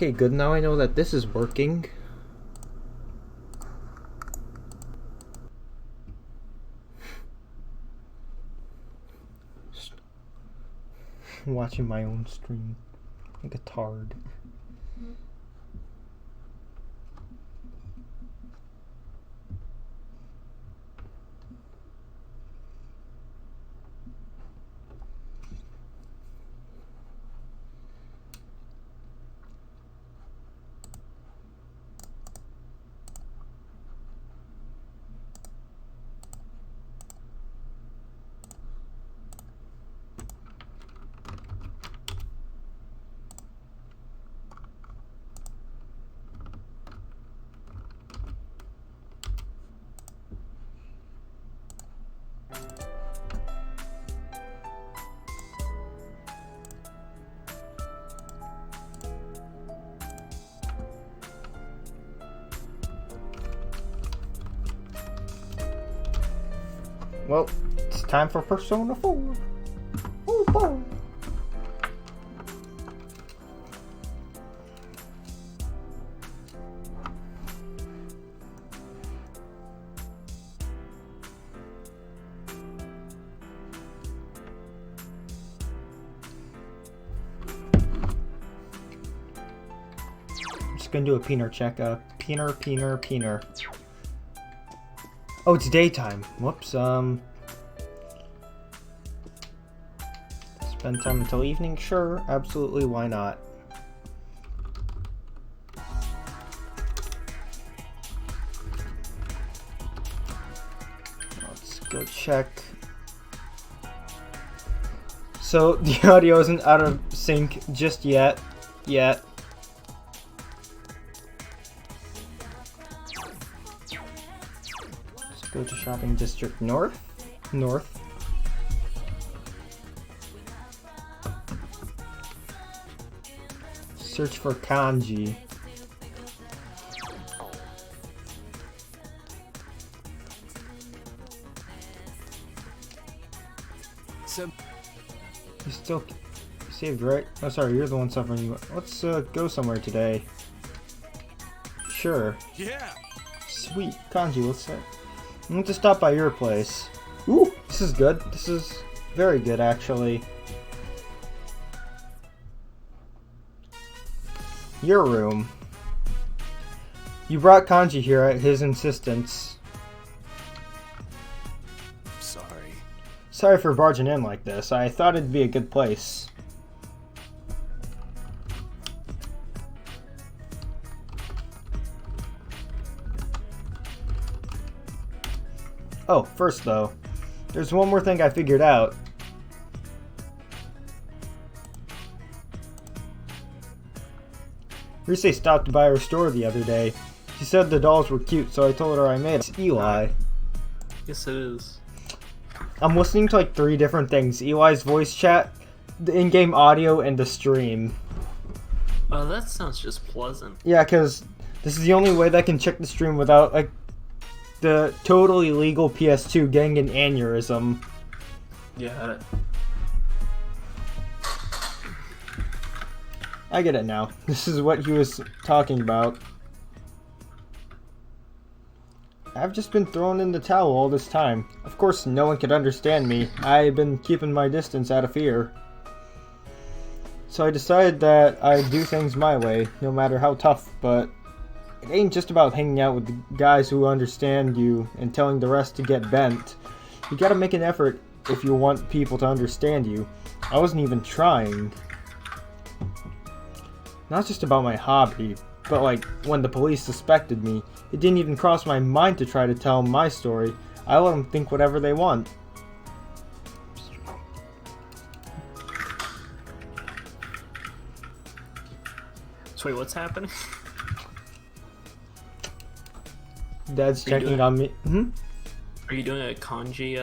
Okay, good. Now I know that this is working. Watching my own stream like a tard. Well, it's time for Persona 4. Oh, boy. I'm just gonna do a peener check. Peener. Oh, it's daytime. Whoops. Spend time until evening? Sure, absolutely, why not? Let's go check. So, the audio isn't out of sync just yet. Go to shopping district north. Search for kanji. You still saved, right? Oh, sorry, you're the one suffering. Let's go somewhere today. Sure. Yeah. Sweet kanji. Let's say. I'm going to stop by your place. Ooh, this is good. This is very good, actually. Your room. You brought Kanji here at his insistence. Sorry for barging in like this. I thought it'd be a good place. Oh, first though, there's one more thing I figured out. Rise stopped by our store the other day. She said the dolls were cute, so I told her I made it. It's Eli. Yes, it is. I'm listening to like 3 different things. Eli's voice chat, the in-game audio, and the stream. Oh, that sounds just pleasant. Yeah, because this is the only way that I can check the stream without like the totally legal PS2 getting an aneurysm. Yeah. I get it now. This is what he was talking about. I've just been thrown in the towel all this time. Of course, no one could understand me. I've been keeping my distance out of fear. So I decided that I'd do things my way, no matter how tough, but it ain't just about hanging out with the guys who understand you and telling the rest to get bent. You gotta make an effort if you want people to understand you. I wasn't even trying. Not just about my hobby, but like when the police suspected me, it didn't even cross my mind to try to tell my story. I let them think whatever they want. So wait, what's happening? Dad's checking on me. Are you doing a kanji?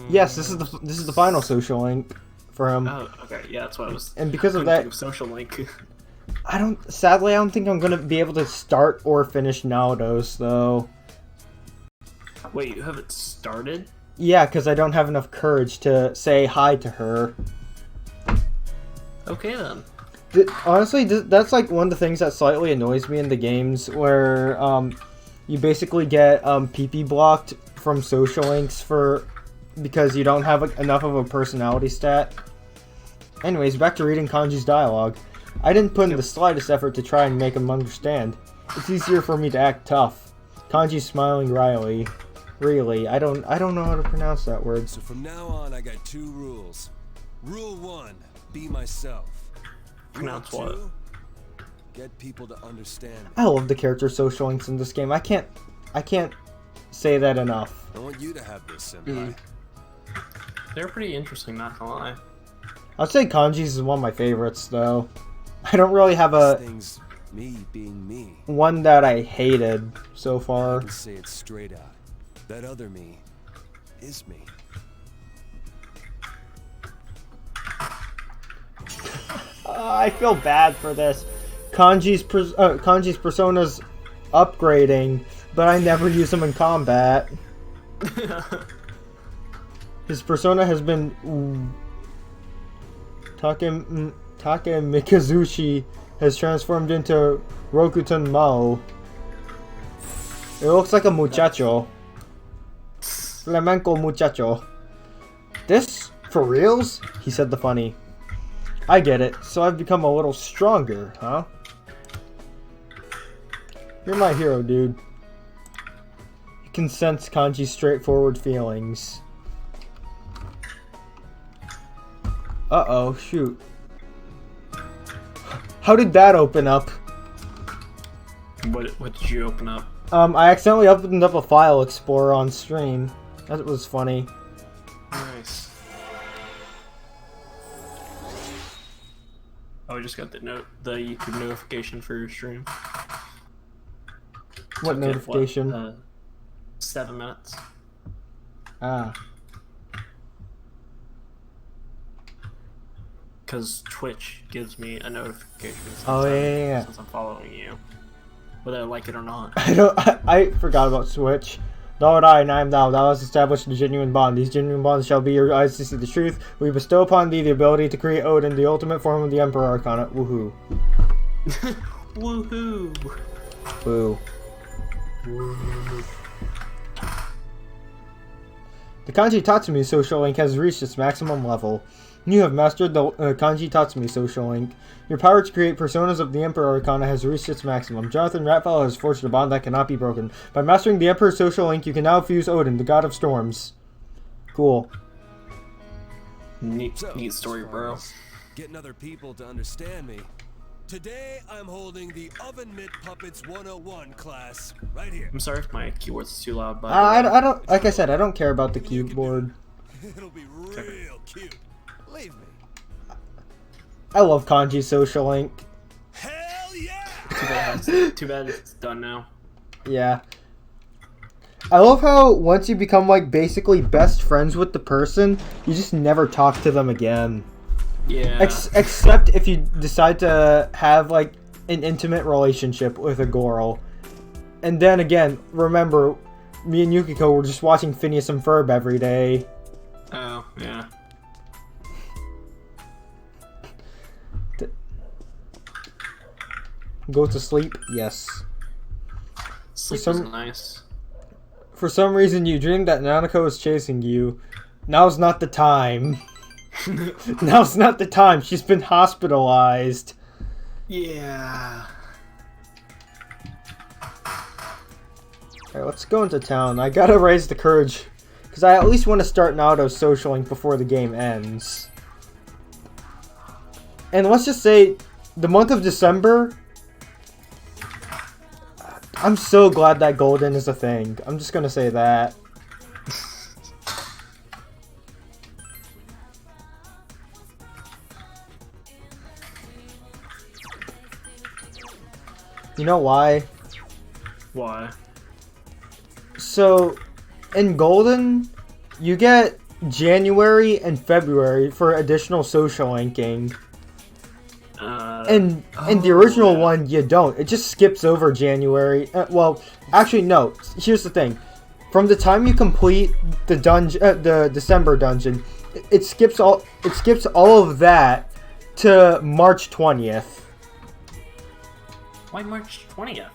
Yes, this is the final social link for him. Oh, okay, yeah, that's what I was. And because of think that, of social link. Sadly, I don't think I'm gonna be able to start or finish Naoto's though. Wait, you haven't started? Yeah, because I don't have enough courage to say hi to her. Okay then. Honestly, that's like one of the things that slightly annoys me in the games, where you basically get PP blocked from social links because you don't have enough of a personality stat. Anyways, back to reading Kanji's dialogue. I didn't put in the slightest effort to try and make him understand. It's easier for me to act tough. Kanji's smiling wryly. Really, I don't know how to pronounce that word. So from now on, I got 2 rules. Rule 1, be myself. Pronounce Rule what? 2, get people to understand me. I love the character social links in this game. I can't say that enough. I want you to have this, senpai. They're pretty interesting, not gonna lie. I'd say Kanji's is one of my favorites, though. I don't really have This thing's me being me. one that I hated so I far. can say it straight out. That other me is me. I feel bad for this. Kanji's persona's upgrading, but I never use him in combat. His persona has been Take Mikazushi has transformed into Rokutan Mao. It looks like a muchacho. Flamenco muchacho. This? For reals? He said the funny. I get it, so I've become a little stronger, huh? You're my hero, dude. You can sense Kanji's straightforward feelings. Uh-oh, shoot. How did that open up? What did you open up? I accidentally opened up a file explorer on stream. That was funny. Nice. Oh, I just got the YouTube notification for your stream. What Took it, notification? 7 minutes. Ah. Because Twitch gives me a notification Oh, yeah. since I'm following you. Whether I like it or not. I forgot about Switch. Thou art I, and I am thou. Thou hast established a genuine bond. These genuine bonds shall be your eyes to see the truth. We bestow upon thee the ability to create Odin, the ultimate form of the Emperor Arcana. Woohoo. Woohoo! Boo. The Kanji Tatsumi social link has reached its maximum level. You have mastered the Kanji Tatsumi social link. Your power to create personas of the Emperor Arcana has reached its maximum. Jonathan Ratfell has forged a bond that cannot be broken. By mastering the Emperor social link, you can now fuse Odin, the god of storms. Cool. Neat So, story, bro. getting other people to understand me. Today, I'm holding the Oven Mitt Puppets 101 class right here. I'm sorry if my keyboard's too loud, but I don't, like I said, I don't care about the keyboard. It'll be real cute. Leave me. I love Kanji social link. Hell yeah! too bad it's done now. Yeah. I love how once you become like basically best friends with the person, you just never talk to them again. Yeah. Except if you decide to have like an intimate relationship with a girl. And then again, remember, me and Yukiko were just watching Phineas and Ferb every day. Oh, yeah. Go to sleep? Yes. Sleep some- is nice. For some reason you dreamed that Nanako is chasing you. Now's not the time. Now's not the time. She's been hospitalized. Yeah. Alright, let's go into town. I gotta raise the courage. Because I at least want to start Naoto's social link before the game ends. And let's just say, the month of December, I'm so glad that Golden is a thing. I'm just gonna say that. You know why? Why? So, in Golden, you get January and February for additional social linking. And in the original one, you don't. It just skips over January. Well, actually, no. Here's the thing: from the time you complete the dungeon, the December dungeon, it skips all. It skips all of that to March 20th. Why March 20th?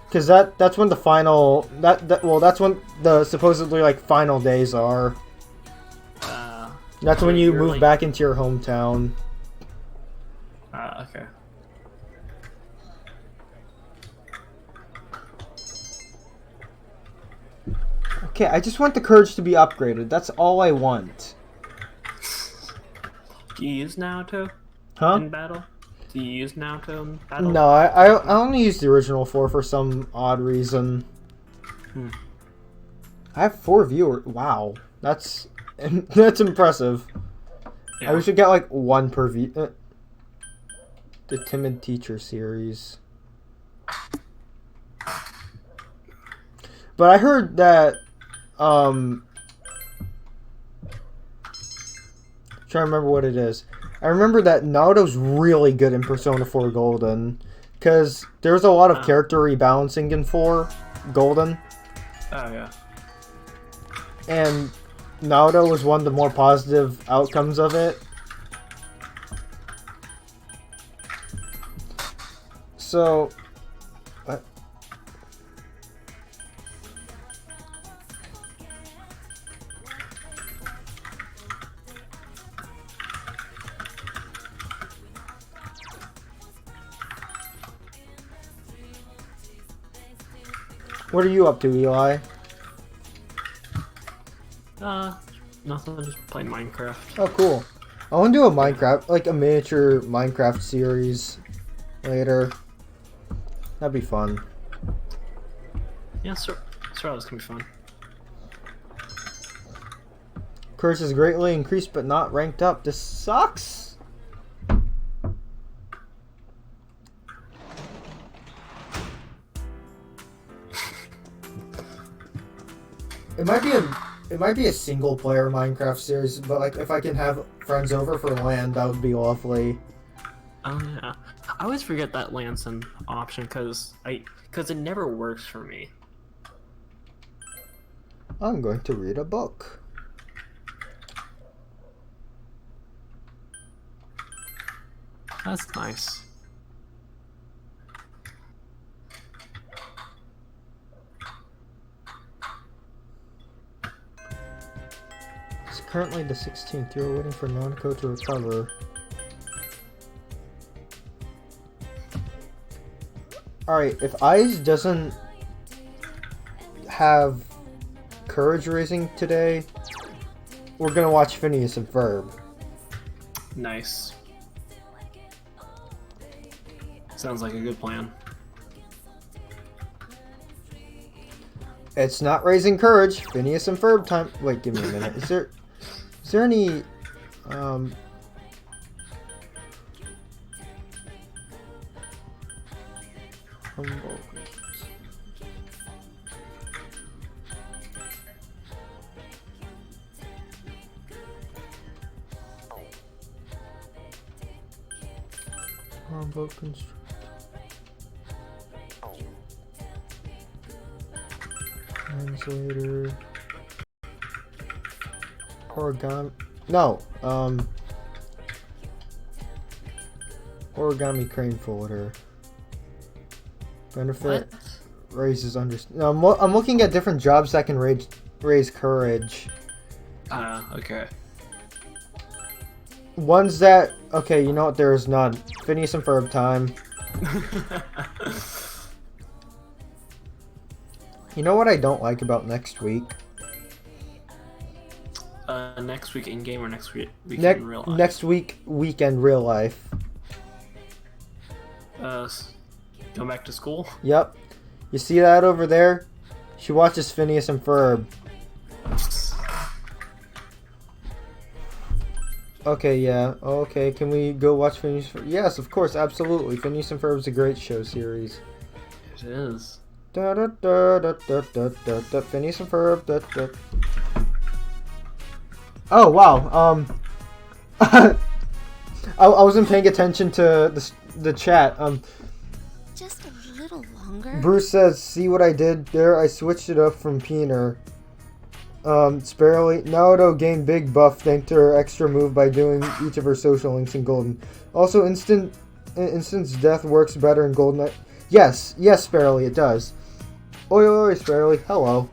Because that's when the final that's when the supposedly like final days are. That's when you move like... back into your hometown. Okay. Okay, I just want the courage to be upgraded. That's all I want. Do you use Naruto in battle? Do you use Naruto in battle? No, I only use the original 4 for some odd reason. I have 4 viewers. Wow, that's impressive. Yeah. I wish we get like 1 per view. The Timid Teacher series. But I heard that trying to remember what it is. I remember that Naruto's really good in Persona 4 Golden, because there's a lot of character rebalancing in 4 Golden. Oh yeah. And Naruto was one of the more positive outcomes of it. So, what are you up to, Eli? Nothing. Just playing Minecraft. Oh, cool. I want to do a Minecraft, like a miniature Minecraft series later. That'd be fun. Yeah, sure. Sure, this can be fun. Curse is greatly increased but not ranked up. This sucks. It might be a single player Minecraft series, but like if I can have friends over for LAN, that would be lovely. Oh yeah. I always forget that Lance an option because it never works for me. I'm going to read a book. That's nice. It's currently the 16th. You're waiting for Nanako to recover. Alright, if Ice doesn't have courage raising today, we're gonna watch Phineas and Ferb. Nice. Sounds like a good plan. It's not raising courage. Phineas and Ferb time. Wait, give me a minute. Is there any Humble construct. Translator. Origami. No. Origami crane folder. Benefit. What? Raises no, I'm looking at different jobs that can raise courage. Okay. Ones that... Okay, you know what? There is none. Phineas and Ferb time. You know what I don't like about next week? Next week in game or next week in real life? Next weekend real life. Go back to school? Yep. You see that over there? She watches Phineas and Ferb. Okay, yeah. Okay, can we go watch Phineas and Ferb? Yes, of course, absolutely. Phineas and Ferb is a great show series. It is. Da da da da da da da da. Phineas and Ferb. Da, da. Oh wow. I wasn't paying attention to the chat. Just a little longer. Bruce says, "See what I did there? I switched it up from Peener." Sparrowly, Naruto gained big buff thanks to her extra move by doing each of her social links in Golden. Also, instance death works better in Golden. Yes, Sparrowly, it does. Oi, Sparrowly, hello.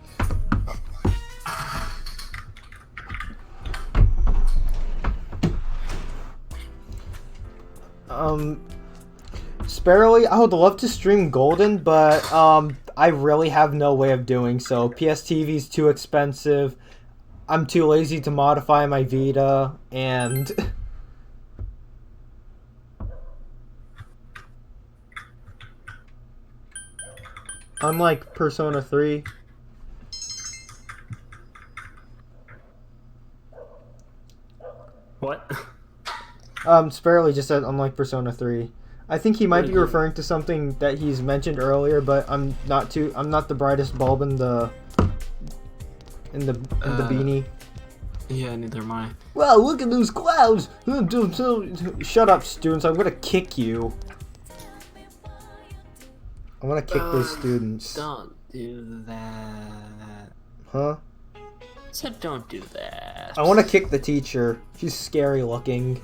Sparrowly, I would love to stream Golden, but I really have no way of doing so. PSTV's too expensive. I'm too lazy to modify my Vita, and unlike Persona 3. What? Sparrowly just said unlike Persona 3. I think he might be referring to something that he's mentioned earlier, but I'm not the brightest bulb in the beanie. Yeah, neither am I. Wow, look at those clouds! Shut up, students, I'm gonna kick you. I'm gonna kick those students. Don't do that. Huh? Said don't do that. I wanna kick the teacher. She's scary looking.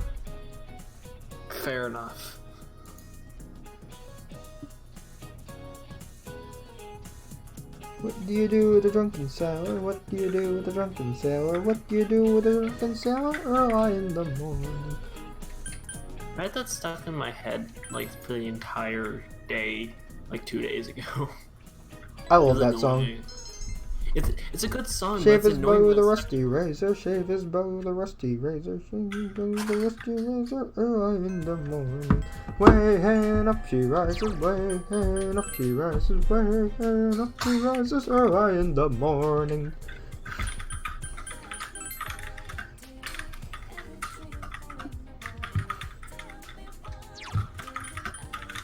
Fair enough. What do you do with a drunken sailor? What do you do with a drunken sailor? What do you do with a drunken sailor early in the morning? I had that stuck in my head like for the entire day, like 2 days ago. I love It's that song. annoying. It's a good song. Shave but his it's bow annoying with a when rusty razor, shave his bow with a rusty razor, shave his bow with a rusty razor early in the morning. Way hand up she rises, way hand up she rises, way hand up she rises early in the morning.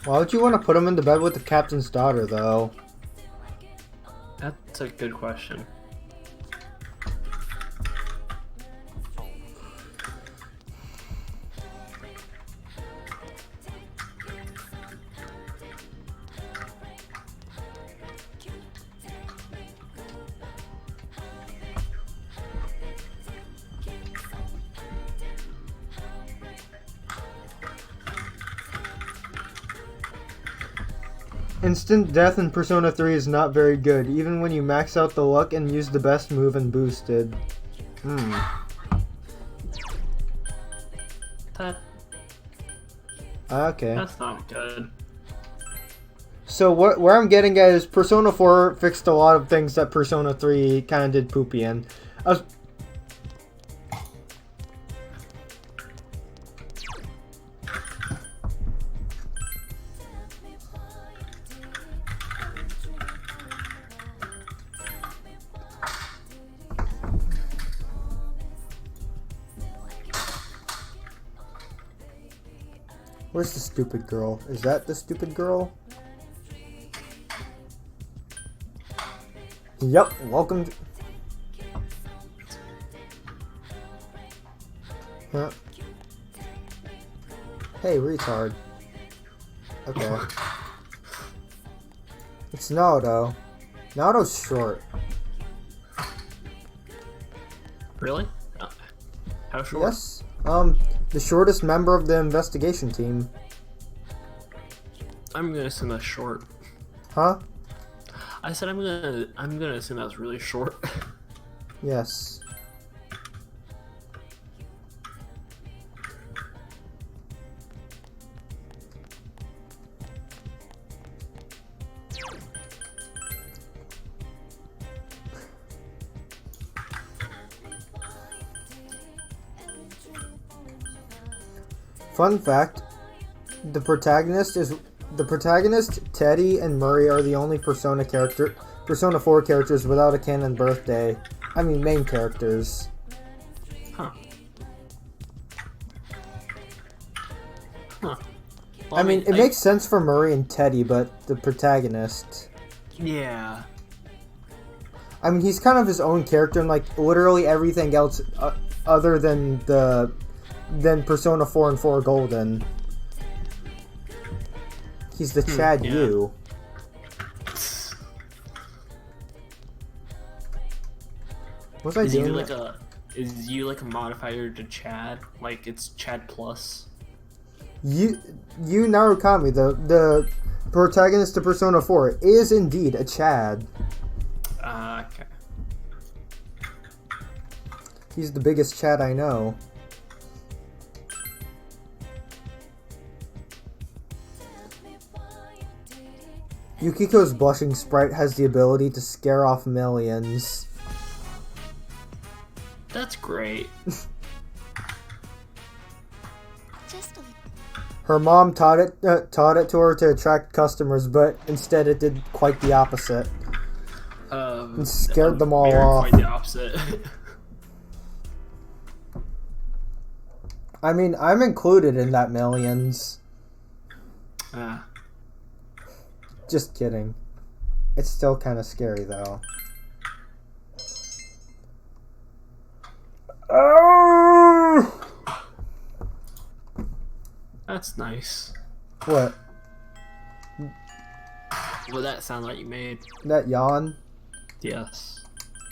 Why would you want to put him into bed with the captain's daughter, though? That's a good question. Instant death in Persona 3 is not very good, even when you max out the luck and use the best move and boosted. Okay. That's not good. So where I'm getting at is Persona 4 fixed a lot of things that Persona 3 kind of did poopy in. Where's the stupid girl? Is that the stupid girl? Yep, welcome to... Huh. Hey, retard. Okay. It's Naruto. Naruto's short. Really? How short? Yes. The shortest member of the investigation team. I'm gonna assume that's short. Huh? I said I'm gonna assume that's really short. Yes. Fun fact, the protagonist, Teddy, and Murray are the only Persona 4 characters without a canon birthday. I mean, main characters. Huh. Huh. Well, I mean, it makes sense for Murray and Teddy, but the protagonist... Yeah. I mean, he's kind of his own character, and like literally everything else other than Persona 4 and 4 Golden. He's the Chad yeah. Yu. Was I Is you doing like that? a is you like a modifier to Chad? Like it's Chad plus? You Narukami, the protagonist to Persona 4, is indeed a Chad. Okay. He's the biggest Chad I know. Yukiko's blushing sprite has the ability to scare off millions. That's great. Just a Her mom taught it to her to attract customers, but instead it did quite the opposite. And scared them all very off. Quite the opposite. I mean, I'm included in that millions. Just kidding. It's still kind of scary, though. Oh! That's nice. What? What that sound like you made? That yawn? Yes.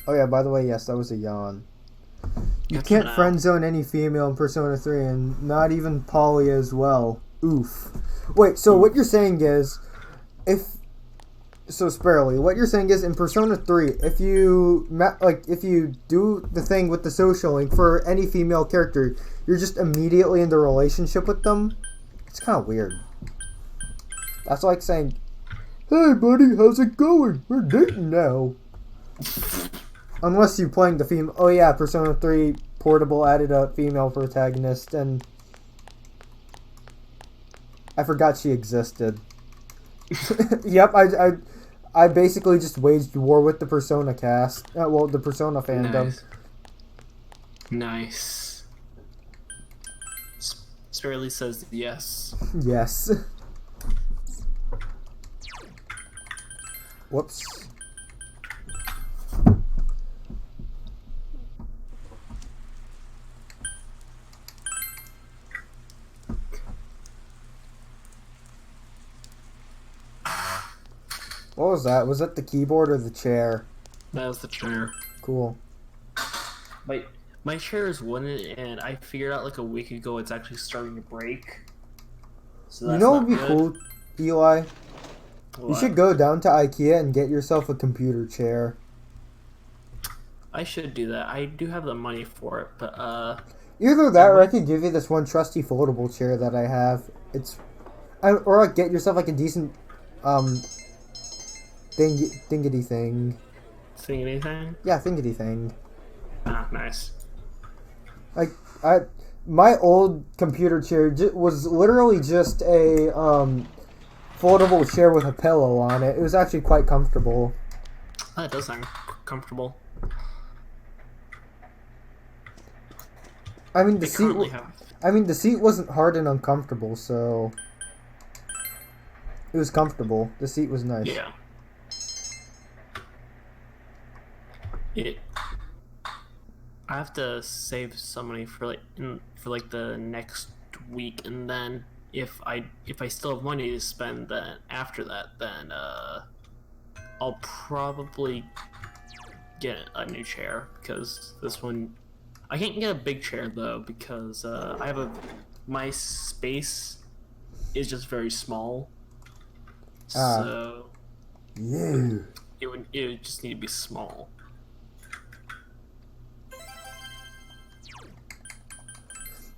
Oh yeah, by the way, yes, that was a yawn. You Good can't to know. friend zone any female in Persona 3, and not even Polly as well. Oof. Wait, so what you're saying is, what you're saying is in Persona 3, if you do the thing with the social link for any female character, you're just immediately in the relationship with them? It's kind of weird. That's like saying, "Hey buddy, how's it going? We're dating now." Unless you're playing the female. Oh yeah, Persona 3 Portable added a female protagonist, and I forgot she existed. Yep, I basically just waged war with the Persona cast. The Persona fandom. Nice. Spirley says yes. Yes. Whoops. What was that? Was that the keyboard or the chair? That was the chair. Cool. My chair is wooden, and I figured out like a week ago it's actually starting to break. So You that's know what not would be good. cool, Eli? You What? should go down to IKEA and get yourself a computer chair. I should do that. I do have the money for it, but Either that, or I could give you this one trusty foldable chair that I have. Or like get yourself like a decent, thingity thing. see anything? Yeah, thingity thing. Ah, nice. Like my old computer chair was literally just a foldable chair with a pillow on it. It was actually quite comfortable. That does sound comfortable. I mean the They seat. currently have. The seat wasn't hard and uncomfortable, so it was comfortable. The seat was nice. Yeah. I have to save some money for the next week, and then if I still have money to spend, then after that, then I'll probably get a new chair, because this one I can't get a big chair though, because my space is just very small, so Yeah. it would just need to be small.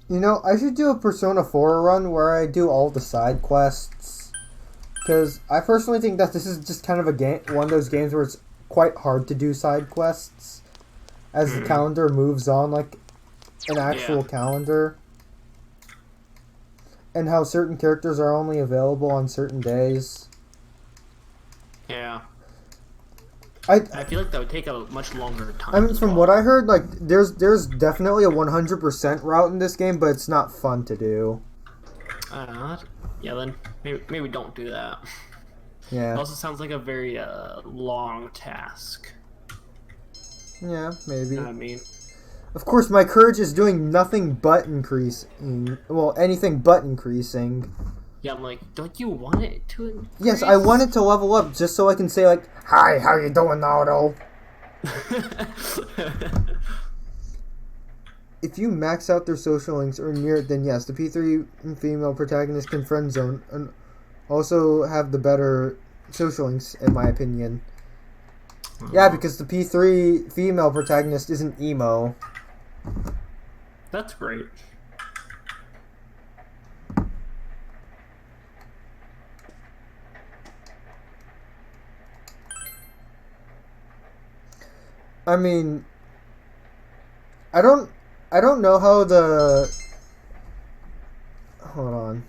You know, I should do a Persona 4 run where I do all the side quests. Because I personally think that this is just kind of one of those games where it's quite hard to do side quests. As the calendar moves on, like an actual calendar. And how certain characters are only available on certain days. Yeah. I feel like that would take a much longer time. I mean, from what I heard, like, there's definitely a 100% route in this game, but it's not fun to do. Yeah, then maybe don't do that. Yeah. It also sounds like a very long task. Yeah, maybe. I mean, Of course, my courage is doing nothing but increasing. Well, anything but increasing. yeah, I'm like, don't you want it to increase? Yes, I want it to level up just so I can say, like, "Hi, how you doing, Naruto?" If you max out their social links or near it, then yes, the P3 female protagonist can friend zone and also have the better social links, in my opinion. Yeah, because the P3 female protagonist isn't emo. That's great. I mean, I don't know how the... Hold on.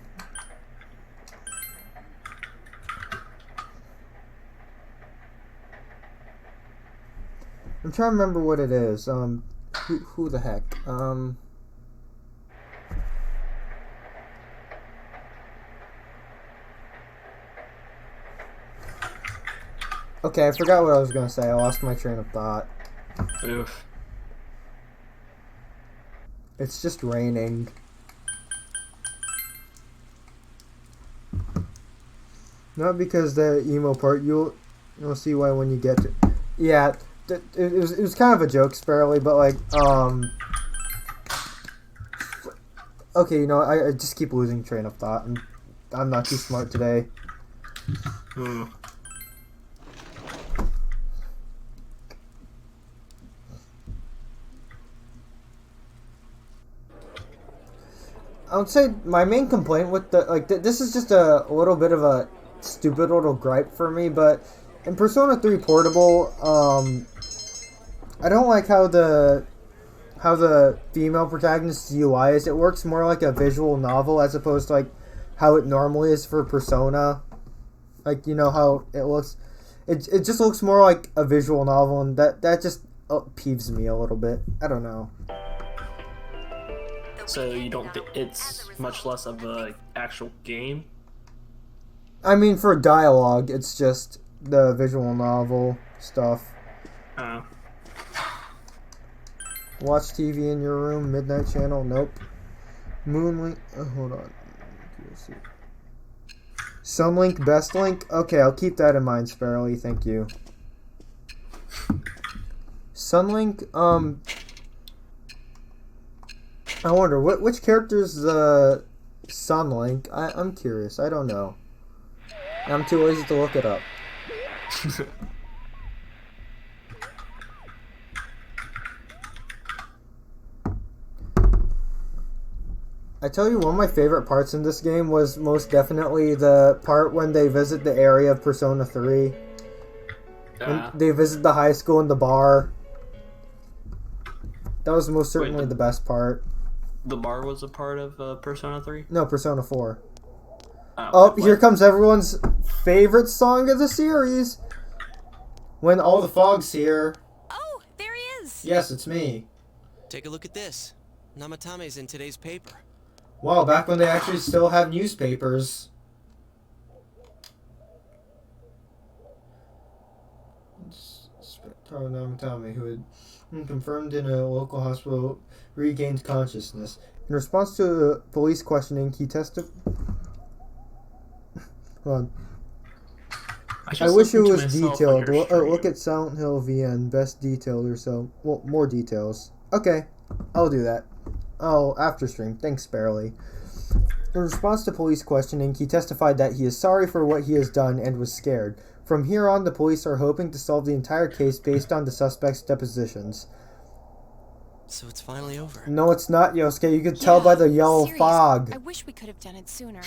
I'm trying to remember what it is. Who the heck? Okay, I forgot what I was gonna say. I lost my train of thought. Oof. It's just raining. Not because the emo part. You'll see why when you get to. Yeah, it was kind of a joke, Sparrowly, but like Okay, you know, I just keep losing train of thought, and I'm not too smart today. I would say my main complaint with this is just a little bit of a stupid little gripe for me, but in Persona 3 Portable, I don't like how the female protagonist's UI is. It works more like a visual novel as opposed to like how it normally is for Persona. Like, you know how it looks. It just looks more like a visual novel, and that just peeves me a little bit. I don't know. So you don't think it's much less of a actual game? I mean, for dialogue, it's just the visual novel stuff. Oh. Watch TV in your room, Midnight Channel, nope. Moonlink, hold on. Sunlink, Best Link, okay, I'll keep that in mind, Sparrowly, thank you. Sunlink, I wonder, which character's the Sunlink? I'm curious, I don't know. I'm too lazy to look it up. I tell you, one of my favorite parts in this game was most definitely the part when they visit the area of Persona 3. When they visit the high school and the bar. That was most certainly the best part. The bar was a part of Persona 3? No, Persona 4. Oh, here comes everyone's favorite song of the series. When all the fog's here. Oh, there he is. Yes, it's me. Take a look at this. Namatame's in today's paper. Wow, back when they actually still have newspapers. Namatame, who had been confirmed in a local hospital, regained consciousness. In response to police questioning, he testified. Hold on. I wish it was detailed. Look at Silent Hill VN, best detailed or so. Well, more details. Okay, I'll do that. Oh, after stream. Thanks, Sparrowly. In response to police questioning, he testified that he is sorry for what he has done and was scared. From here on, the police are hoping to solve the entire case based on the suspect's depositions. So it's finally over. No, it's not, Yosuke. You could tell by the yellow fog. I wish we could have done it sooner.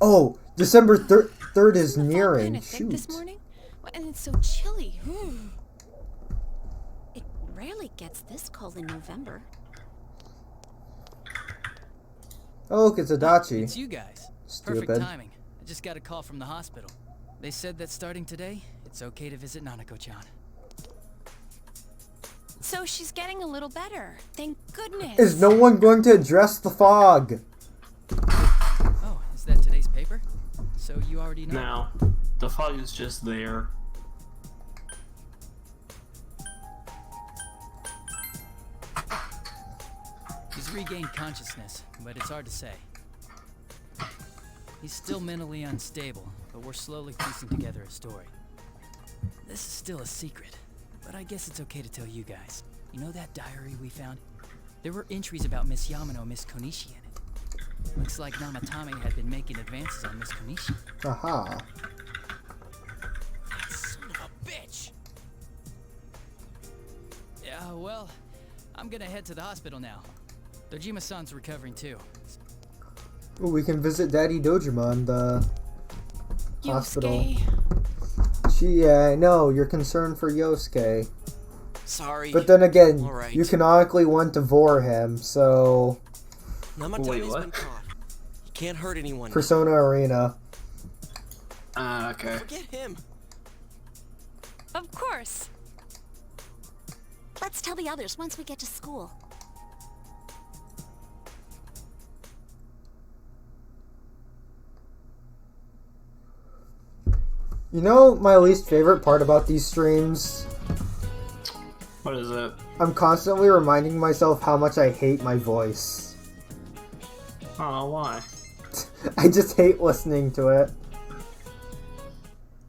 Oh, December 3rd is Isn't the fog nearing. kinda thick Shoot. this morning? And it's so chilly. It rarely gets this cold in November. Oh, look, it's Adachi. It's you guys. Stupid. Perfect timing. I just got a call from the hospital. They said that starting today, it's okay to visit Nanako-chan. So she's getting a little better. Thank goodness. Is no one going to address the fog? Oh, is that today's paper? So you already know. No, the fog is just there. He's regained consciousness, but it's hard to say. He's still mentally unstable, but we're slowly piecing together a story. This is still a secret, but I guess it's okay to tell you guys. You know that diary we found? There were entries about Miss Yamano and Miss Konishi in it. Looks like Namatame had been making advances on Miss Konishi. Aha. Son of a bitch! Yeah, well, I'm gonna head to the hospital now. Dojima-san's recovering too. Ooh, we can visit Daddy Dojima in the hospital. Yeah, I know, you're concerned for Yosuke. Sorry. But then again, All right. you canonically want to vor him, so... Namatame's Wait, what? been caught. He can't hurt anyone. Persona Arena. Okay. Forget him. Of course. Let's tell the others once we get to school. You know my least favorite part about these streams? What is it? I'm constantly reminding myself how much I hate my voice. Oh, why? I just hate listening to it.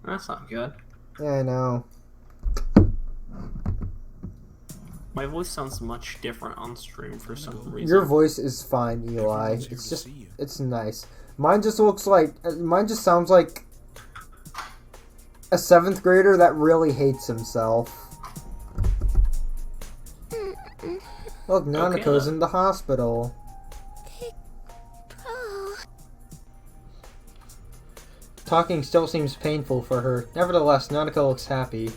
That's not good. Yeah, I know. My voice sounds much different on stream for some reason. Your voice is fine, Eli. It's just, it's nice. Mine just looks like, mine just sounds like a 7th grader that really hates himself. Look, Nanako's in the hospital. Talking still seems painful for her. Nevertheless, Nanako looks happy.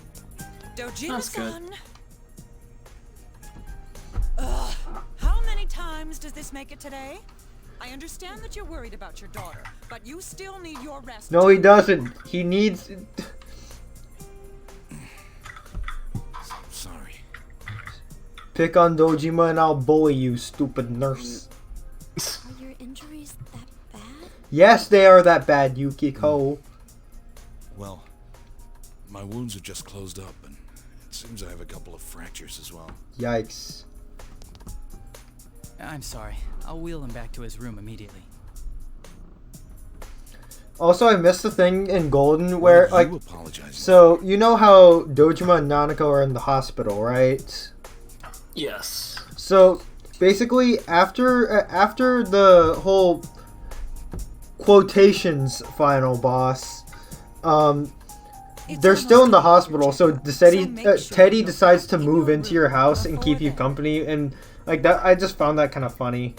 Dojima-san. How many times does this make it today? I understand that you're worried about your daughter, but you still need your rest. No, he doesn't. He needs... Sorry. Pick on Dojima and I'll bully you, stupid nurse. Are your injuries that bad? Yes, they are that bad, Yukiko. Well, my wounds have just closed up, and it seems I have a couple of fractures as well. Yikes. I'm sorry. I'll wheel him back to his room immediately. Also, I missed the thing in Golden where, like, you apologize. so, you know how Dojima and Nanako are in the hospital, right? Yes. So, basically, after the whole quotations final boss, they're still in the hospital, so Teddy decides to move into your house and keep you company, and, like, that, I just found that kind of funny.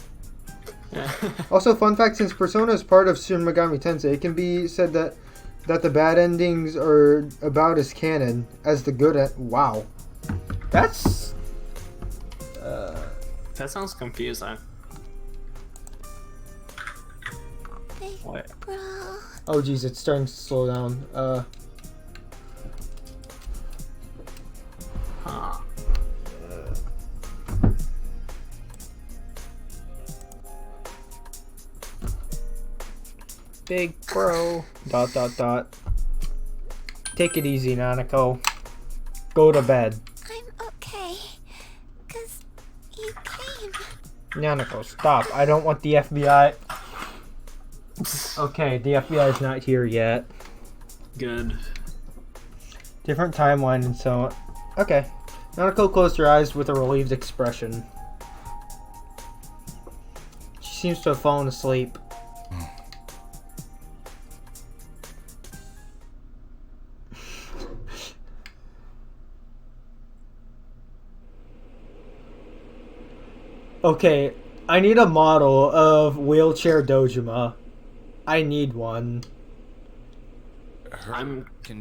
Also, fun fact, since Persona is part of Shin Megami Tensei, it can be said that the bad endings are about as canon as the good wow. That's... That sounds confusing. What? Oh geez, it's starting to slow down. Huh. Big bro. ... Take it easy, Nanako. Go to bed. I'm okay. 'Cause you came. Nanako, stop. I don't want the FBI. Okay, the FBI is not here yet. Good. Different timeline and so on. Okay. Nanako closed her eyes with a relieved expression. She seems to have fallen asleep. Okay, I need a model of wheelchair Dojima. I need one.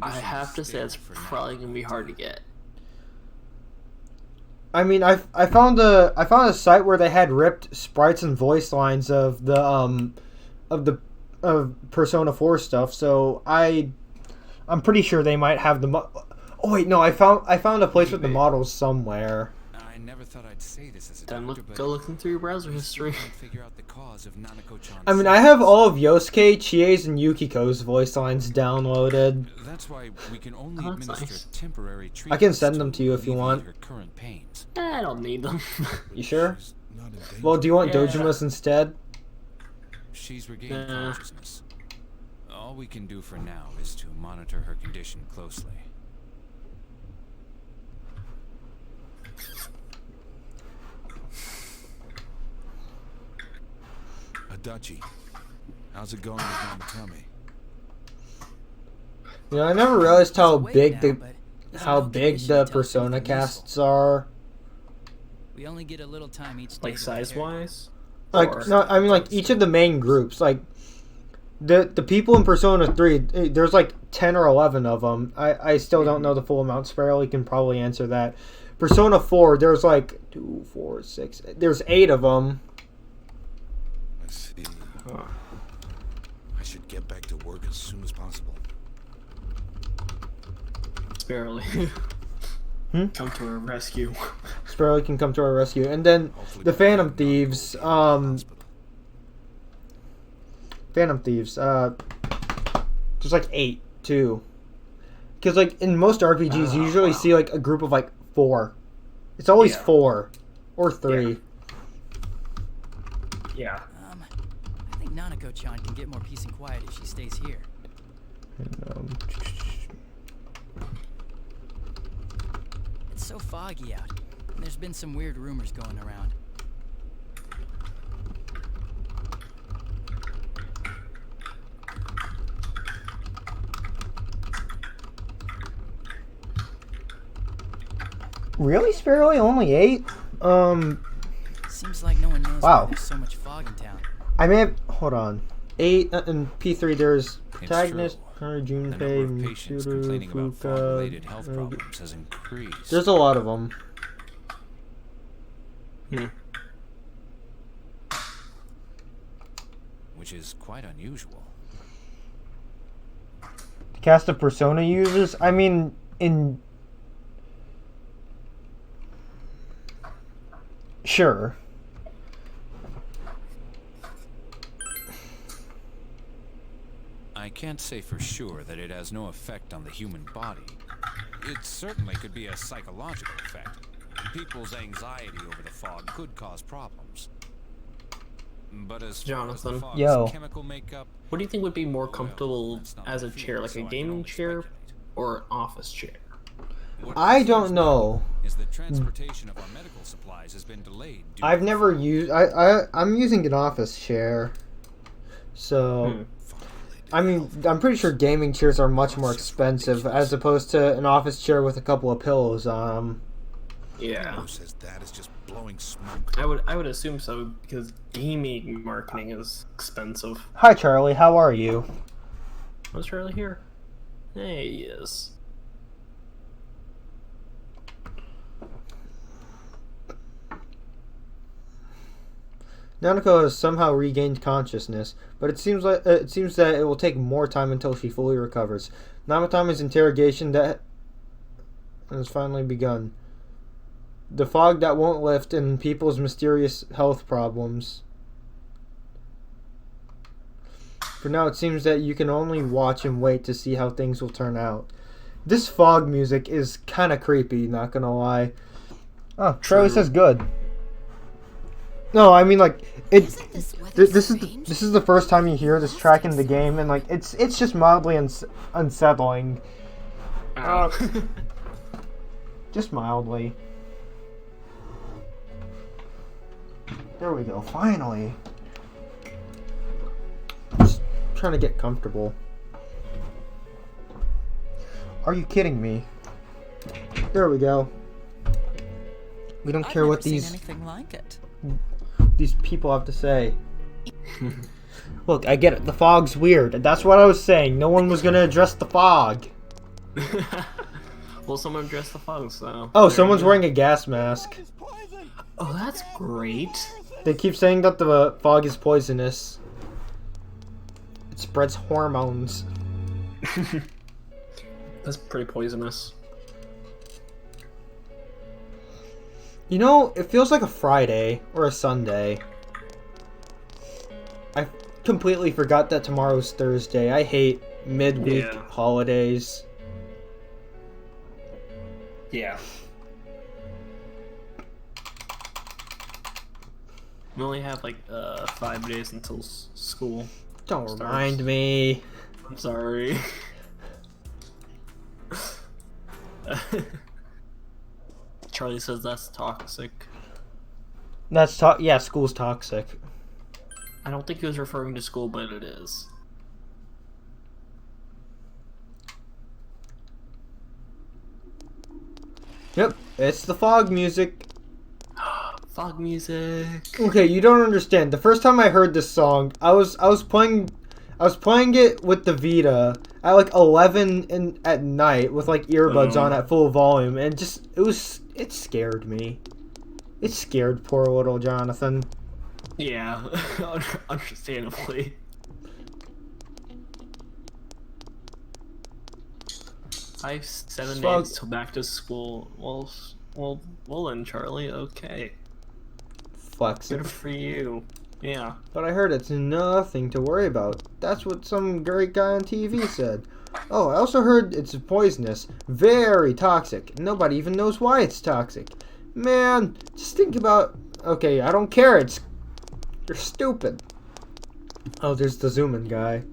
I have to say it's probably gonna be hard to get. I mean, I found a site where they had ripped sprites and voice lines of the Persona 4 stuff. So I'm pretty sure they might have the. Oh wait, no, I found a place with the models somewhere. I never thought I'd say this as a Then doctor, but go looking through your browser history. I can't figure out the cause of Nanako-chan's I mean, I have all of Yosuke, Chie's, and Yukiko's voice lines downloaded. That's why we can only Oh, that's administer nice. temporary I treatments can send them to you if you want. her current pains. I don't need them. You sure? She's not in danger. Well, do you want Yeah. Dojima's instead? She's regained consciousness. All we can do for now is to monitor her condition closely. Adachi, how's it going with Namatame? You know, I never realized how It's awake big now, the but it's how no big condition the to tell us Persona anything useful. casts are. We only get a little time each day. Like to prepare. size-wise? Like Or- no, I mean like each of the main groups. Like the people in Persona 3, there's like 10 or 11 of them. I still don't know the full amount. Sparrow can probably answer that. Persona 4, there's like 2, 4, 6. There's 8 of them. Let's see. I should get back to work as soon as possible. Barely. Come to our rescue. Sparrow can come to our rescue, and then Hopefully the by Phantom then I'll be Thieves. at the hospital. Phantom Thieves. There's like 8 too. Because like in most RPGs, you usually see like a group of like 4. It's always Yeah. 4 or 3. Yeah. I think Nanako-chan can get more peace and quiet if she stays here. It's so foggy out. And there's been some weird rumors going around. Really, Sparrow? Only 8? Seems like no one knows Wow. why there's so much fog in town. I may have. Hold on. 8 in P3. There's protagonist, true. The number Junpei, of patients Mitsuru, complaining about Fuka. fog-related health problems has increased. There's a lot of them. Which is quite unusual. Cast of Persona users. I mean, in. Sure. I can't say for sure that it has no effect on the human body. It certainly could be a psychological effect. People's anxiety over the fog could cause problems. But as far as the Jonathan. fog's Yo. chemical makeup, What do you think would be more well, comfortable that's not as my a chair? field, Like so a I can gaming only chair speculate. or an office chair? What I concerns don't me know. Is that transportation of our medical supplies has been delayed due I've to never fog. used. I'm using an office chair. So. I mean, I'm pretty sure gaming chairs are much more expensive as opposed to an office chair with a couple of pillows on 'em. Yeah. Who says that is just blowing smoke? I would assume so because gaming marketing is expensive. Hi, Charlie. How are you? Was Charlie here? Hey, he is. Nanako has somehow regained consciousness, but it seems that it will take more time until she fully recovers. Namatame's interrogation that has finally begun. The fog that won't lift and people's mysterious health problems. For now, it seems that you can only watch and wait to see how things will turn out. This fog music is kind of creepy, not gonna lie. Oh, Charlie says good. No, I mean like it. Isn't this weather strange? This is the first time you hear this track in the game, and like it's just mildly unsettling. Just mildly. There we go. Finally. Just trying to get comfortable. Are you kidding me? There we go. We don't care what seen these anything like it. people have to say. Look, I get it. The fog's weird. That's what I was saying. No one was gonna address the fog. Well, someone addressed the fog, so. Oh, there someone's you go. wearing a gas mask. Oh, that's great. They keep saying that the fog is poisonous. It spreads hormones. That's pretty poisonous. You know, it feels like a Friday or a Sunday. I completely forgot that tomorrow's Thursday. I hate midweek Yeah. holidays. Yeah. We only have like 5 days until school. Don't Starts. remind me. I'm sorry. Charlie says that's toxic. That's yeah, school's toxic. I don't think he was referring to school, but it is. Yep, it's the fog music. Fog music. Okay, you don't understand. The first time I heard this song, I was playing it with the Vita at like 11 at night with like earbuds on at full volume, and it scared me. It scared poor little Jonathan. Yeah, understandably. 7 days till back to school. Well then, Charlie. Okay. Flexing. Good for you. Yeah. But I heard it's nothing to worry about. That's what some great guy on TV said. Oh, I also heard it's poisonous. Very toxic. Nobody even knows why it's toxic. Man, just think about... Okay, I don't care. You're stupid. Oh, there's the zooming guy.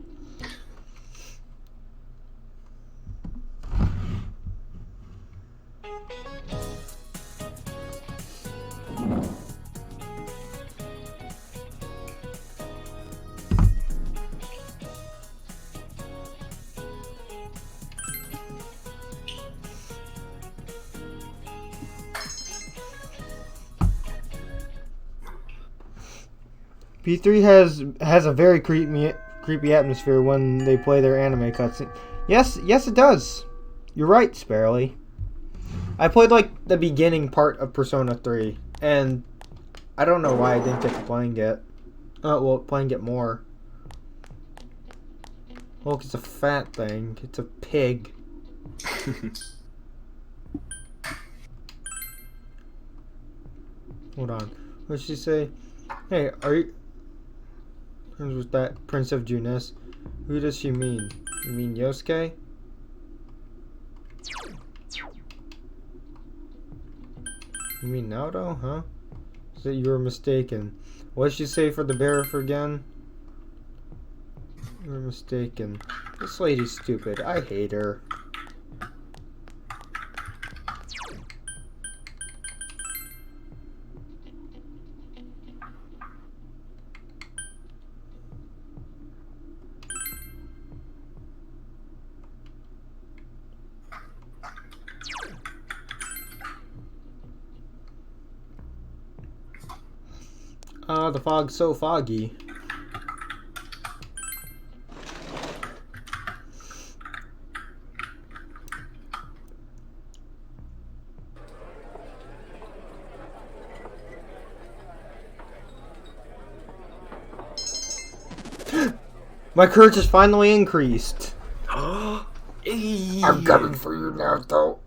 P3 has a very creepy atmosphere when they play their anime cutscene. Yes, it does. You're right, Sparrowly. I played like the beginning part of Persona 3, and I don't know why I didn't get to playing it. Playing it more. Look, it's a fat thing. It's a pig. Hold on. What did she say? Hey, are you... Who's that? Prince of Junes. Who does she mean? You mean Yosuke? You mean Naoto, huh? So you were mistaken. What did she say for the bearer again? You were mistaken. This lady's stupid. I hate her. The fog's so foggy. My courage has finally increased. I'm coming for you now, though.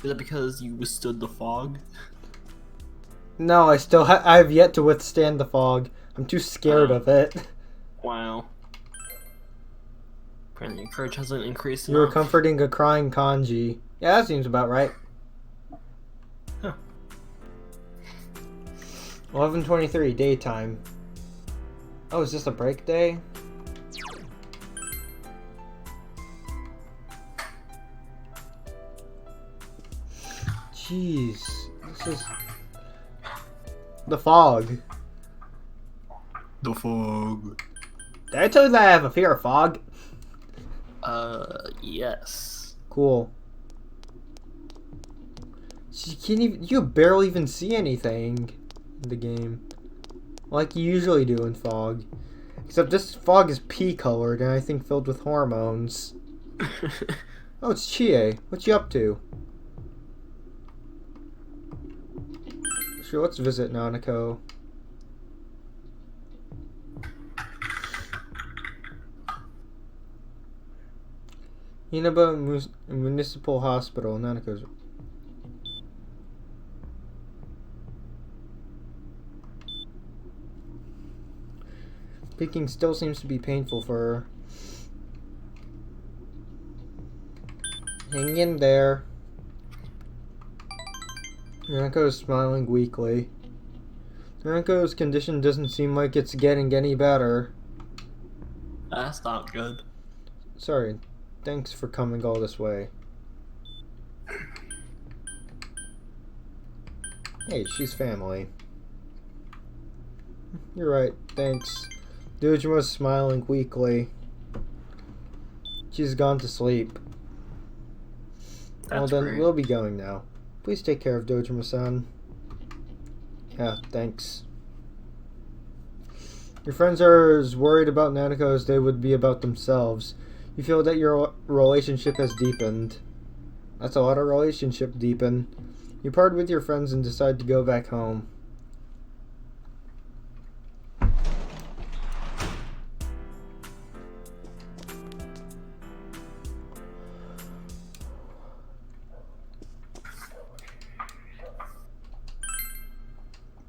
Is that because you withstood the fog? No, I have yet to withstand the fog. I'm too scared of it. Wow. Apparently your courage hasn't increased You were enough. comforting a crying kanji. Yeah, that seems about right. Huh. 11:23 daytime. Oh, is this a break day? Jeez, this is the fog. The fog. Did I tell you that I have a fear of fog? Yes. Cool. You barely even see anything in the game. Like you usually do in fog. Except this fog is pea colored and I think filled with hormones. Oh, it's Chie. What you up to? Sure, let's visit Nanako. Inaba Municipal Hospital, Nanako's. Speaking still seems to be painful for her. Hang in there. Nanako is smiling weakly. Naruto's condition doesn't seem like it's getting any better. That's not good. Sorry. Thanks for coming all this way. Hey, she's family. You're right, thanks. Dojima's smiling weakly. She's gone to sleep. Well That's then, great. we'll be going now. Please take care of Dojima-san. Yeah, thanks. Your friends are as worried about Nanako as they would be about themselves. You feel that your relationship has deepened. That's a lot of relationship deepen. You part with your friends and decide to go back home.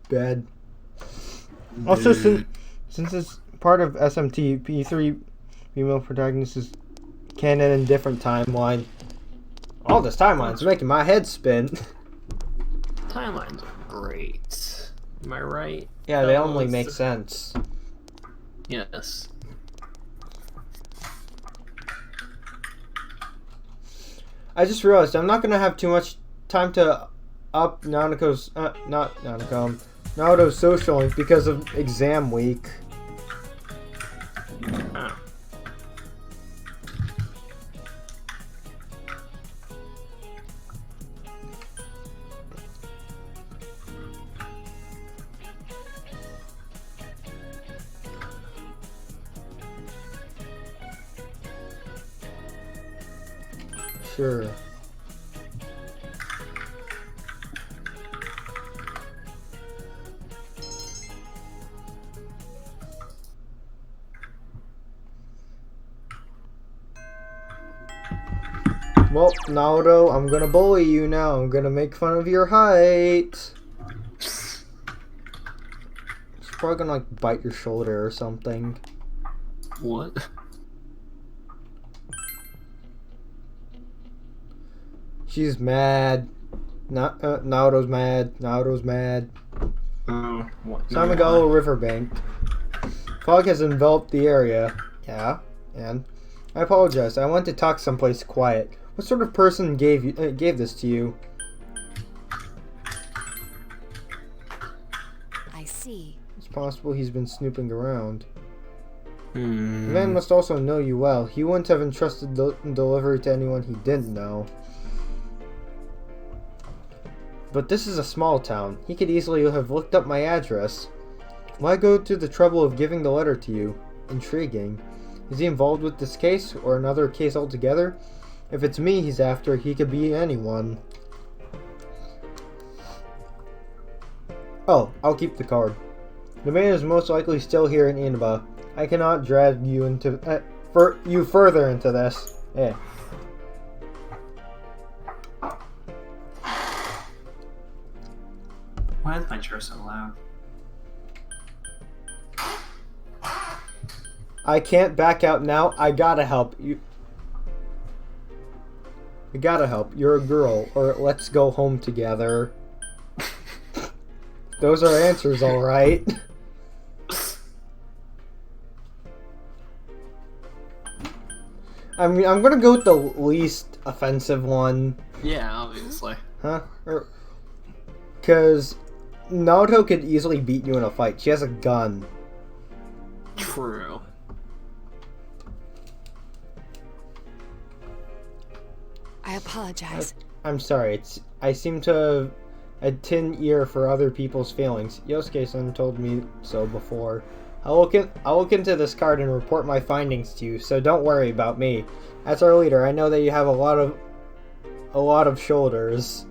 Bad. Also, since it's part of SMT, P3 female protagonist is canon in different timeline. All this timeline's making my head spin. Timelines are great. Am I right? Yeah, they only fellas? make sense. Yes. I just realized I'm not gonna have too much time to up Naruto's Naruto's social link because of exam week. Oh. Sure. Well, Naruto, I'm gonna bully you now. I'm gonna make fun of your height. She's probably gonna like bite your shoulder or something. What? She's mad. Naruto's mad. Naruto's mad. What? Samagalo Riverbank. Fog has enveloped the area. Yeah, and I apologize. I went to talk someplace quiet. What sort of person gave this to you? I see. It's possible he's been snooping around. The Hmm. man must also know you well. He wouldn't have entrusted delivery to anyone he didn't know. But this is a small town. He could easily have looked up my address. Why go to the trouble of giving the letter to you? Intriguing. Is he involved with this case, or another case altogether? If it's me he's after, he could be anyone. Oh, I'll keep the card. The man is most likely still here in Inaba. I cannot drag you into further into this. Yeah. Why is my chair so loud? I can't back out now. I gotta help you. I gotta help. You're a girl, or let's go home together. Those are answers, alright. I mean, I'm gonna go with the least offensive one. Yeah, obviously. Huh? Because Naruto could easily beat you in a fight. She has a gun. True. I apologize. I'm sorry. I seem to have a tin ear for other people's feelings. Yosuke-san told me so before. I'll look into this card and report my findings to you, so don't worry about me. As our leader, I know that you have a lot of shoulders.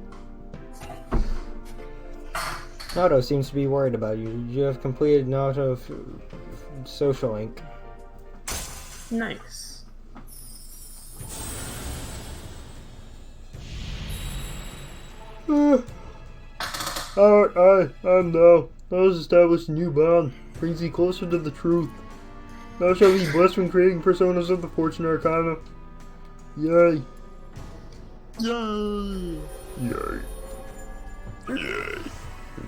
Naruto seems to be worried about you. You have completed Naruto social link. Nice. I know. Let us establish a new bond. Brings you closer to the truth. Thou shalt be blessed when creating personas of the Fortune Arcana. Yay. Yay. Yay. Yay.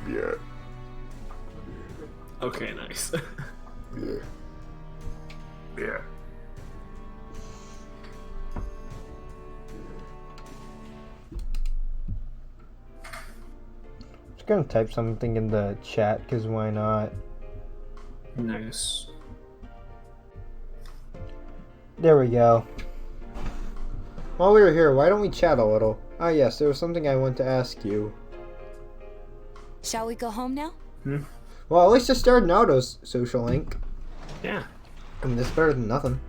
Yeah. Okay, nice. Yeah. Just gonna type something in the chat, because why not? Nice. There we go. While we were here, why don't we chat a little? Ah yes, there was something I wanted to ask you. Shall we go home now? Well, at least I started Naoto's social link. Yeah. I mean, that's better than nothing.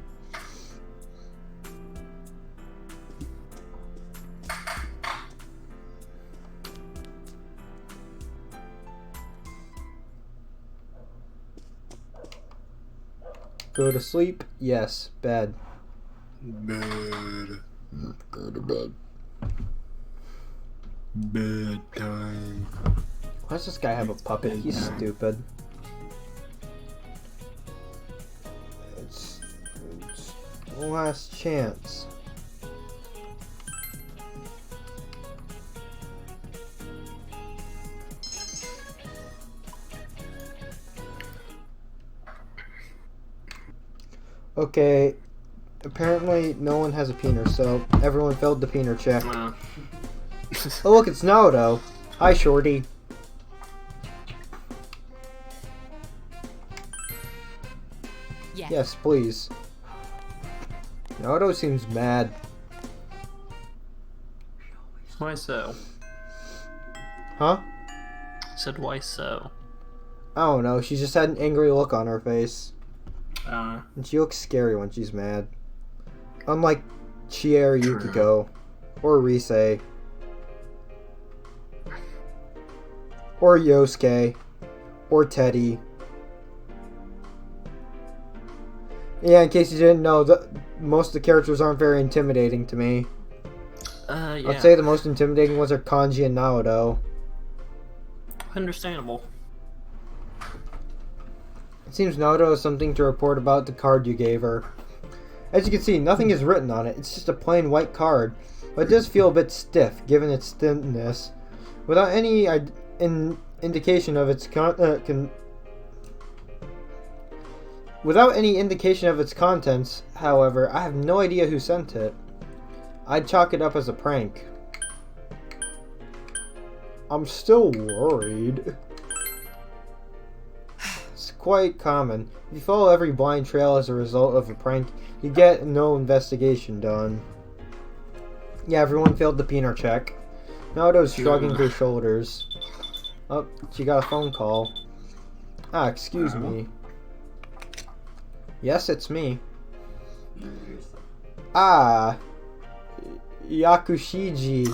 Go to sleep? Yes. Bed. Bed. Go to bed. Bedtime. Why does this guy have a puppet? He's stupid. It's last chance. Okay, apparently no one has a peener, so everyone failed the peener check. Oh look, it's Naoto. Hi, Shorty. Yeah. Yes, please. Naoto seems mad. Why so? Huh? Said why so? I don't know, she just had an angry look on her face. Uh, And she looks scary when she's mad. Unlike Chie or Yukiko. Or Rise. Or Yosuke. Or Teddy. Yeah, in case you didn't know, most of the characters aren't very intimidating to me. yeah. I'd say the most intimidating ones are Kanji and Naoto. Understandable. It seems Naoto has something to report about the card you gave her. As you can see, nothing is written on it. It's just a plain white card. But it does feel a bit stiff, given its thinness. Without any indication of its Without any indication of its contents, however, I have no idea who sent it. I'd chalk it up as a prank. I'm still worried. It's quite common. If you follow every blind trail as a result of a prank, you get no investigation done. Yeah, everyone failed the peener check. Naoto's shrugging her shoulders. Oh, she got a phone call. Ah, excuse me. Yes, it's me. Ah, Yakushiji.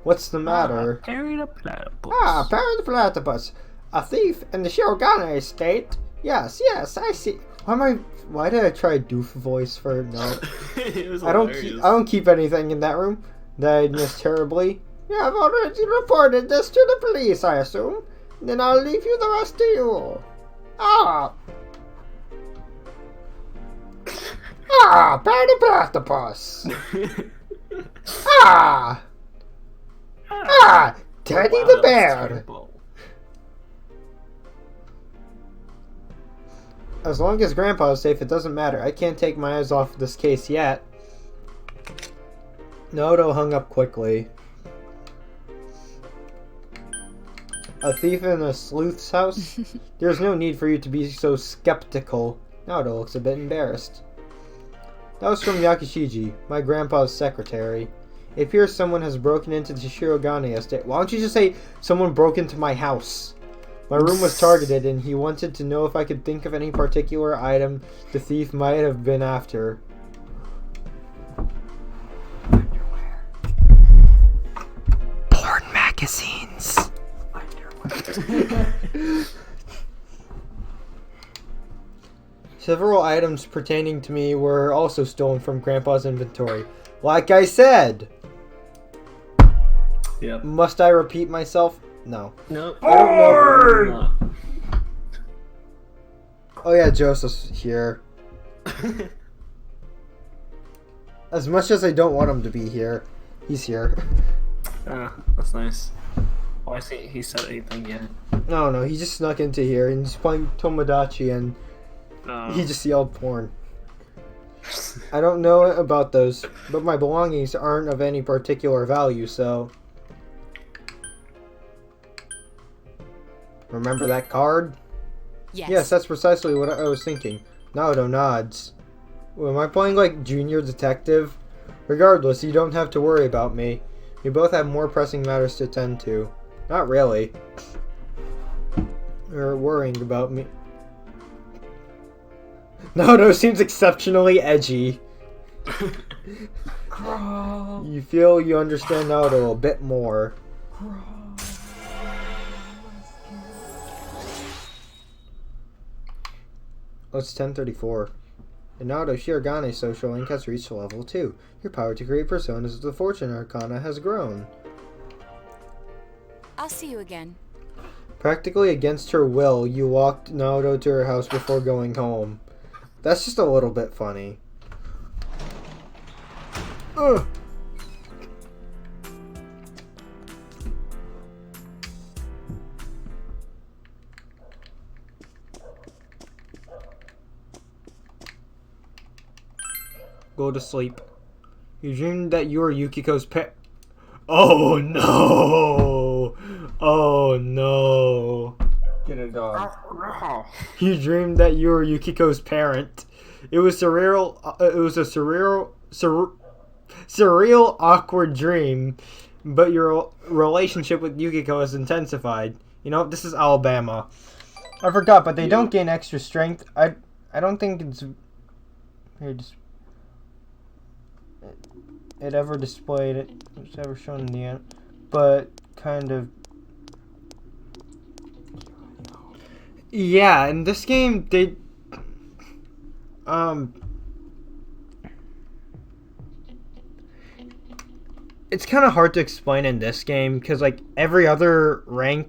What's the matter? Carry the platypus. Ah, Parent Platypus. A thief in the Shirogane estate. Yes, I see. Why did I try a doof voice for no? It was I don't keep anything in that room that I missed terribly. Yeah, I've already reported this to the police, I assume. Then I'll leave you the rest to you. Ah! Ah, Parent Platypus. Ah! Ah! Teddy the bear! As long as Grandpa is safe, it doesn't matter. I can't take my eyes off this case yet. Naoto hung up quickly. A thief in a sleuth's house? There's no need for you to be so skeptical. Naoto looks a bit embarrassed. That was from Yakushiji, my grandpa's secretary. It appears someone has broken into the Shirogane estate. Why don't you just say someone broke into my house? My room was targeted and he wanted to know if I could think of any particular item the thief might have been after. Porn magazines. Several items pertaining to me were also stolen from Grandpa's inventory. Like I said! Yep. Must I repeat myself? No. Nope. I don't know. Oh yeah, Joseph's here. As much as I don't want him to be here, he's here. Ah, that's nice. Oh, I see. He said anything yet? No, he just snuck into here and he's playing Tomodachi and he just yelled porn. I don't know about those, but my belongings aren't of any particular value, so... Remember that card? Yes, that's precisely what I was thinking. Naoto nods. Well, am I playing like Junior Detective? Regardless, you don't have to worry about me. We both have more pressing matters to tend to. Not really. You're worrying about me. Naoto seems exceptionally edgy. You feel you understand Naoto a bit more. Oh, it's 10:34. In Naoto, Shiragani's social link has reached level 2. Your power to create personas of the Fortune Arcana has grown. I'll see you again. Practically against her will, you walked Naoto to her house before going home. That's just a little bit funny. Ugh. Go to sleep. You dreamed that you were Yukiko's pet. Oh no! Oh no! Get a dog. You dreamed that you were Yukiko's parent. It was surreal. It was a surreal, awkward dream. But your relationship with Yukiko has intensified. You know, this is Alabama. I forgot, but they don't gain extra strength. I don't think it's. Here, just. It ever displayed it. It's ever shown in the end. But kind of. Yeah, in this game, they. It's kind of hard to explain in this game because, like, every other rank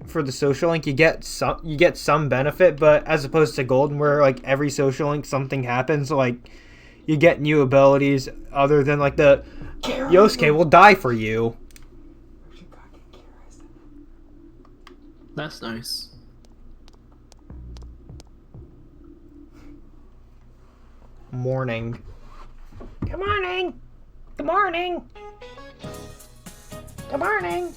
for the social link, you get some benefit, but as opposed to Golden, where like every social link something happens, like you get new abilities other than like the Yosuke will die for you. That's nice. Morning. Good morning. Good morning. Good morning.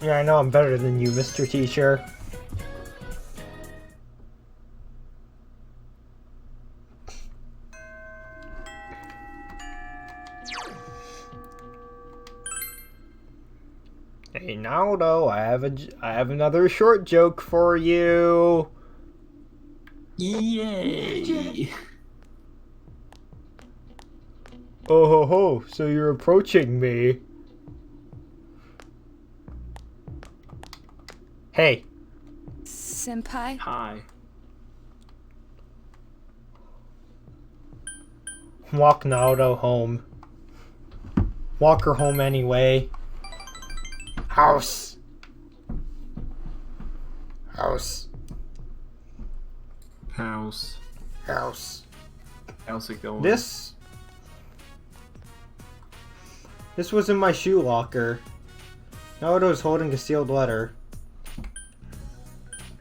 Yeah, I know I'm better than you, Mr. Teacher. Hey, Naoto, I have another short joke for you. Yay! Oh ho ho, so you're approaching me. Hey. Senpai? Hi. Walk Naoto home. Walk her home anyway. House. House. House. House. How's it going? This was in my shoe locker. Naoto is holding a sealed letter.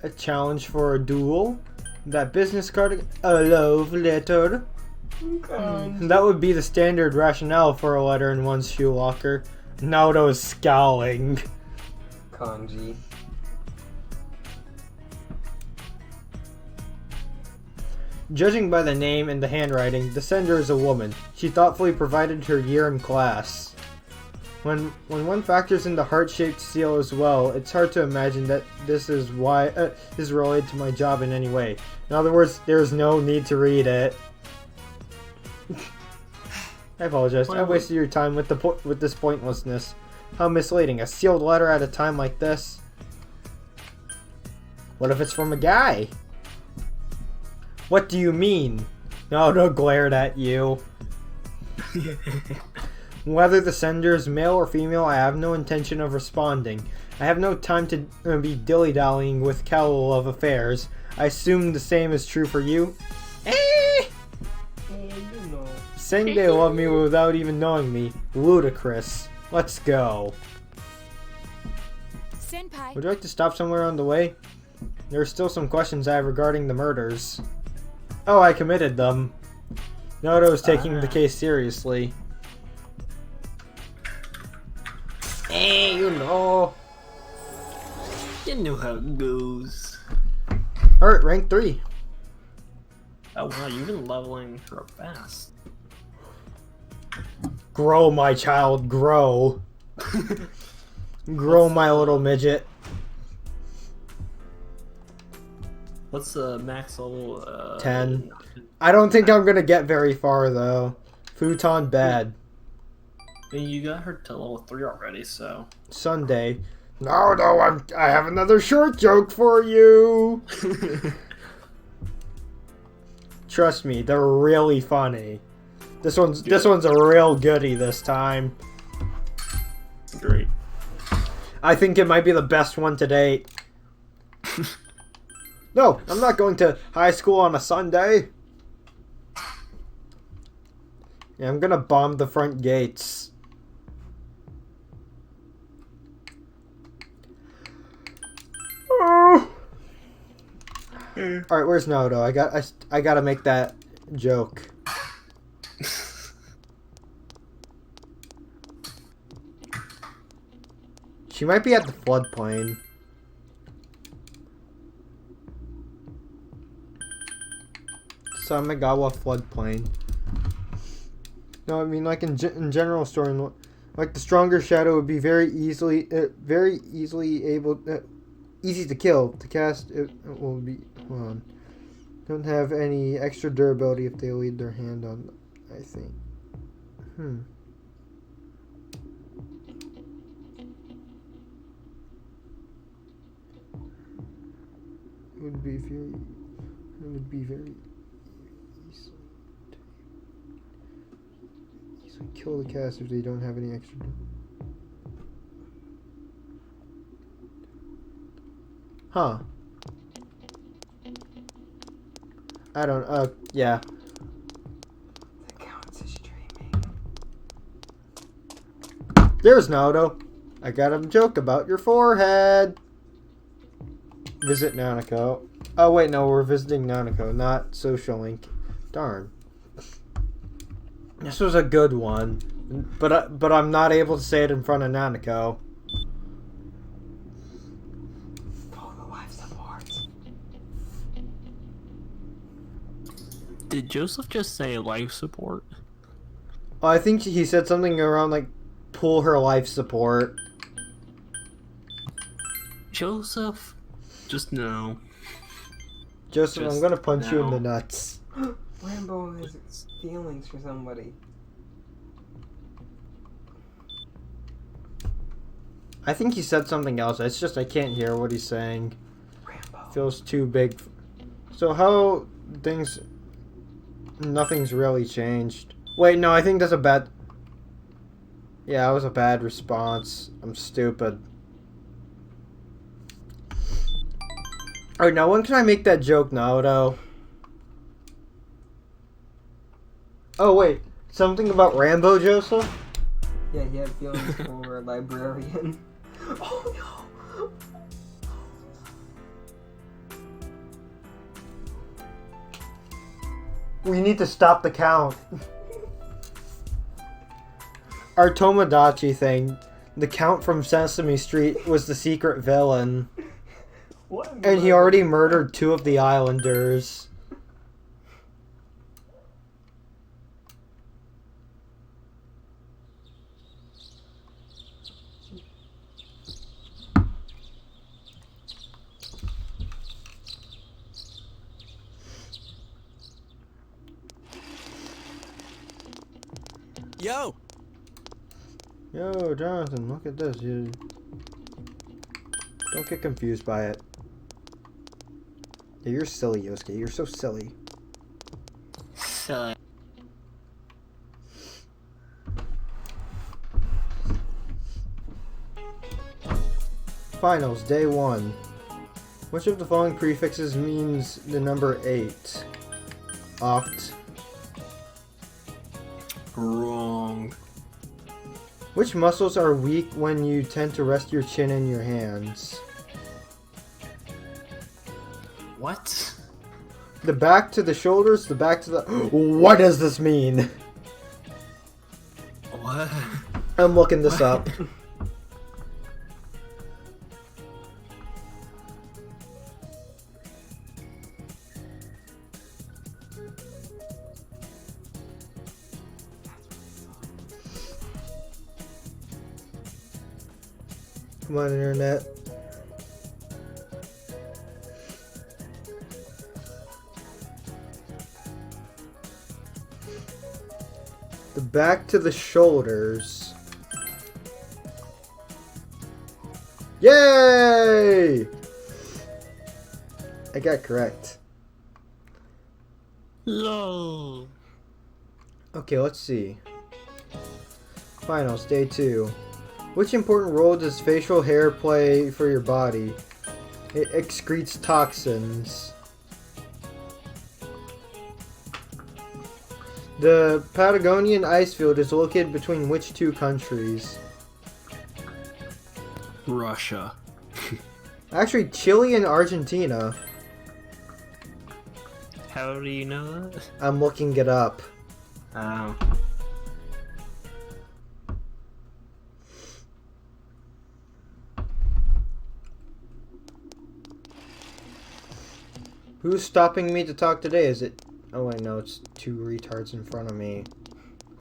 A challenge for a duel. That business card. A love letter. That would be the standard rationale for a letter in one's shoe locker. Naoto is scowling. Kanji. Judging by the name and the handwriting, the sender is a woman. She thoughtfully provided her year in class. When one factors in the heart-shaped seal as well, it's hard to imagine that this is related to my job in any way. In other words, there's no need to read it. I apologize. I wasted your time with this pointlessness. How misleading. A sealed letter at a time like this. What if it's from a guy? What do you mean? Naoto glared at you. Whether the sender is male or female, I have no intention of responding. I have no time to be dilly-dallying with cattle of affairs. I assume the same is true for you. Saying they love me without even knowing me. Ludicrous. Let's go. Senpai. Would you like to stop somewhere on the way? There are still some questions I have regarding the murders. Oh, I committed them. Naruto is taking the case seriously. You know. You know how it goes. Alright, rank 3. Oh wow, you've been leveling real fast. Grow, my child, grow. Grow, my little midget. What's the max level? 10. I don't think I'm gonna get very far though. Futon bad. I mean, you got her to level 3 already, so. Sunday. No, I have another short joke for you. Trust me, they're really funny. This one's a real goodie this time. Great. I think it might be the best one to date. No, I'm not going to high school on a Sunday. Yeah, I'm gonna bomb the front gates. Oh. All right, where's Naruto? I gotta make that joke. She might be at the floodplain. Samegawa floodplain. No, I mean like in general story, like the stronger shadow would be very easily able, easy to kill. To cast it will be. Hold on. Don't have any extra durability if they lead their hand on. I think. It would be very easily kill the cast if they don't have any extra. Huh. I don't, yeah. The counts is streaming. There's Naruto. I got a joke about your forehead. Visit Nanako. Oh wait, no, we're visiting Nanako, not Social Link. Darn. This was a good one, but I'm not able to say it in front of Nanako. Oh, the life support. Did Joseph just say life support? Oh, I think he said something around like pull her life support. Joseph, just no. Joseph, Just I'm gonna punch you in the no. nuts. Rambo has feelings for somebody. I think he said something else. It's just I can't hear what he's saying. Rambo. Feels too big. So how things... Nothing's really changed. Wait, no, I think that's a bad... Yeah, that was a bad response. I'm stupid. Alright, now when can I make that joke, Naruto? Oh, wait. Something about Rambo, Joseph? Yeah, he had feelings for a librarian. Oh no! We need to stop the count. Our Tomodachi thing. The Count from Sesame Street was the secret villain. What? And he already murdered 2 of the islanders. Yo! Yo, Jonathan, look at this. You don't get confused by it. Yeah, you're silly, Yosuke. You're so silly. Silly. Finals, day 1. Which of the following prefixes means the number 8? Oct. Wrong. Which muscles are weak when you tend to rest your chin in your hands? What? The back to the shoulders, the back to the... What does this mean? What? I'm looking this up. Come on, internet. The back to the shoulders. Yay! I got correct. Lol. Okay, let's see. Finals, day 2. Which important role does facial hair play for your body? It excretes toxins. The Patagonian ice field is located between which 2 countries? Russia. Actually, Chile and Argentina. How do you know that? I'm looking it up. Oh. Who's stopping me to talk today? Is it... Oh, wait, no, it's 2 retards in front of me.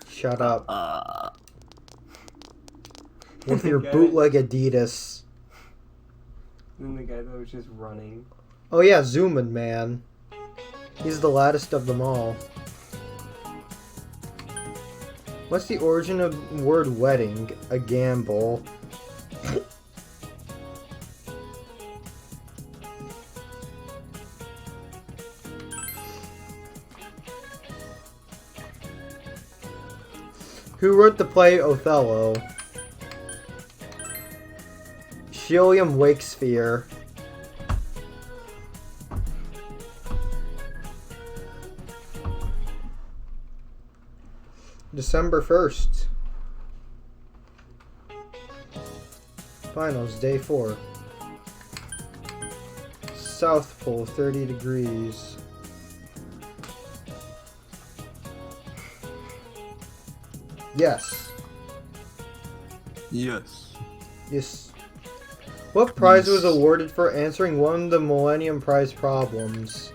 Shut up. With your bootleg Adidas. And the guy that was just running. Oh yeah, Zoomin Man. He's the laddest of them all. What's the origin of the word wedding? A gamble. Who wrote the play Othello? William Shakespeare. December 1st. Finals, day 4. South Pole, 30 degrees. Yes. Yes. Yes. What prize was awarded for answering one of the Millennium Prize problems?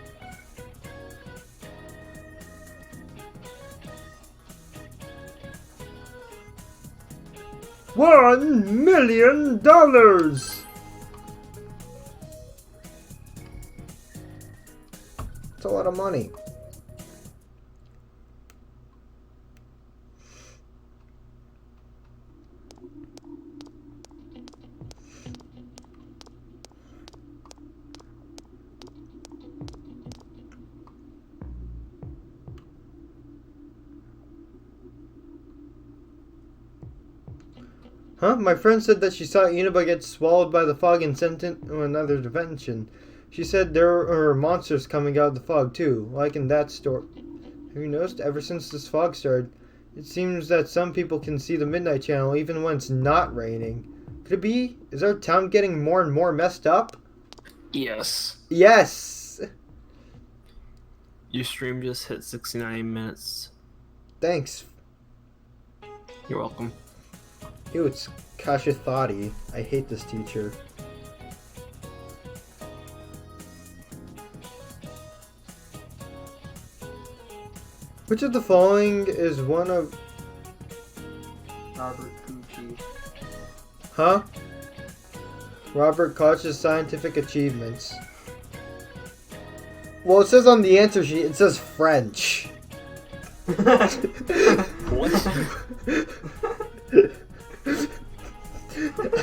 $1 million! That's a lot of money. Huh? My friend said that she saw Inaba get swallowed by the fog and sent into another dimension. She said there are monsters coming out of the fog too, like in that story. Have you noticed ever since this fog started, it seems that some people can see the Midnight Channel even when it's not raining. Could it be? Is our town getting more and more messed up? Yes. Yes! Your stream just hit 69 minutes. Thanks. You're welcome. Ew, it's Kashithati. I hate this teacher. Which of the following is one of... Robert Gucci. Huh? Robert Koch's scientific achievements. Well, it says on the answer sheet, it says French. What?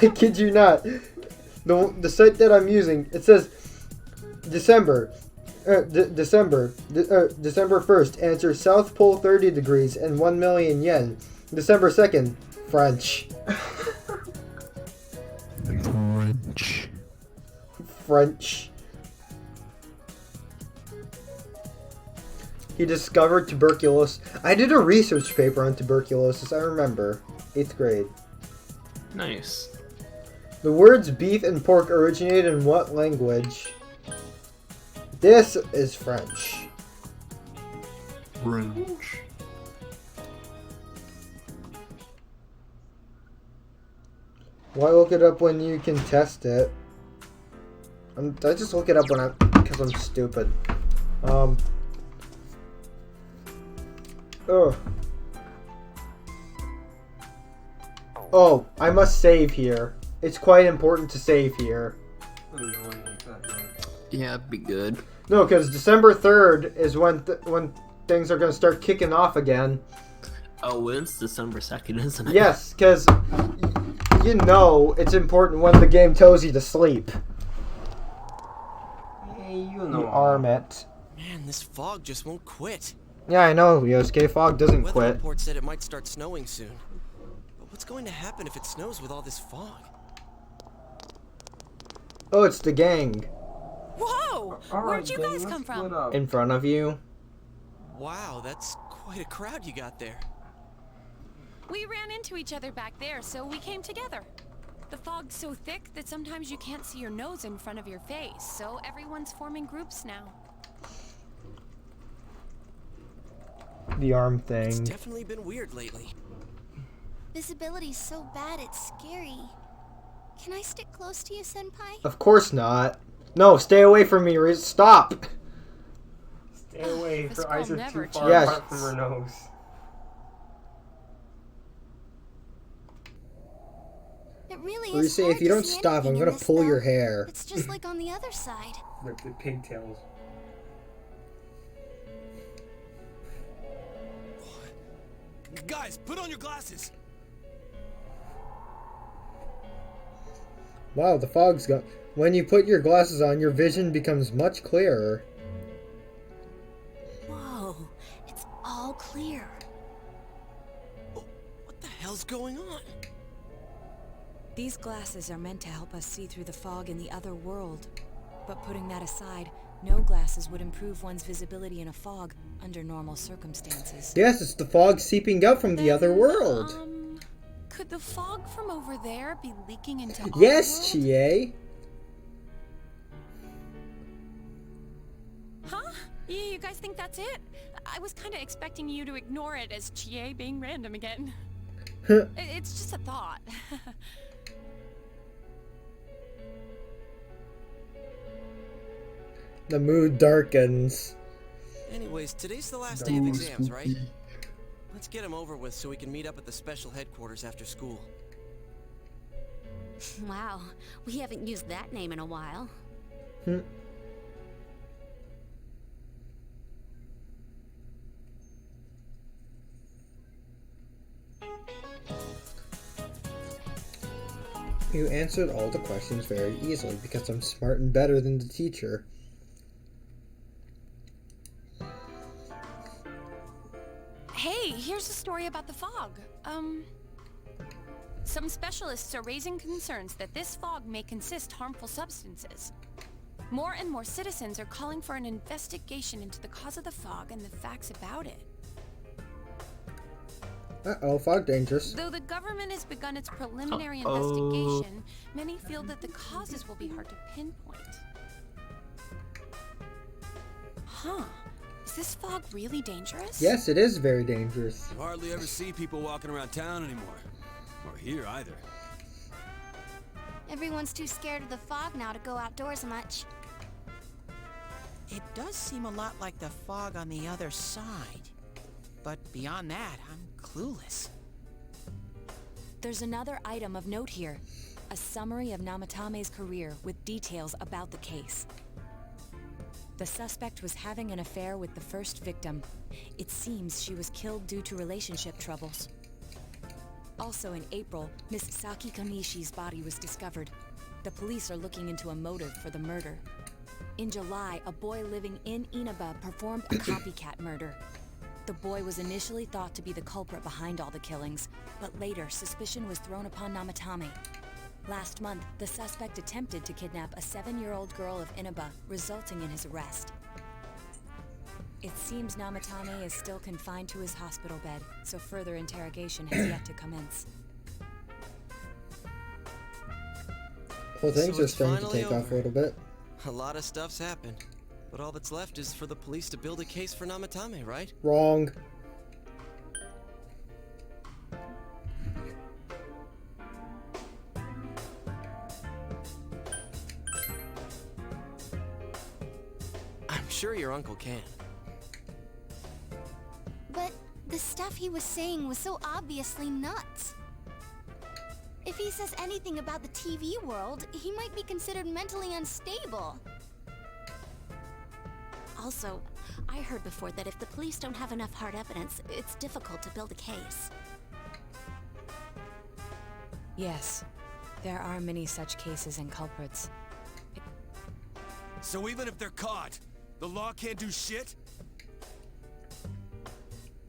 I kid you not. The site that I'm using, it says December 1st, answer South Pole 30 degrees and 1 million yen. December 2nd, French. French. French. He discovered tuberculosis. I did a research paper on tuberculosis, I remember. 8th grade. Nice. The words beef and pork originated in what language? This is French. French. Why look it up when you can test it? I just look it up when because I'm stupid. Ugh. Oh, I must save here. It's quite important to save here. Yeah, it'd be good. No, because December 3rd is when things are going to start kicking off again. Oh, it's December 2nd, isn't it? Yes, because you know it's important when the game tells you to sleep. Hey, you You know. arm it. Man, this fog just won't quit. Yeah, I know, Yosuke. Fog doesn't Weather quit. report said it might start snowing soon. But what's going to happen if it snows with all this fog? Oh, it's the gang. Whoa! Where'd you guys come from? In front of you. Wow, that's quite a crowd you got there. We ran into each other back there, so we came together. The fog's so thick that sometimes you can't see your nose in front of your face, so everyone's forming groups now. The arm It's thing. definitely been weird lately. Visibility's so bad it's scary. Can I stick close to you, Senpai? Of course not. No, stay away from me. Stop. Stay away. This Her girl eyes are never too far Yes. apart from her nose. It really Or you is say, hard if you to don't see stop, I'm anything in gonna this pull your fog. hair. It's just like on the other side. Like the pigtails. Guys, put on your glasses. Wow, the fog's gone. When you put your glasses on, your vision becomes much clearer. Whoa, it's all clear. What the hell's going on? These glasses are meant to help us see through the fog in the other world. But putting that aside, no glasses would improve one's visibility in a fog under normal circumstances. Yes, it's the fog seeping out from the other world. Could the fog from over there be leaking into our Yes, world? Chie. Huh? You guys think that's it? I was kind of expecting you to ignore it as Chie being random again. It's just a thought. The mood darkens. Anyways, today's the last day of exams, right? Let's get them over with so we can meet up at the special headquarters after school. Wow, we haven't used that name in a while. You answered all the questions very easily because I'm smart and better than the teacher. Hey, here's a story about the fog. Some specialists are raising concerns that this fog may consist harmful substances. More and more citizens are calling for an investigation into the cause of the fog and the facts about it. Uh-oh, fog dangerous. Though the government has begun its preliminary investigation, many feel that the causes will be hard to pinpoint. Huh. Is this fog really dangerous? Yes, it is very dangerous. You hardly ever see people walking around town anymore. Or here either. Everyone's too scared of the fog now to go outdoors much. It does seem a lot like the fog on the other side. But beyond that, I'm clueless. There's another item of note here. A summary of Namatame's career with details about the case. The suspect was having an affair with the first victim. It seems she was killed due to relationship troubles. Also in April, Miss Saki Kanishi's body was discovered. The police are looking into a motive for the murder. In July, a boy living in Inaba performed a copycat murder. The boy was initially thought to be the culprit behind all the killings, but later suspicion was thrown upon Namatame. Last month, the suspect attempted to kidnap a 7-year-old girl of Inaba, resulting in his arrest. It seems Namatame is still confined to his hospital bed, so further interrogation has yet to commence. Well, things So are it's starting to finally take off a over. little bit. A lot of stuff's happened. But all that's left is for the police to build a case for Namatame, right? Wrong. I'm sure your uncle can. But the stuff he was saying was so obviously nuts. If he says anything about the TV world, he might be considered mentally unstable. Also, I heard before that if the police don't have enough hard evidence, it's difficult to build a case. Yes, there are many such cases and culprits. So even if they're caught, the law can't do shit?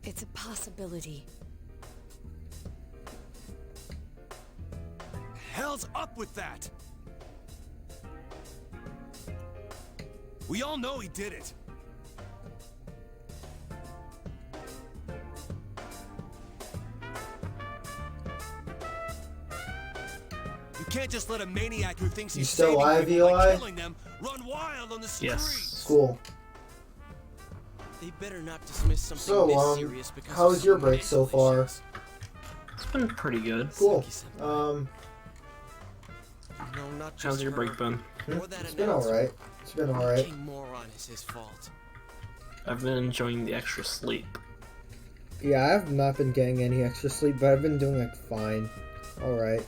It's a possibility. Hell's up with that? We all know he did it. You can't just let a maniac who thinks You he's still saving alive, people by Eli? killing them run wild on the streets. Yes. Cool. They better not dismiss something So, this serious because how of was your some break so mental far? issues. It's been pretty good. Cool. No, not just How's your her. break been? Or that It's been announcer. alright. It's been alright. King Moron is his fault. I've been enjoying the extra sleep. Yeah, I have not been getting any extra sleep, but I've been doing like fine. Alright.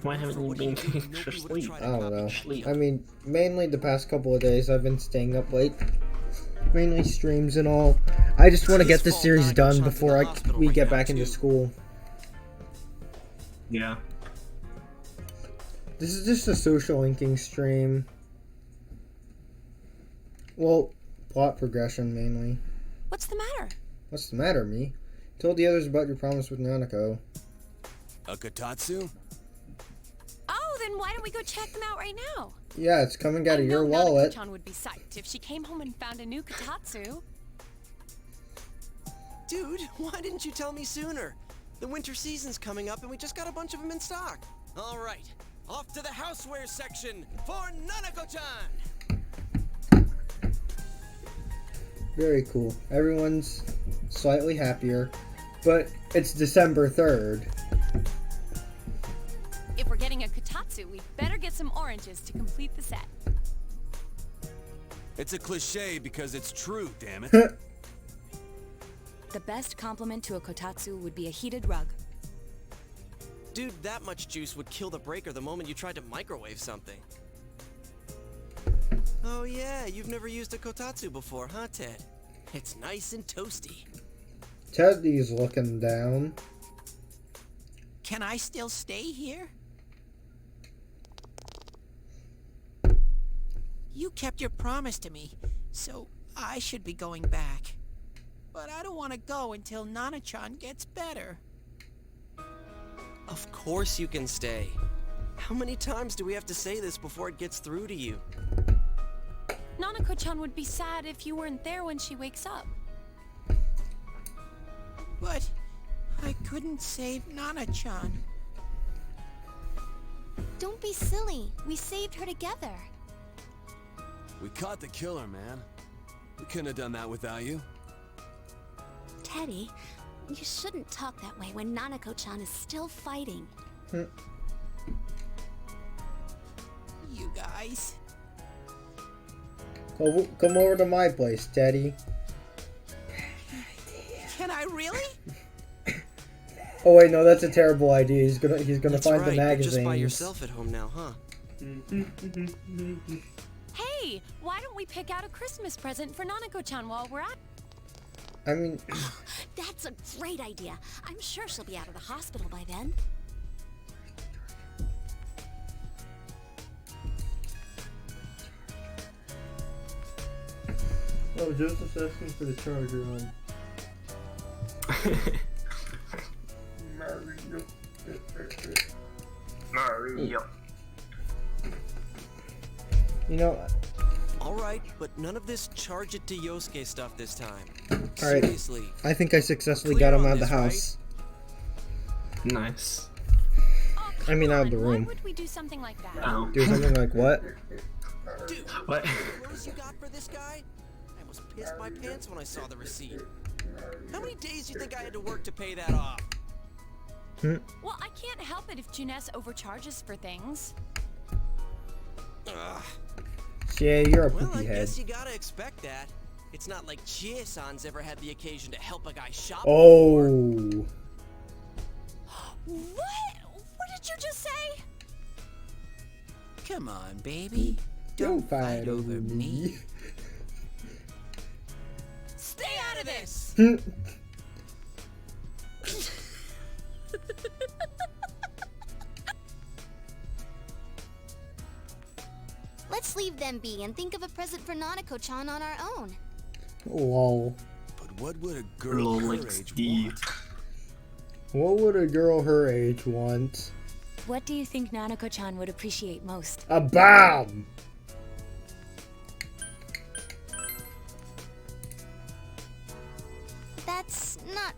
Why haven't you been getting extra sleep? I don't know. Sleep. I mean, mainly the past couple of days I've been staying up late. Mainly streams and all. I just want to get this series done before we get back into school. Yeah. This is just a social linking stream. Well, plot progression mainly. What's the matter? What's the matter, me? Told the others about your promise with Nanako. A Kotatsu? Oh, then why don't we go check them out right now? Yeah, it's coming out of your I know wallet. Nanako-chan would be psyched if she came home and found a new Kotatsu. Dude, why didn't you tell me sooner? The winter season's coming up and we just got a bunch of them in stock. All right, off to the houseware section for Nanako-chan! Very cool. Everyone's slightly happier, but it's December 3rd. If we're getting a Kotatsu, we'd better get some oranges to complete the set. It's a cliche because it's true, damn it. The best compliment to a kotatsu would be a heated rug. Dude, that much juice would kill the breaker the moment you tried to microwave something. Oh yeah, you've never used a Kotatsu before, huh, Ted? It's nice and toasty. Teddy's looking down. Can I still stay here? You kept your promise to me, so I should be going back. But I don't want to go until Nana-chan gets better. Of course you can stay. How many times do we have to say this before it gets through to you? Nanako-chan would be sad if you weren't there when she wakes up. But I couldn't save Nana-chan. Don't be silly. We saved her together. We caught the killer, man. We couldn't have done that without you. Teddy, you shouldn't talk that way when Nanako-chan is still fighting. You guys. Come over to my place, Teddy. Can I really? Oh wait, no, that's a terrible idea. He's gonna That's find right, the you're magazines. just by yourself at home now, huh? Hey, why don't we pick out a Christmas present for Nanako-chan while we're at? I mean, That's a great idea. I'm sure she'll be out of the hospital by then. oh, Joseph's asking for the charger on. You know, Alright, but none of this charge it to Yosuke stuff this time. alright. Seriously. I think I successfully Clear got him on out of the this, right? house. Nice. I mean, out of the Why room. would we do something like that? Oh. Do something like what? Dude, What? the clothes you got for this guy? I almost pissed my pants when I saw the receipt. How many days do you think I had to work to pay that off? Well, I can't help it if Juness overcharges for things. Ugh. Yeah, you're a Well, I poopy head. guess you gotta expect that. It's not like Chie-san's ever had the occasion to help a guy shop. Oh. What? What did you just say? Come on, baby. Don't fight over me. Stay out of this! Let's leave them be and think of a present for Nanako-chan on our own. Lol. But what would a girl her age want? What would a girl her age want? What do you think Nanako-chan would appreciate most? A bomb! That's not...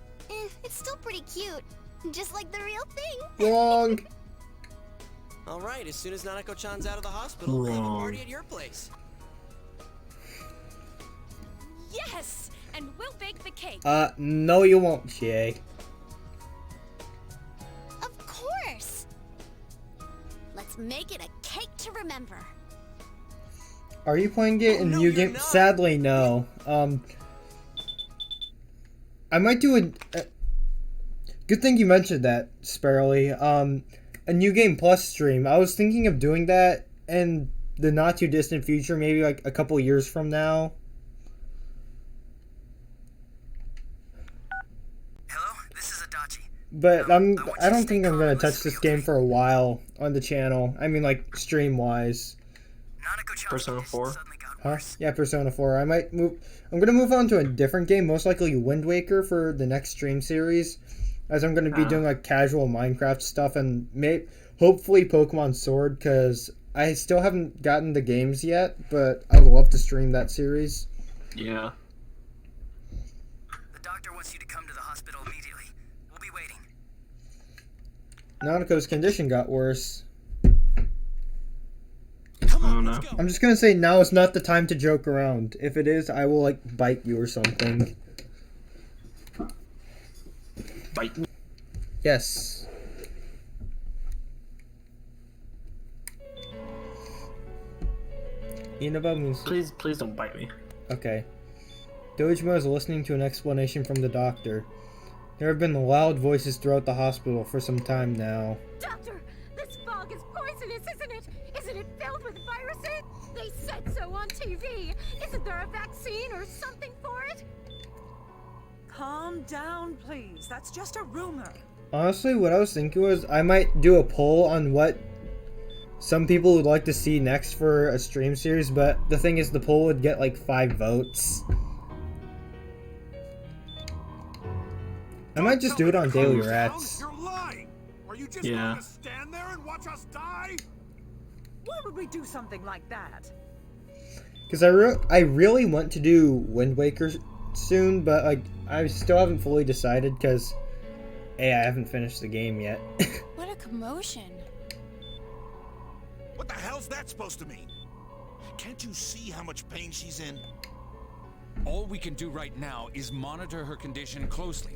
it's still pretty cute. Just like the real thing. Wrong. Alright, as soon as Nanako-chan's out of the hospital, we'll have a Wrong. party at your place. Yes! And we'll bake the cake. No you won't, Chie. Of course. Let's make it a cake to remember. Are you playing it in New Game? Sadly, no. I might do a good thing you mentioned that, Sparrowly. A New Game Plus stream. I was thinking of doing that in the not too distant future, maybe like a couple years from now. Hello, this is Adachi. But I don't think I'm gonna touch this game for a while on the channel. I mean, like stream wise. Persona 4. Huh? Yeah, Persona 4. I might move. I'm gonna move on to a different game, most likely Wind Waker for the next stream series, as I'm gonna be doing like casual Minecraft stuff and hopefully Pokemon Sword, because I still haven't gotten the games yet, but I'd love to stream that series. Yeah. The doctor wants you to come to the hospital immediately. We'll be waiting. Nanako's condition got worse. Oh no. I'm just gonna say now is not the time to joke around. If it is, I will like bite you or something. Bite me? Yes. Inaba means... Please don't bite me. Okay. Dojima is listening to an explanation from the doctor. There have been loud voices throughout the hospital for some time now. Doctor, this fog is poisonous, isn't it? Isn't it filled with viruses? They said so on TV. Isn't there a vaccine or something for it? Calm down, please. That's just a rumor. Honestly, what I was thinking was I might do a poll on what some people would like to see next for a stream series, but the thing is the poll would get like 5 votes. I might just do it on Daily Rats. You're lying! Are you just Yeah. going to stand there and watch us die? Why would we do something like that? Because I really want to do Wind Waker soon, but like I still haven't fully decided because I haven't finished the game yet. What a commotion. What the hell's that supposed to mean? Can't you see how much pain she's in? All we can do right now is monitor her condition closely.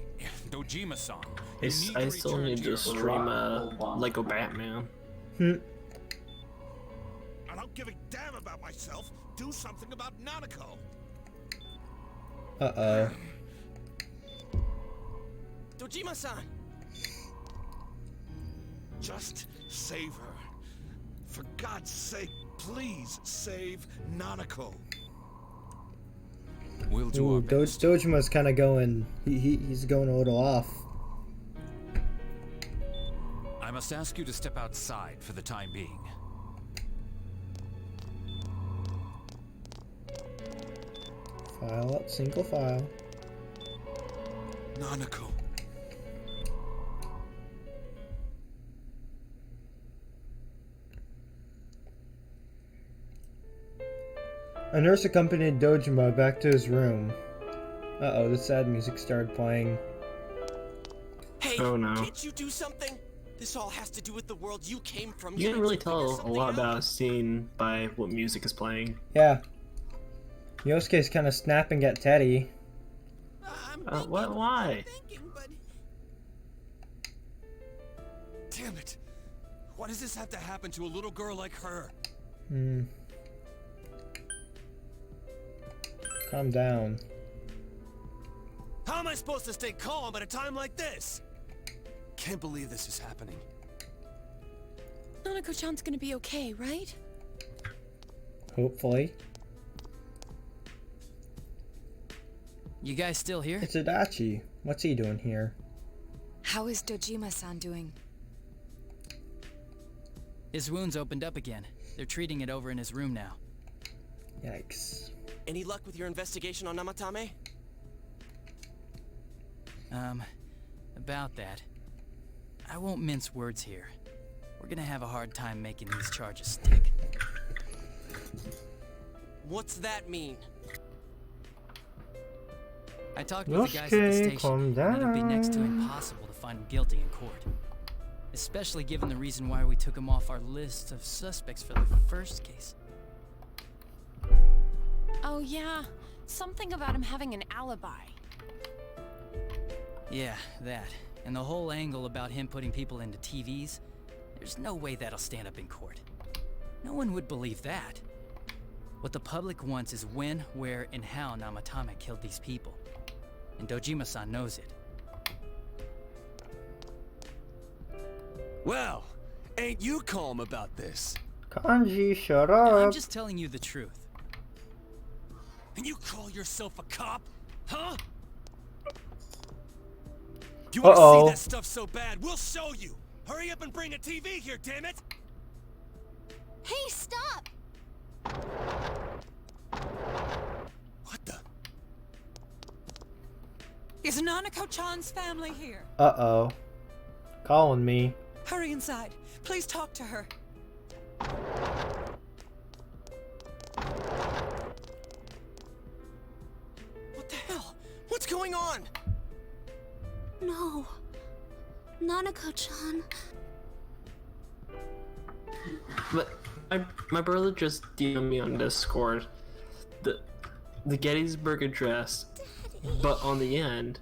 Dojima-san, I still need to stream Lego Batman. I don't give a damn about myself. Do something about Nanako. Uh-oh. Dojima-san! Just save her. For God's sake, please save Nanako. We'll do Ooh, our best. Dojima's kind of going. He's going a little off. I must ask you to step outside for the time being. File up, single file. Nanako. A nurse accompanied Dojima back to his room. Uh-oh, the sad music started playing. Hey, Oh, no. can't you do something? This all has to do with the world you came from. You can Can't really figure tell a something lot out? about a scene by what music is playing. Yeah. Yosuke's kind of snapping at Teddy. What? Why? Damn it! Why does this have to happen to a little girl like her? Calm down. How am I supposed to stay calm at a time like this? Can't believe this is happening. Nanako-chan's gonna be okay, right? Hopefully. You guys still here? It's Adachi. What's he doing here? How is Dojima-san doing? His wounds opened up again. They're treating it over in his room now. Yikes. Any luck with your investigation on Namatame? About that. I won't mince words here. We're gonna have a hard time making these charges stick. What's that mean? I talked with the guys at the station, calm and it'll be next to down. impossible to find him guilty in court. Especially given the reason why we took him off our list of suspects for the first case. Oh yeah, something about him having an alibi. Yeah, that. And the whole angle about him putting people into TVs, there's no way that'll stand up in court. No one would believe that. What the public wants is when, where, and how Namatame killed these people. And Dojima-san knows it. Well, ain't you calm about this? Kanji, shut up. I'm just telling you the truth. And you call yourself a cop? Huh? If you want to see that stuff so bad, we'll show you! Hurry up and bring a TV here, damn it! Hey, stop! What the? Is Nanako-chan's family here? Uh-oh. Calling me. Hurry inside. Please talk to her. What the hell? What's going on? No. Nanako-chan. But my brother just DM'd me on Discord the Gettysburg Address, but on the end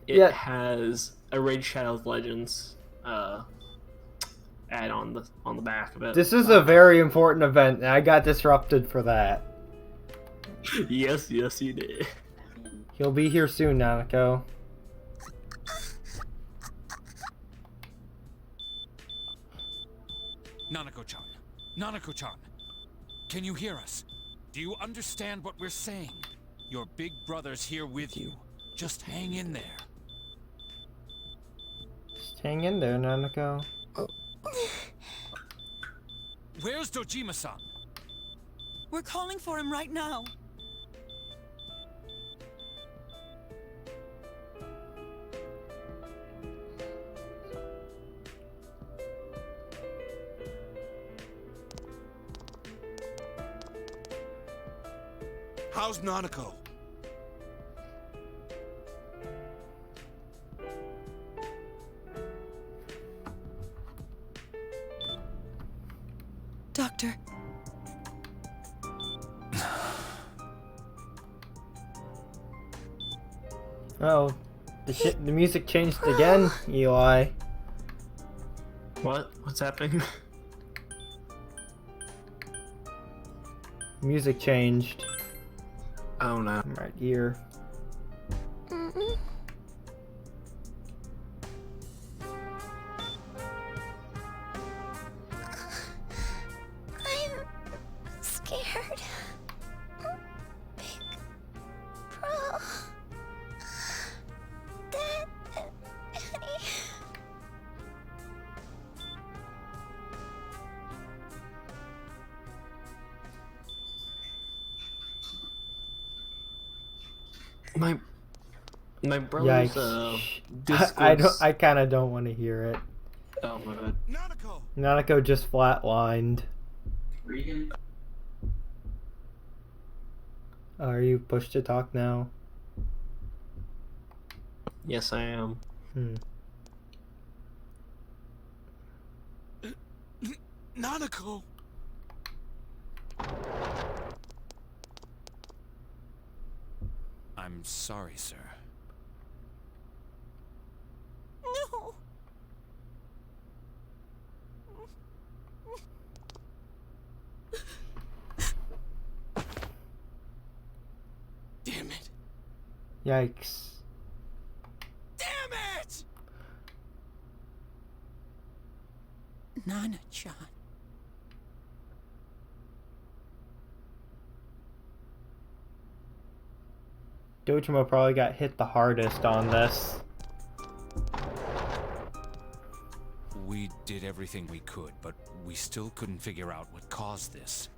it has a Raid Shadow Legends ad on the back of it. This is a very important event, and I got disrupted for that. Yes, you did. He'll be here soon, Nanako. Nanako-chan. Nanako-chan. Can you hear us? Do you understand what we're saying? Your big brother's here with you. Just hang in there. Just hang in there, Nanako. Where's Dojima-san? We're calling for him right now. How's Nanako? Doctor. Oh, the music changed again, Eli. What's happening? Music changed. Oh no. Right here. I'm scared. Big Bro. Daddy. My brother's Yikes. I kind of don't want to hear it. Oh my god. Nanako just flatlined. Are you pushed to talk now? Yes, I am. Nanako! I'm sorry, sir. No. Damn it! Yikes. Damn it! Nana-chan. Dojima probably got hit the hardest on this. We did everything we could, but we still couldn't figure out what caused this.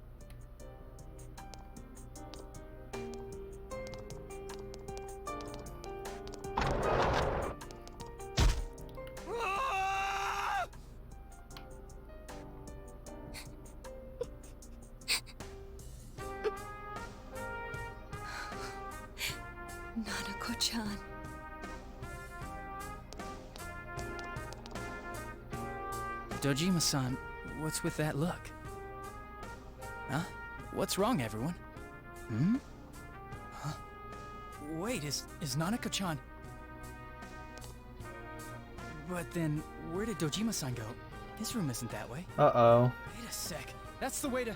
Nanako-chan. Dojima-san, what's with that look? Huh? What's wrong, everyone? Hmm? Huh? Wait, is Nanako-chan... But then, where did Dojima-san go? His room isn't that way. Uh-oh. Wait a sec. That's the way to...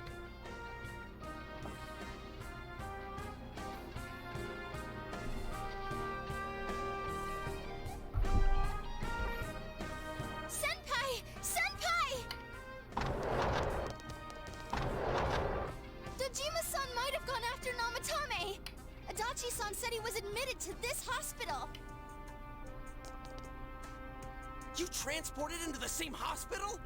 Senpai! Senpai! Dojima-san might have gone after Namatame. Adachi-san said he was admitted to this hospital. You transported him to the same hospital?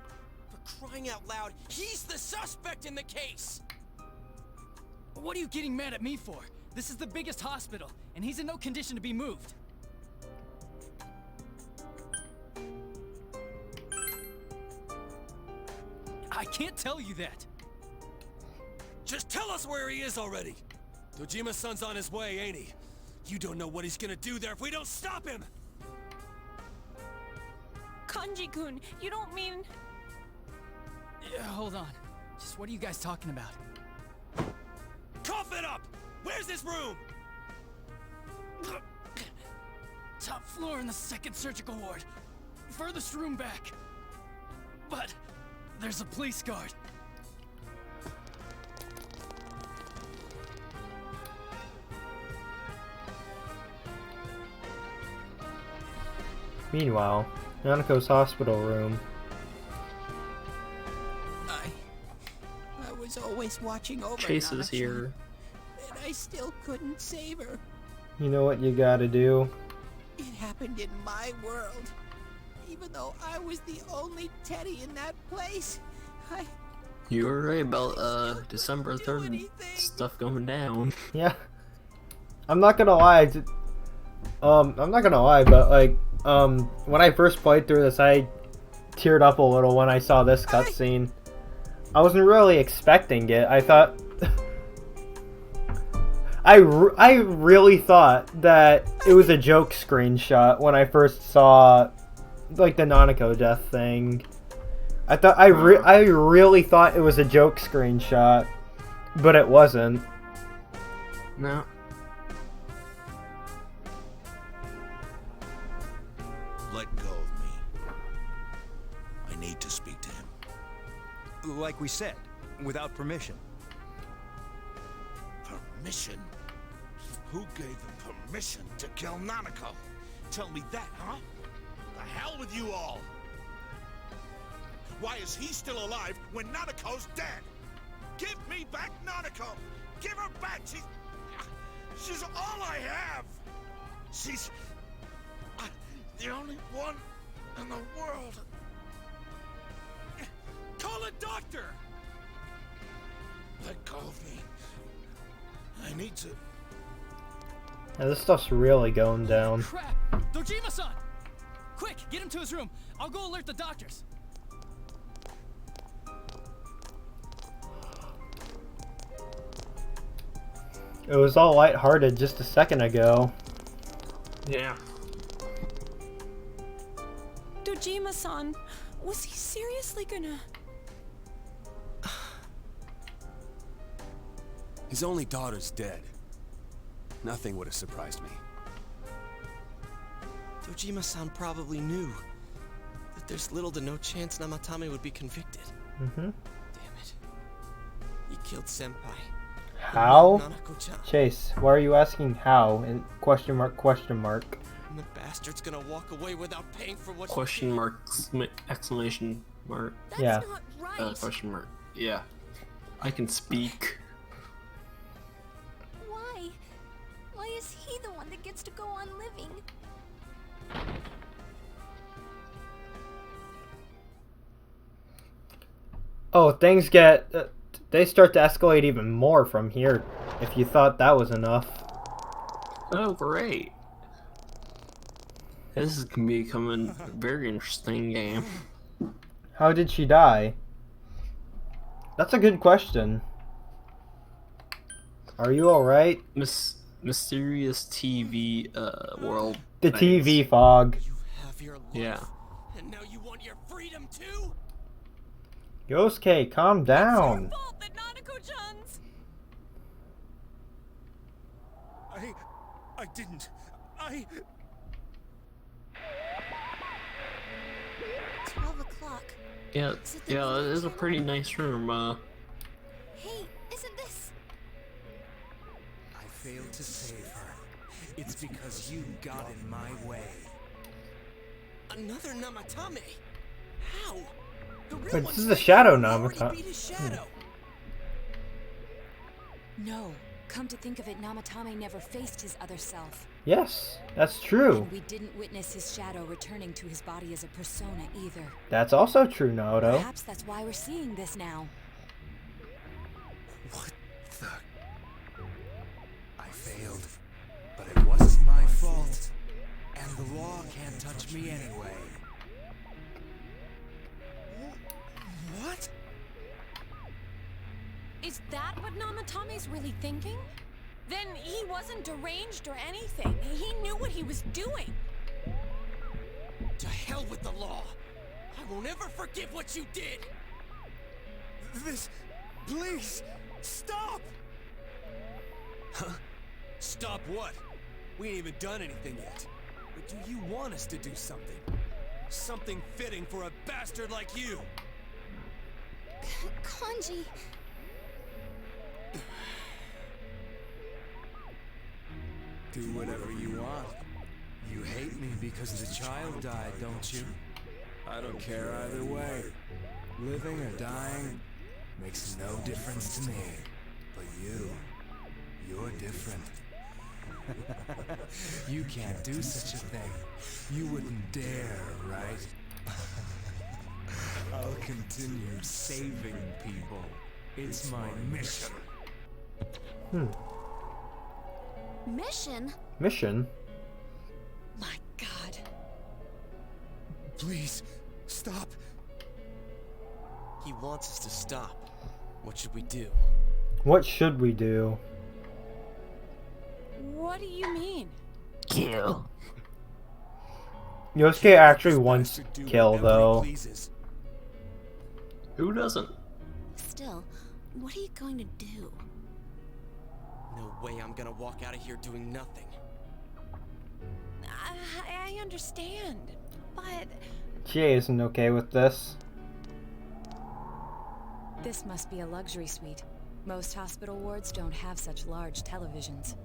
For crying out loud, he's the suspect in the case! What are you getting mad at me for? This is the biggest hospital, and he's in no condition to be moved. I can't tell you that. Just tell us where he is already. Dojima-san's on his way, ain't he? You don't know what he's gonna do there if we don't stop him! Kanji-kun, you don't mean... Yeah, hold on. Just what are you guys talking about? Cough it up! Where's his room? Top floor in the second surgical ward. Furthest room back. But there's a police guard. Meanwhile, Nanako's hospital room. I was always watching over Chase is Nana-chan, here. and I still couldn't save her. You know what you gotta do? It happened in my world. Even though I was the only Teddy in that place, You were right about December 3rd and stuff going down. Yeah. I'm not gonna lie. I'm not gonna lie, but like, when I first played through this, I teared up a little when I saw this cutscene. I wasn't really expecting it. I thought... I really thought that it was a joke screenshot when I first saw, like, the Nanako death thing. I really thought it was a joke screenshot, but it wasn't. No. Let go of me. I need to speak to him. Like we said, without permission. Permission? Who gave him permission to kill Nanako? Tell me that, huh? The hell with you all! Why is he still alive when Nanako's dead? Give me back Nanako! Give her back! She's all I have! She's... the only one in the world. Call a doctor! Let go of me. I need to... Yeah, this stuff's really going down. Crap! Dojima-san! Quick, get him to his room. I'll go alert the doctors. It was all lighthearted just a second ago. Yeah. Dojima-san, was he seriously gonna... His only daughter's dead. Nothing would have surprised me. Dojima-san probably knew that there's little to no chance Namatame would be convicted. Mm-hmm. Damn it. He killed Senpai. How? Nanako-chan. Chase, why are you asking how? And question mark, question mark. And the bastard's gonna walk away without paying for what Question mark, exclamation mark. Yeah. Question mark. Yeah. I can speak. Why? Why is he the one that gets to go on living? Oh, things get... they start to escalate even more from here, if you thought that was enough. Oh, great. This is becoming a very interesting game. How did she die? That's a good question. Are you alright? Mysterious TV world. The things. TV fog. Yeah. And now you want your freedom too? Yosuke, calm down. I didn't. 12 o'clock. Yeah, yeah, it is a pretty nice room. Hey, isn't this... I failed to save her. It's because you got in my way. Another Namatame? How? The real But one's this is a shadow already Namatame. beat his shadow. No, come to think of it, Namatame never faced his other self. Yes, that's true. And we didn't witness his shadow returning to his body as a persona either. That's also true, Naoto. Perhaps that's why we're seeing this now. What the... I failed. But it wasn't my fault. And the law can't touch me anyway. What? Is that what Namatame's really thinking? Then he wasn't deranged or anything. He knew what he was doing. To hell with the law. I won't ever forgive what you did. This... Please! Stop! Huh? Stop what? We ain't even done anything yet. But do you want us to do something? Something fitting for a bastard like you! Kanji... Do whatever you want. You hate me because the child died, don't you? I don't care either way. Living or dying makes no difference to me. But you're different. You can't do such a thing. You wouldn't dare, right? I'll continue saving people. It's my mission. Mission? Mission? My God. Please, stop. He wants us to stop. What should we do? What should we do? What do you mean? Kill. Yosuke actually wants kill, though. Who doesn't? Still, what are you going to do? No way I'm gonna walk out of here doing nothing. I understand, but... Jay isn't okay with this. This must be a luxury suite. Most hospital wards don't have such large televisions.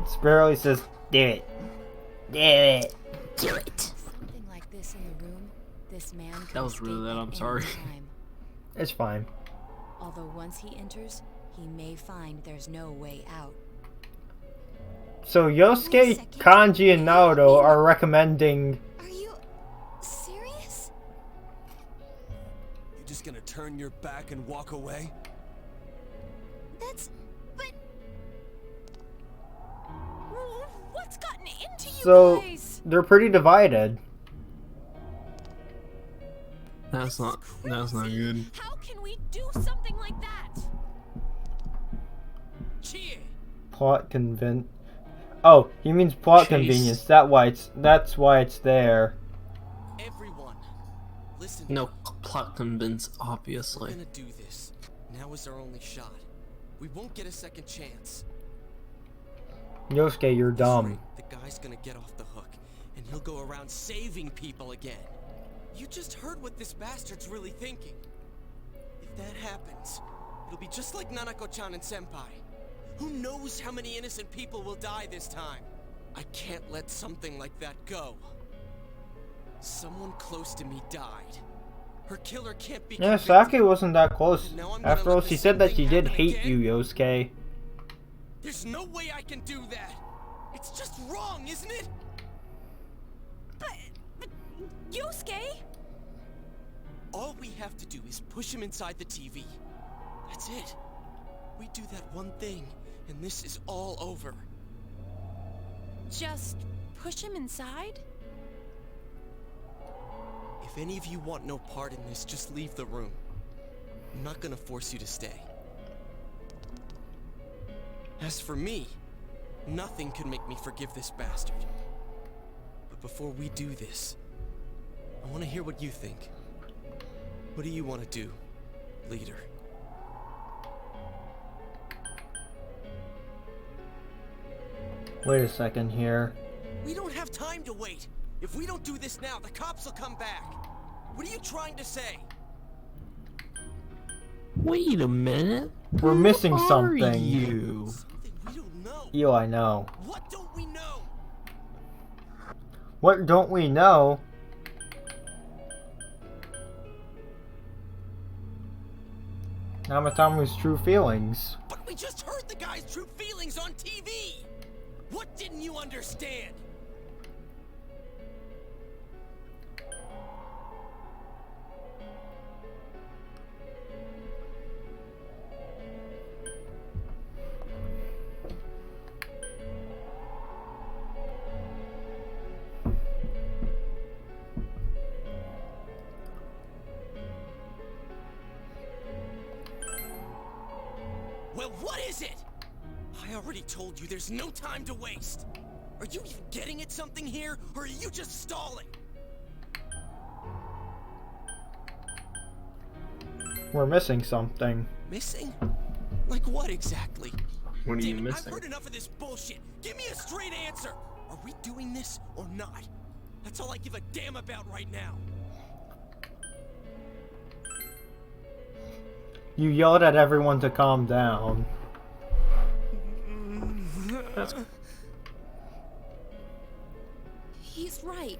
Sparrow says, do it. Do it. Do it. Something like this in the room, this man could That was really escape that, at I'm any sorry. time. It's fine. Although once he enters, he may find there's no way out. So Yosuke, Kanji, and Naoto are recommending... Are you... serious? You just gonna turn your back and walk away? That's... but... What's gotten into you So, guys? they're pretty divided. That's not good. How can we do something like plot convent. Oh, he means plot Chase. convenience. That's why it's there. Everyone, listen. No plot convince, obviously. We're gonna do this. Now is our only shot. We won't get a second chance. Yosuke, you're dumb. The guy's gonna get off the hook, and he'll go around saving people again. You just heard what this bastard's really thinking. If that happens, it'll be just like Nanako-chan and Senpai. Who knows how many innocent people will die this time? I can't let something like that go. Someone close to me died. Her killer can't be Yeah, convicted. Saki wasn't that close. Now I'm gonna After all, let she this said that thing she did happen hate again? you, Yosuke. There's no way I can do that. It's just wrong, isn't it? But Yosuke? All we have to do is push him inside the TV. That's it. We do that one thing, and this is all over. Just push him inside? If any of you want no part in this, just leave the room. I'm not gonna force you to stay. As for me, nothing can make me forgive this bastard. But before we do this, I want to hear what you think. What do you want to do, leader? Wait a second here. We don't have time to wait. If we don't do this now, the cops will come back. What are you trying to say? Wait a minute. We're missing Who are something. you? We don't know. Yo, I know. What don't we know? What don't we know? Namatama's true feelings. But we just heard the guy's true feelings on TV. What didn't you understand? Well, what is it? I already told you there's no time to waste. Are you even getting at something here, or are you just stalling? We're missing something. Missing? Like what exactly? What are you Damn it, missing? I've heard enough of this bullshit. Give me a straight answer. Are we doing this or not? That's all I give a damn about right now. You yelled at everyone to calm down. That's He's right.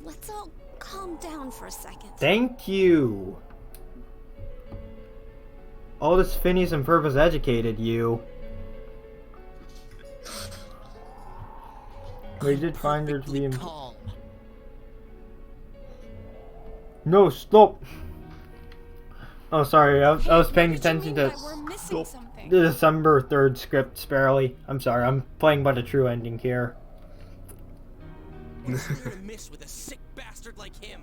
Let's all calm down for a second. Thank you. All this Phineas and Ferb has educated you. We did find her to be calm. No, stop. Oh, sorry. I was paying attention to We're missing something. the December 3rd script sparely. I'm sorry. I'm playing by the true ending here. What's there to miss with a sick bastard like him?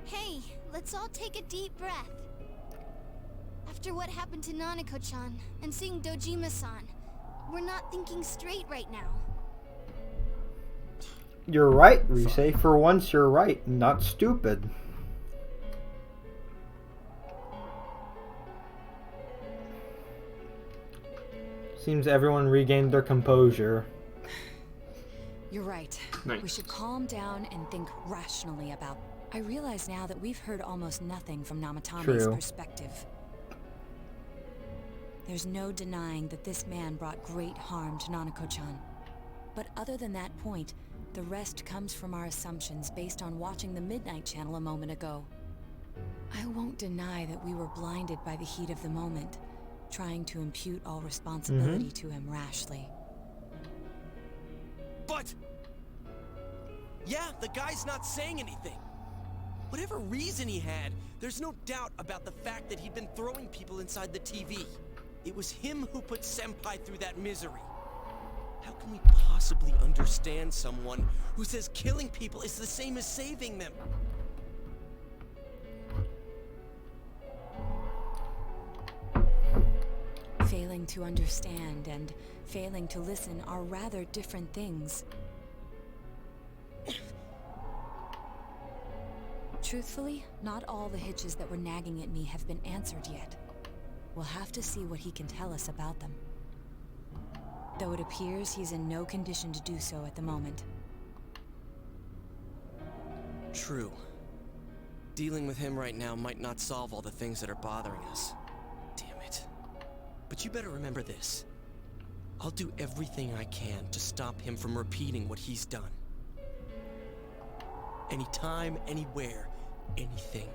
Hey, let's all take a deep breath. After what happened to Nanako-chan and seeing Dojima-san, we're not thinking straight right now. You're right, Rise. For once, you're right. Not stupid. Seems everyone regained their composure. You're right. Nice. We should calm down and think rationally about. I realize now that we've heard almost nothing from Namatame's True. perspective. There's no denying that this man brought great harm to Nanako-chan. But other than that point, the rest comes from our assumptions based on watching the Midnight Channel a moment ago. I won't deny that we were blinded by the heat of the moment, trying to impute all responsibility to him rashly. But... yeah, the guy's not saying anything. Whatever reason he had, there's no doubt about the fact that he'd been throwing people inside the TV. It was him who put Senpai through that misery. How can we possibly understand someone who says killing people is the same as saving them? Fela failing to understand and failing to listen are rather different things. Truthfully, not all the hitches that were nagging at me have been answered yet. We'll have to see what he can tell us about them. Though it appears he's in no condition to do so at the moment. True. Dealing with him right now might not solve all the things that are bothering us. Damn it. But you better remember this. I'll do everything I can to stop him from repeating what he's done. Anytime, anywhere, anything.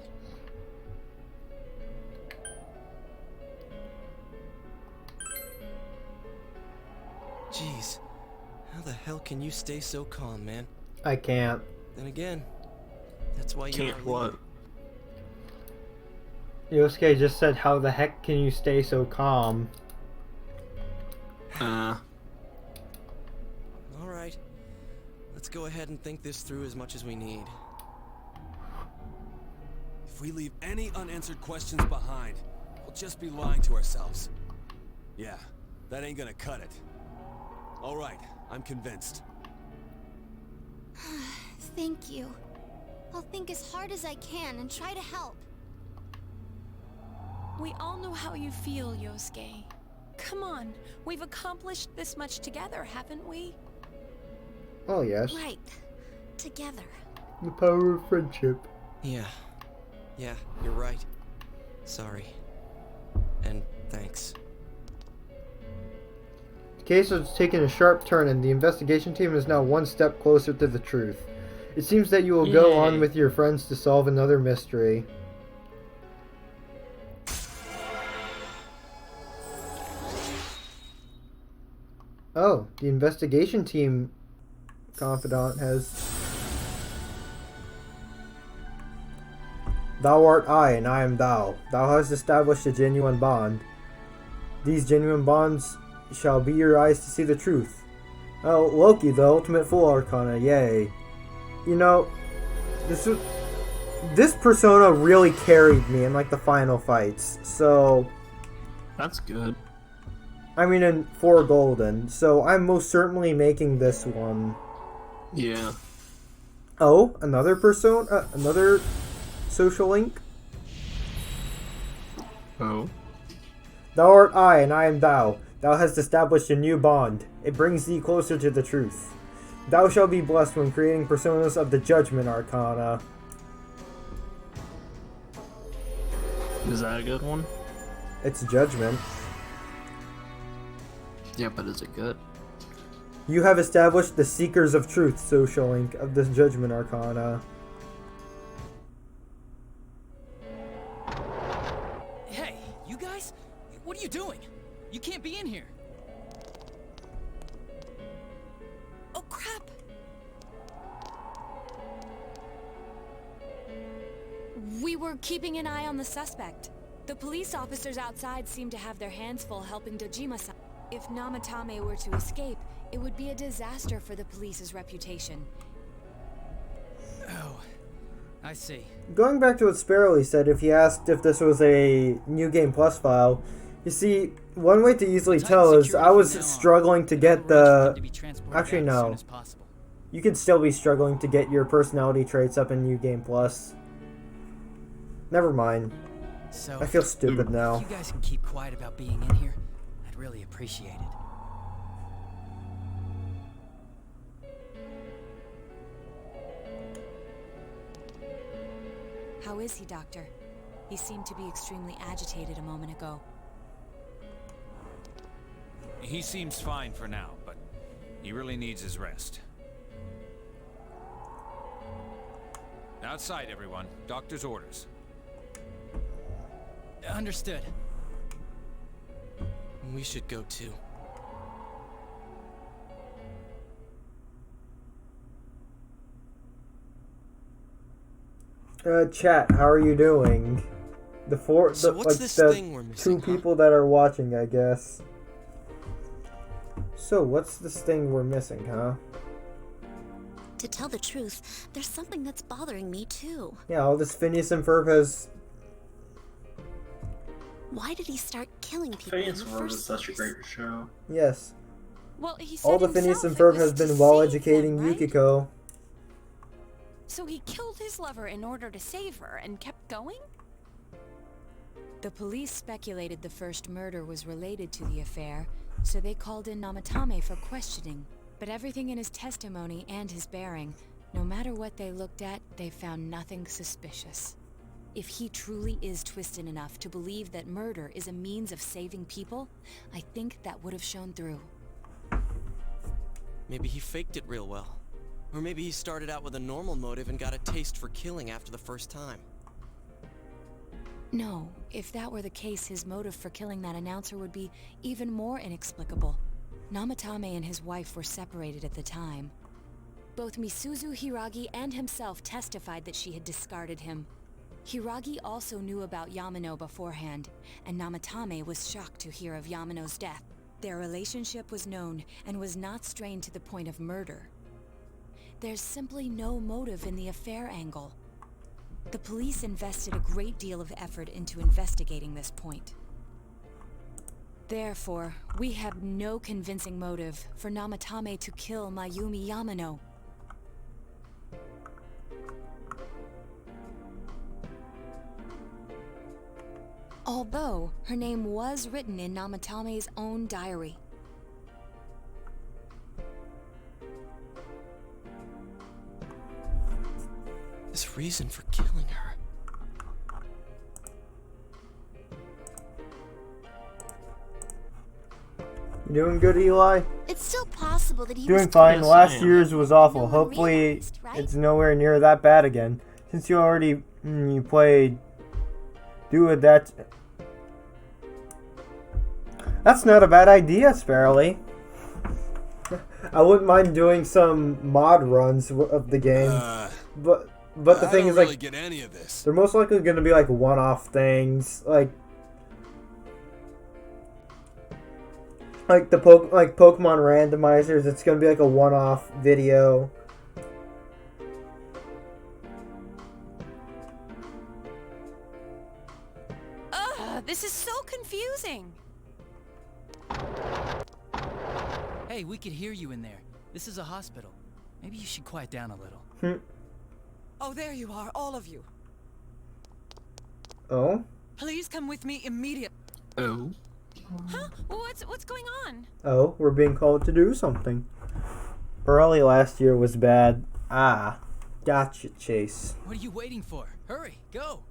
Jeez, how the hell can you stay so calm, man? I can't. Then again, that's why you Can't what? Yosuke just said, how the heck can you stay so calm? Alright. Let's go ahead and think this through as much as we need. If we leave any unanswered questions behind, we'll just be lying to ourselves. Yeah, that ain't gonna cut it. Alright, I'm convinced. Thank you. I'll think as hard as I can and try to help. We all know how you feel, Yosuke. Come on, we've accomplished this much together, haven't we? Oh, yes. Right. Together. The power of friendship. Yeah, you're right. Sorry. And thanks. The case has taken a sharp turn and the investigation team is now one step closer to the truth. It seems that you will go on with your friends to solve another mystery. Oh, the investigation team confidant has... Thou art I, and I am thou. Thou hast established a genuine bond. These genuine bonds shall be your eyes to see the truth. Oh, Loki, the ultimate full arcana, yay. You know, this persona really carried me in, like, the final fights, so... That's good. I mean, in 4 Golden, so I'm most certainly making this one. Yeah. Oh, another persona, another social link? Oh. Thou art I, and I am thou. Thou hast established a new bond. It brings thee closer to the truth. Thou shalt be blessed when creating personas of the Judgment Arcana. Is that a good one? It's Judgment. Yeah, but is it good? You have established the Seekers of Truth social link of this Judgment Arcana. Hey, you guys? What are you doing? You can't be in here. Oh, crap! We were keeping an eye on the suspect. The police officers outside seem to have their hands full helping Dojima-san. If Namatame were to escape, it would be a disaster for the police's reputation. Oh, I see. Going back to what Sparrowly said, if he asked if this was a New Game Plus file, you see, one way to easily tell is I was struggling to get the... Actually, no. You could still be struggling to get your personality traits up in New Game Plus. Never mind. So, I feel stupid now. If you guys can keep quiet about being in here, I'd really appreciate it. How is he, Doctor? He seemed to be extremely agitated a moment ago. He seems fine for now, but he really needs his rest. Outside, everyone. Doctor's orders. Understood. We should go too. Chat, how are you doing? So what's this thing we're missing, 2 people that are watching, I guess. So, what's this thing we're missing, huh? To tell the truth, there's something that's bothering me too. Yeah, all this Phineas and Ferb has... Why did he start killing people in Phineas the and Ferb is first such a place? great show. Yes. Well, he said All the Phineas and himself Ferb it has was to been while save educating them, right? Yukiko. So he killed his lover in order to save her and kept going? The police speculated the first murder was related to the affair, so they called in Namatame for questioning. But everything in his testimony and his bearing, no matter what they looked at, they found nothing suspicious. If he truly is twisted enough to believe that murder is a means of saving people, I think that would have shown through. Maybe he faked it real well. Or maybe he started out with a normal motive and got a taste for killing after the first time. No, if that were the case, his motive for killing that announcer would be even more inexplicable. Namatame and his wife were separated at the time. Both Misuzu Hiragi and himself testified that she had discarded him. Hiragi also knew about Yamano beforehand, and Namatame was shocked to hear of Yamano's death. Their relationship was known and was not strained to the point of murder. There's simply no motive in the affair angle. The police invested a great deal of effort into investigating this point. Therefore, we have no convincing motive for Namatame to kill Mayumi Yamano. Although, her name was written in Namatame's own diary. His reason for killing her. You doing good, Eli? It's still possible that he Doing was fine. Yes, Last I am. year's was awful. Hopefully, it's nowhere near that bad again. Since you already you played, do it. That's not a bad idea, Sparrowly. I wouldn't mind doing some mod runs of the game, but the thing I is, don't really like, get any of this. they're most likely going to be like one-off things, like the Pokemon randomizers. It's going to be like a one-off video. This is so confusing. Hey, we could hear you in there. This is a hospital. Maybe you should quiet down a little. Oh, there you are, all of you. Oh? Please come with me immediately. Oh. Huh? What's going on? Oh, we're being called to do something. Early last year was bad. Ah, gotcha, Chase. What are you waiting for? Hurry, go!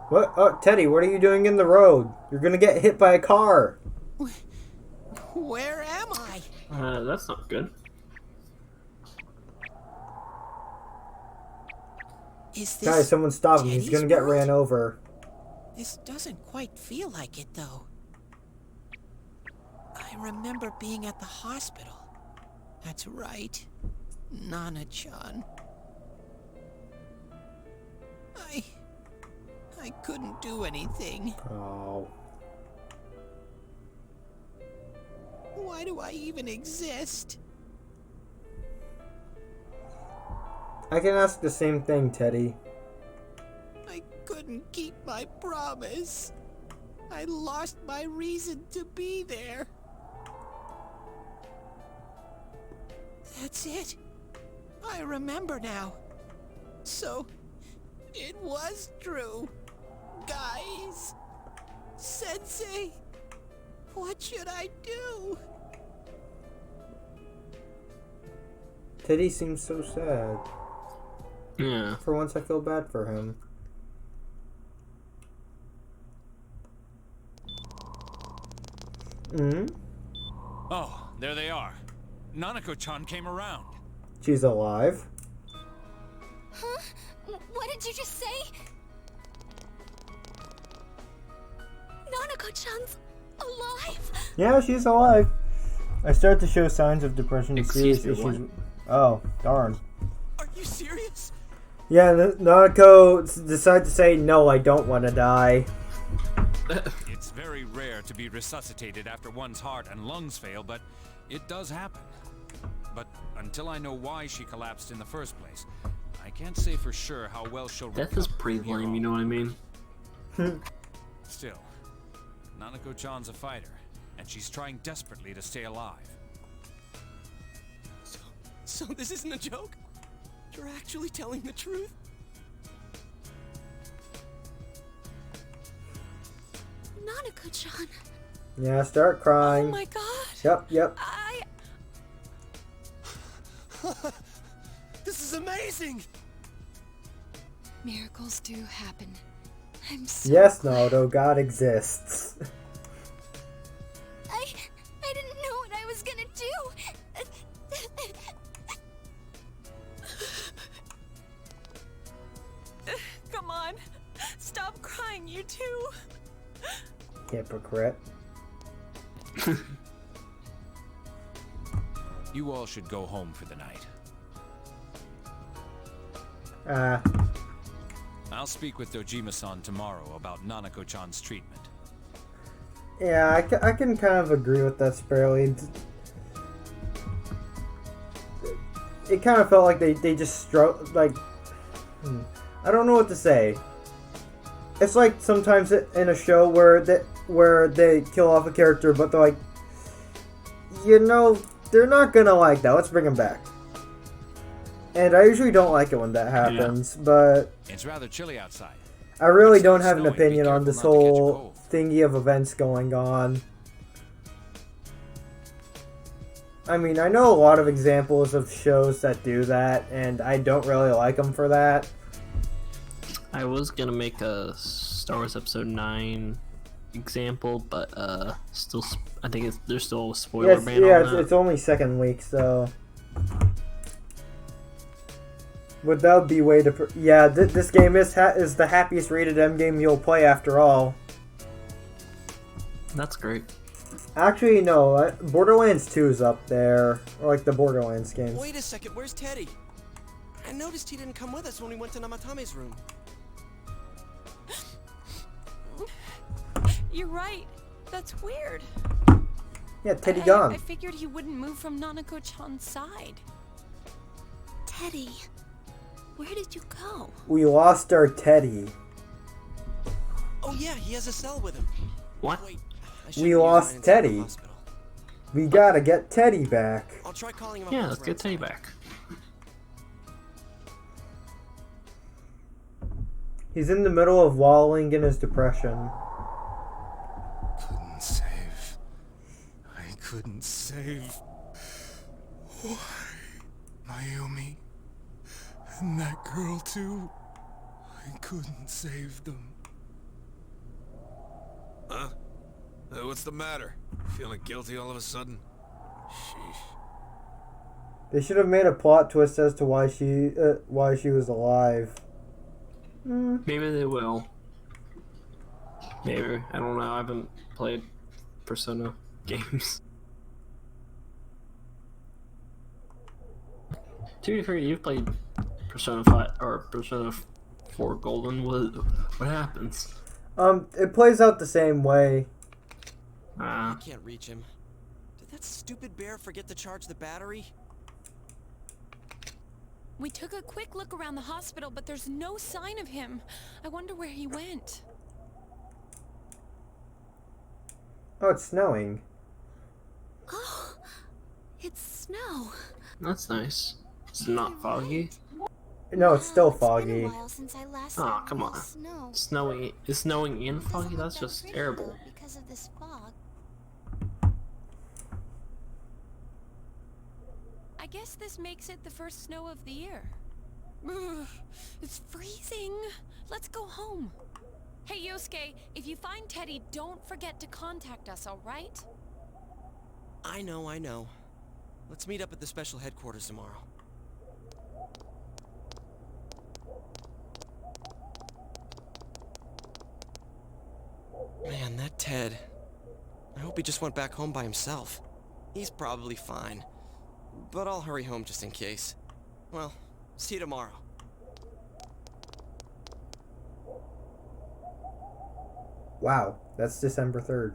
What? Oh, Teddy, what are you doing in the road? You're gonna get hit by a car. Where am I? That's not good. Is this Guys, someone stop him. He's Teddy's gonna get world? ran over. This doesn't quite feel like it, though. I remember being at the hospital. That's right. Nana-chan. I couldn't do anything. Oh. Why do I even exist? I can ask the same thing, Teddy. I couldn't keep my promise. I lost my reason to be there. That's it. I remember now. So, it was true. Guys. Sensei. What should I do? Teddy seems so sad. Yeah. For once, I feel bad for him. Oh, there they are. Nanako-chan came around. She's alive. Huh? What did you just say? Nanako-chan's alive? Yeah, she's alive. I start to show signs of depression and serious Excuse me, issues. Oh, darn. Are you serious? Yeah, Nanako decided to say, no, I don't want to die. It's very rare to be resuscitated after one's heart and lungs fail, but it does happen. But until I know why she collapsed in the first place, I can't say for sure how well she'll Death is pretty lame, you know what I mean? Still, Nanako-chan's a fighter, and she's trying desperately to stay alive. So this isn't a joke? You're actually telling the truth? Nanako-chan. Yeah, start crying. Oh my god. Yep. This is amazing! Miracles do happen. I'm so Yes, glad. Naruto, God exists. I didn't know what I was gonna do. Come on. Stop crying, you two. Hypocrite. You all should go home for the night. I'll speak with Dojima-san tomorrow about Nanako-chan's treatment. Yeah, I can kind of agree with that, Sparely. It kind of felt like they just like... I don't know what to say. It's like sometimes in a show where they kill off a character, but they're like, you know, they're not gonna like that. Let's bring him back. And I usually don't like it when that happens, but It's rather chilly outside. I really It's don't still have an snowing. Be opinion on careful this not to catch a whole cold. thingy of events going on. I mean, I know a lot of examples of shows that do that, and I don't really like them for that. I was gonna make a Star Wars Episode 9 example, but still, I think there's still a spoiler ban on that. It's only second week, so... But that would be way to... this game is the happiest rated M game you'll play after all. That's great. Actually, no. Borderlands 2 is up there. Or like the Borderlands games. Wait a second, where's Teddy? I noticed he didn't come with us when we went to Namatame's room. You're right. That's weird. Yeah, Teddy gone. I figured he wouldn't move from Nanako-chan's side. Teddy, where did you go? We lost our Teddy. Oh yeah, he has a cell with him. What? Wait, I shouldn't We use mine lost inside the Teddy. hospital. We gotta get Teddy back. I'll try calling him up. Yeah, when let's we're get Teddy outside. back. He's in the middle of wallowing in his depression. Couldn't save. I couldn't save. Why? Mayumi. And that girl too. I couldn't save them. Huh? What's the matter? Feeling guilty all of a sudden? Sheesh. They should have made a plot twist as to why she was alive. Maybe they will. Maybe. I don't know. I haven't played Persona games. To be fair, you've played Persona 5 or Persona 4 Golden. What happens? It plays out the same way. I can't reach him. Did that stupid bear forget to charge the battery? We took a quick look around the hospital, but there's no sign of him. I wonder where he went. Oh, it's snowing. Oh, it's snow. That's nice. It's not foggy. No, it's still It's been a foggy. while since I last Oh, saw come real on. snow. Snowy. Is snowing and foggy? Doesn't That's look that just pretty, terrible. though, because of this fog. I guess this makes it the first snow of the year. Ugh, it's freezing. Let's go home. Hey, Yosuke, if you find Teddy, don't forget to contact us, all right? I know. Let's meet up at the special headquarters tomorrow. Man, that Ted. I hope he just went back home by himself. He's probably fine. But I'll hurry home just in case. Well, see you tomorrow. Wow, that's December 3rd.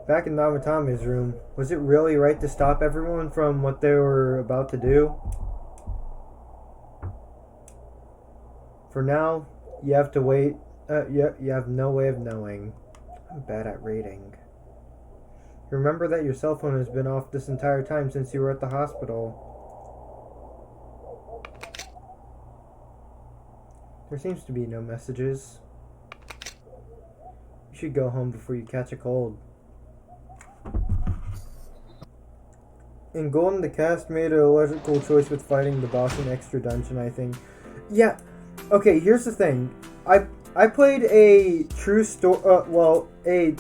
Back in Namatame's room, was it really right to stop everyone from what they were about to do? For now, you have to wait. You have no way of knowing. I'm bad at reading. Remember that your cell phone has been off this entire time since you were at the hospital. There seems to be no messages. You should go home before you catch a cold. In Golden, the cast made a logical choice with fighting the boss in Extra Dungeon, I think. Yeah, okay, here's the thing. I played a true a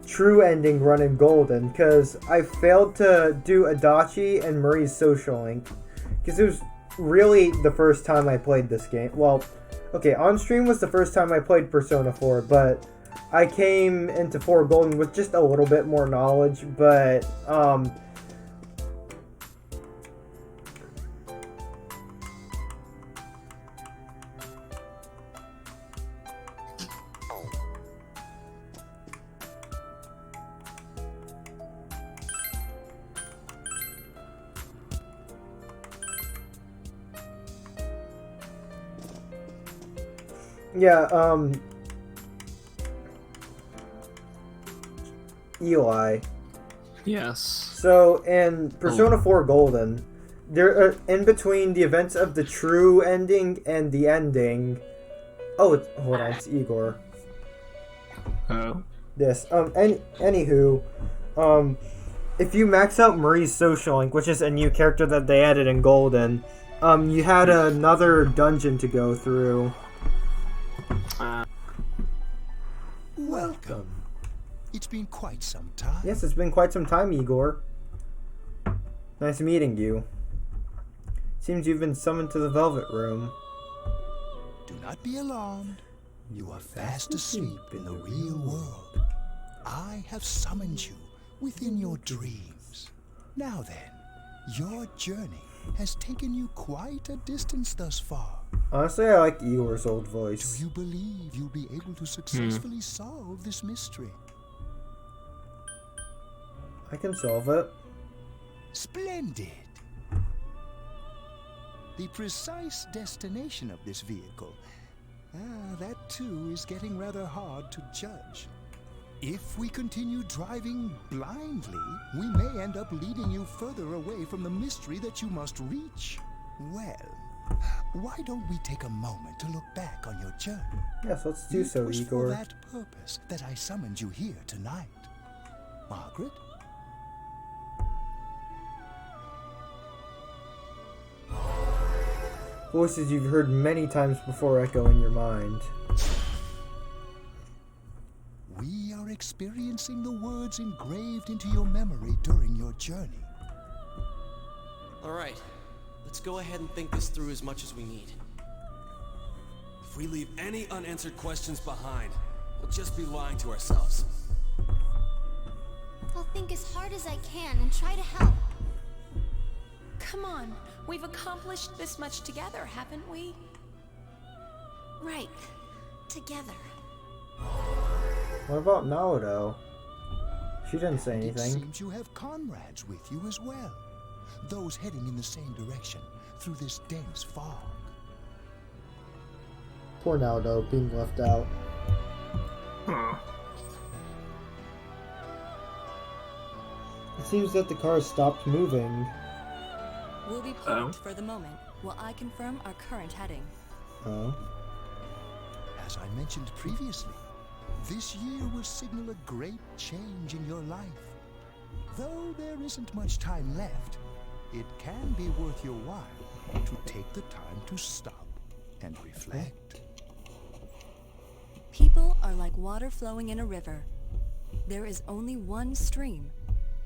true ending run in Golden because I failed to do Adachi and Marie's social link because it was really the first time I played this game. Well, okay, on stream was the first time I played Persona 4, but I came into 4 Golden with just a little bit more knowledge, but yeah, Eli. Yes. So, in Persona 4 Golden, there in between the events of the true ending and the ending. Oh, hold on, it's Igor. Oh. This. Anywho, if you max out Marie's social link, which is a new character that they added in Golden, you had another dungeon to go through. Welcome. It's been quite some time. Yes, it's been quite some time, Igor. Nice meeting you. Seems you've been summoned to the Velvet Room. Do not be alarmed. You are fast asleep in the real world. I have summoned you within your dreams. Now then, your journey has taken you quite a distance thus far. Honestly, I like Igor's old voice. Do you believe you'll be able to successfully solve this mystery? I can solve it. Splendid! The precise destination of this vehicle, that too is getting rather hard to judge. If we continue driving blindly, we may end up leading you further away from the mystery that you must reach. Well, why don't we take a moment to look back on your journey? Yes, let's do so, It was Igor. for that purpose that I summoned you here tonight. Margaret? Voices you've heard many times before echo in your mind. We are experiencing the words engraved into your memory during your journey. Alright, let's go ahead and think this through as much as we need. If we leave any unanswered questions behind, we'll just be lying to ourselves. I'll think as hard as I can and try to help. Come on, we've accomplished this much together, haven't we? Right. Together. What about Naruto? She didn't say It anything. seems you have comrades with you as well. Those heading in the same direction through this dense fog. Poor Naruto being left out. It seems that the car stopped moving. We'll be parked for the moment while I confirm our current heading. Oh. As I mentioned previously, this year will signal a great change in your life. Though there isn't much time left, it can be worth your while to take the time to stop and reflect. People are like water flowing in a river. There is only one stream,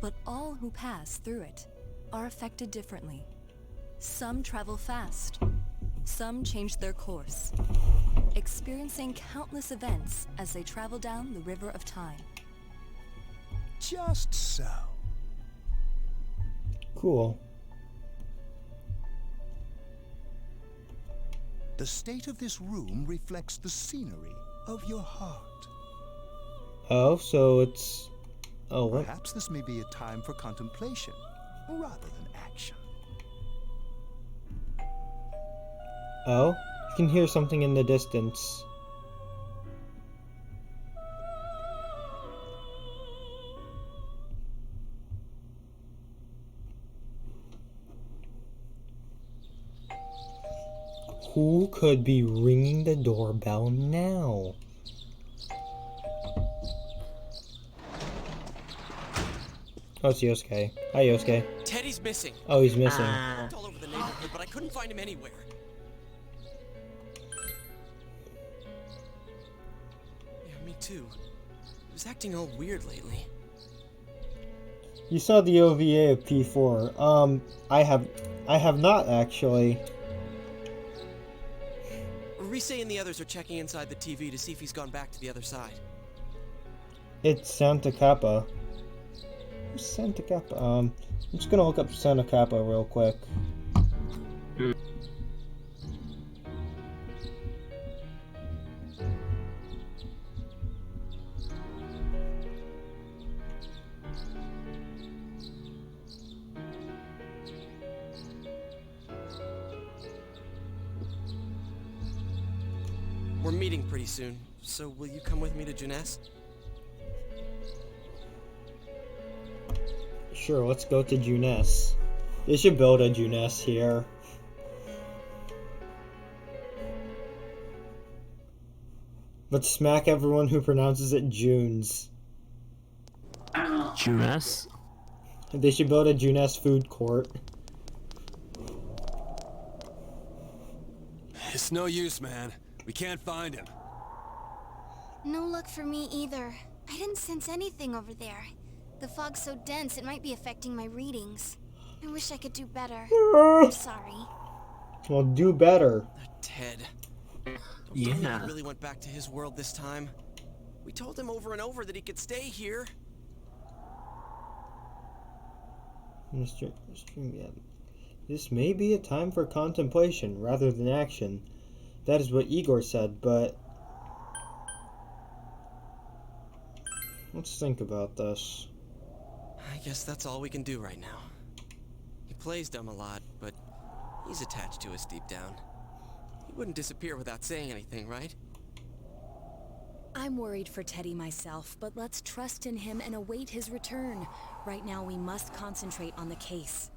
but all who pass through it are affected differently. Some travel fast, some change their course, experiencing countless events as they travel down the river of time. Just so. Cool. The state of this room reflects the scenery of your heart. Oh, so it's... Oh, what? Perhaps this may be a time for contemplation rather than action. Oh, you can hear something in the distance. Who could be ringing the doorbell now? Oh, it's Yosuke. Hi, Yosuke. Teddy's missing. Oh, he's missing. I looked all over the neighborhood, but I couldn't find him anywhere. Yeah, me too. He was acting all weird lately. You saw the OVA of P4. I have not actually. Rise and the others are checking inside the TV to see if he's gone back to the other side. It's Santa Kappa. Who's Santa Kappa? I'm just gonna look up Santa Kappa real quick. We're meeting pretty soon, so will you come with me to Junes? Sure, let's go to Junes. They should build a Junes here. Let's smack everyone who pronounces it Junes. Junes? They should build a Junes food court. It's no use, man. We can't find him. No luck for me either. I didn't sense anything over there. The fog's so dense it might be affecting my readings. I wish I could do better. I'm sorry. Well, do better. Ted. Don't tell me Yeah. he really went back to his world this time. We told him over and over that he could stay here. Mr. Streamyard. This may be a time for contemplation rather than action. That is what Igor said, but... Let's think about this. I guess that's all we can do right now. He plays dumb a lot, but he's attached to us deep down. He wouldn't disappear without saying anything, right? I'm worried for Teddy myself, but let's trust in him and await his return. Right now we must concentrate on the case.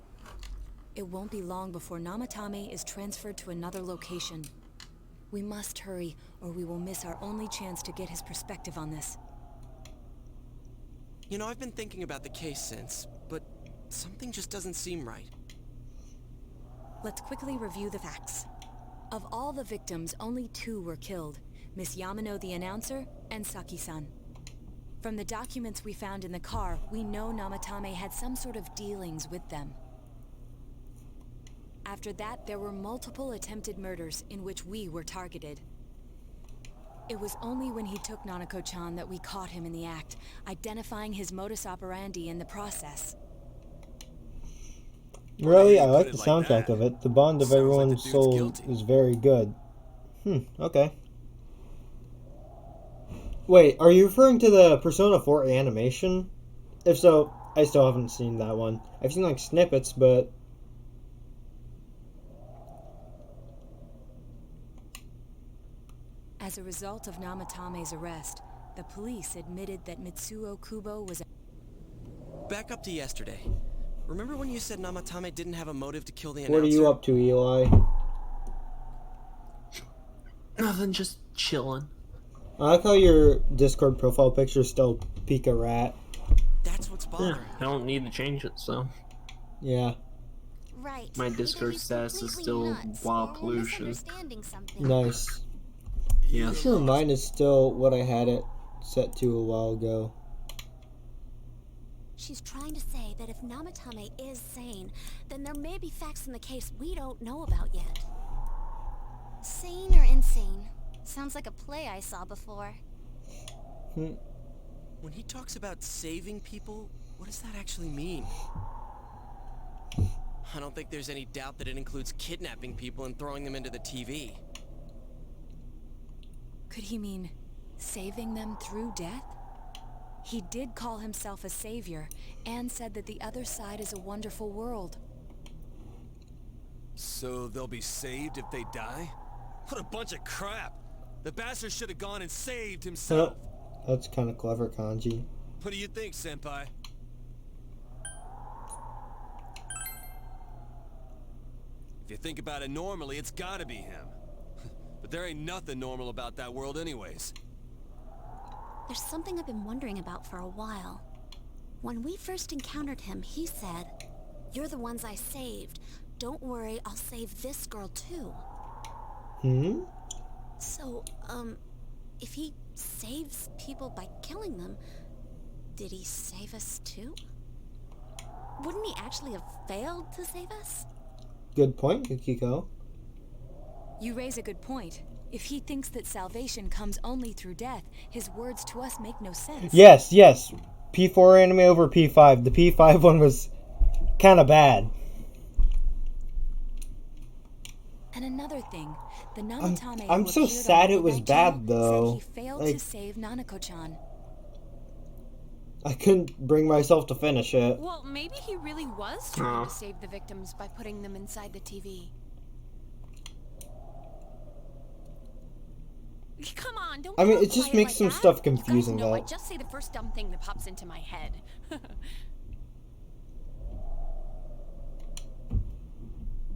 It won't be long before Namatame is transferred to another location. We must hurry, or we will miss our only chance to get his perspective on this. You know, I've been thinking about the case since, but something just doesn't seem right. Let's quickly review the facts. Of all the victims, only 2 were killed. Miss Yamano the announcer, and Saki-san. From the documents we found in the car, we know Namatame had some sort of dealings with them. After that, there were multiple attempted murders in which we were targeted. It was only when he took Nanako-chan that we caught him in the act, identifying his modus operandi in the process. Really, I like the soundtrack of it. The bond of everyone's soul is very good. Okay. Wait, are you referring to the Persona 4 animation? If so, I still haven't seen that one. I've seen like snippets, but... As a result of Namatame's arrest, the police admitted that Mitsuo Kubo was Back up to yesterday. Remember when you said Namatame didn't have a motive to kill the What announcer? are you up to, Eli? Nothing, just chilling. I like how your Discord profile picture is still Pika Rat. That's what's bothering Yeah, I don't need to change it, so. Yeah. Right. My Discord status is still Wild Pollution. Nice. Yeah. I'm sure mine is still what I had it set to a while ago. She's trying to say that if Namatame is sane, then there may be facts in the case we don't know about yet. Sane or insane? Sounds like a play I saw before. When he talks about saving people, what does that actually mean? I don't think there's any doubt that it includes kidnapping people and throwing them into the TV. Could he mean saving them through death? He did call himself a savior and said that the other side is a wonderful world. So they'll be saved if they die? What a bunch of crap! The bastard should have gone and saved himself. That's kind of clever, Kanji. What do you think, Senpai? If you think about it normally, it's gotta be him. But there ain't nothing normal about that world anyways. There's something I've been wondering about for a while. When we first encountered him, he said, "You're the ones I saved. Don't worry, I'll save this girl too." Hmm? So, if he saves people by killing them, did he save us too? Wouldn't he actually have failed to save us? Good point, Yukiko. You raise a good point. If he thinks that salvation comes only through death, his words to us make no sense. Yes, yes. P4 anime over P5. The P5 one was kind of bad. And another thing, the Namatame I'm who so appeared sad on it was Midnight bad, Channel though. said he failed Like, to save Nanako-chan. I couldn't bring myself to finish it. Well, maybe he really was trying to save the victims by putting them inside the TV. Come on, don't. I mean, be it just quiet makes like some that. stuff You confusing, guys know I though. just say the first dumb thing that pops into my head.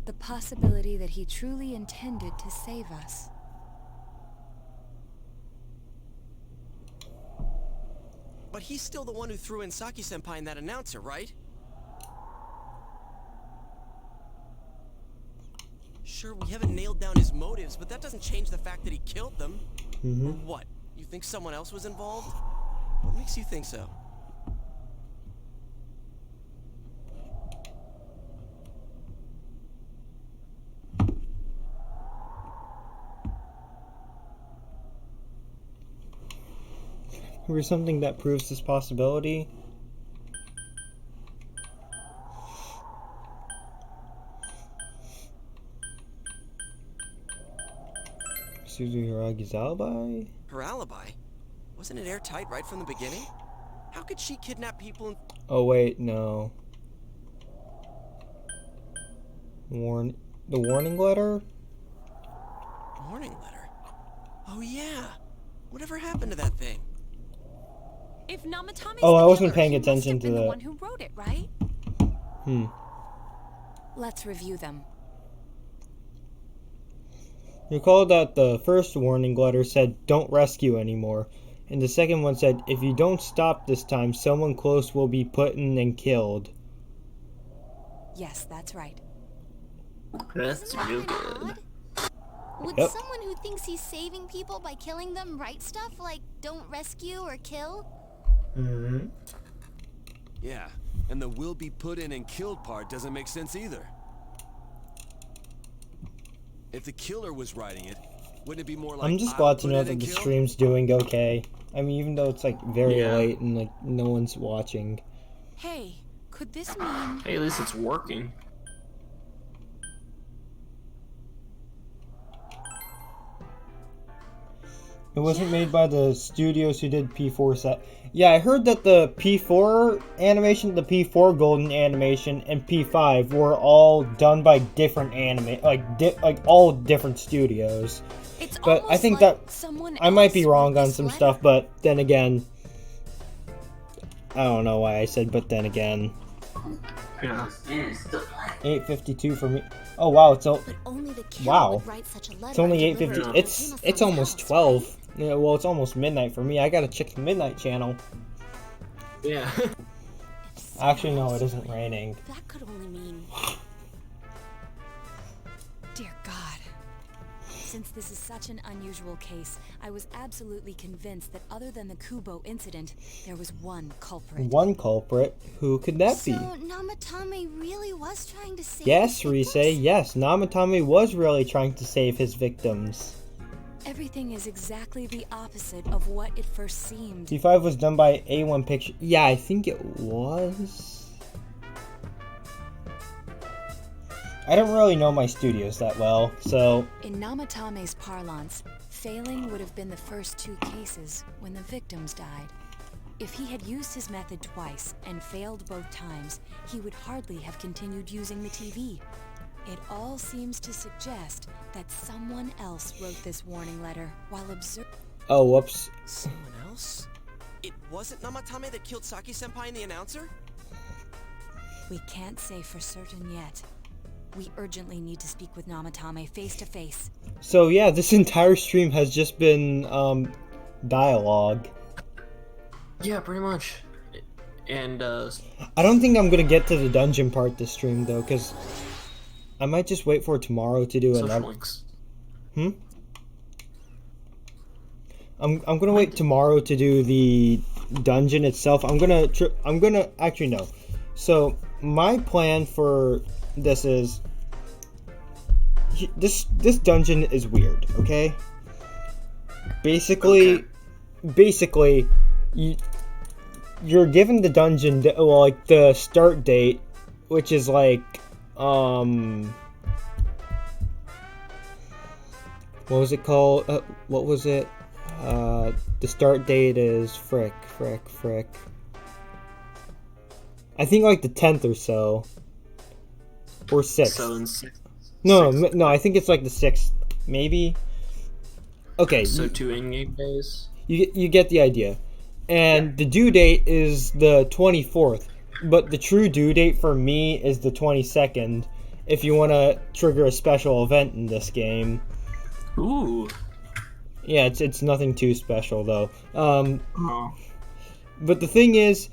The possibility that he truly intended to save us. But he's still the one who threw in Saki-senpai and that announcer, right? Sure, we haven't nailed down his motives, but that doesn't change the fact that he killed them. Mm-hmm. Or what? You think someone else was involved? What makes you think so? Or something that proves this possibility. Suzu Hiragi's alibi? Her alibi? Wasn't it airtight right from the beginning? How could she kidnap people and... Oh wait, no. The warning letter? Warning letter? Oh yeah! Whatever happened to that thing? If Namatame's Oh, I the wasn't killer, paying he must attention have to been the that. one who wrote it, right? Let's review them. Recall that the first warning letter said, "Don't rescue anymore." And the second one said, "If you don't stop this time, someone close will be put in and killed." Yes, that's right. That's real good. Would Yep. someone who thinks he's saving people by killing them write stuff like "don't rescue" or "kill"? Mm-hmm. Yeah, and the will be put in and killed part doesn't make sense either. If the killer was writing it, wouldn't it be more like I'm just I'll glad to put know in that and the kill? stream's doing okay. I mean, even though it's like very Yeah. late and like no one's watching. Hey, could this mean? Hey, at least it's working. It wasn't made by the studios who did P4 set. Yeah, I heard that the P4 animation, the P4 Golden animation, and P5 were all done by different like all different studios. It's But I almost think like that someone I might be else wrong wrote on this some letter. stuff, but then again, I don't know why I said "but then again." Yeah. 8:52 for me. Oh wow, it's all. But only the killer Wow. would write such a letter It's only and deliver 8:50. it to It's Hajime-san's almost house, 12. Yeah, well, it's almost midnight for me. I gotta check the midnight channel. Yeah. Actually, no, it isn't raining. That could only mean... Dear God. Since this is such an unusual case, I was absolutely convinced that other than the Kubo incident, there was one culprit. One culprit. Who could that So be? Namatame really was trying to save Yes, his victims? Rise. Yes, Namatame was really trying to save his victims. Everything is exactly the opposite of what it first seemed. P5 was done by A1 Picture. Yeah, I think it was. I don't really know my studios that well, so In Namatame's parlance, failing would have been the first two cases when the victims died. If he had used his method twice and failed both times, he would hardly have continued using the TV. It all seems to suggest that someone else wrote this warning letter while observing. Oh, whoops. Someone else? It wasn't Namatame that killed Saki-senpai and the announcer? We can't say for certain yet. We urgently need to speak with Namatame face to face. So yeah, this entire stream has just been dialogue. Yeah, pretty much. And I don't think I'm gonna get to the dungeon part this stream though, because I might just wait for tomorrow to do another. links. I'm gonna wait tomorrow to do the dungeon itself. I'm gonna actually no. So my plan for this is this dungeon is weird. Okay. Basically, you're given the dungeon, like the start date, which is like, what was it called? What was it? The start date is frick. I think like the 10th or so, or 6th. No, I think it's like the 6th, maybe. Okay. So 2 in-game days. You get the idea. And the due date is the 24th, but the true due date for me is the 22nd, if you want to trigger a special event in this game. Ooh. Yeah, it's nothing too special, though. But the thing is,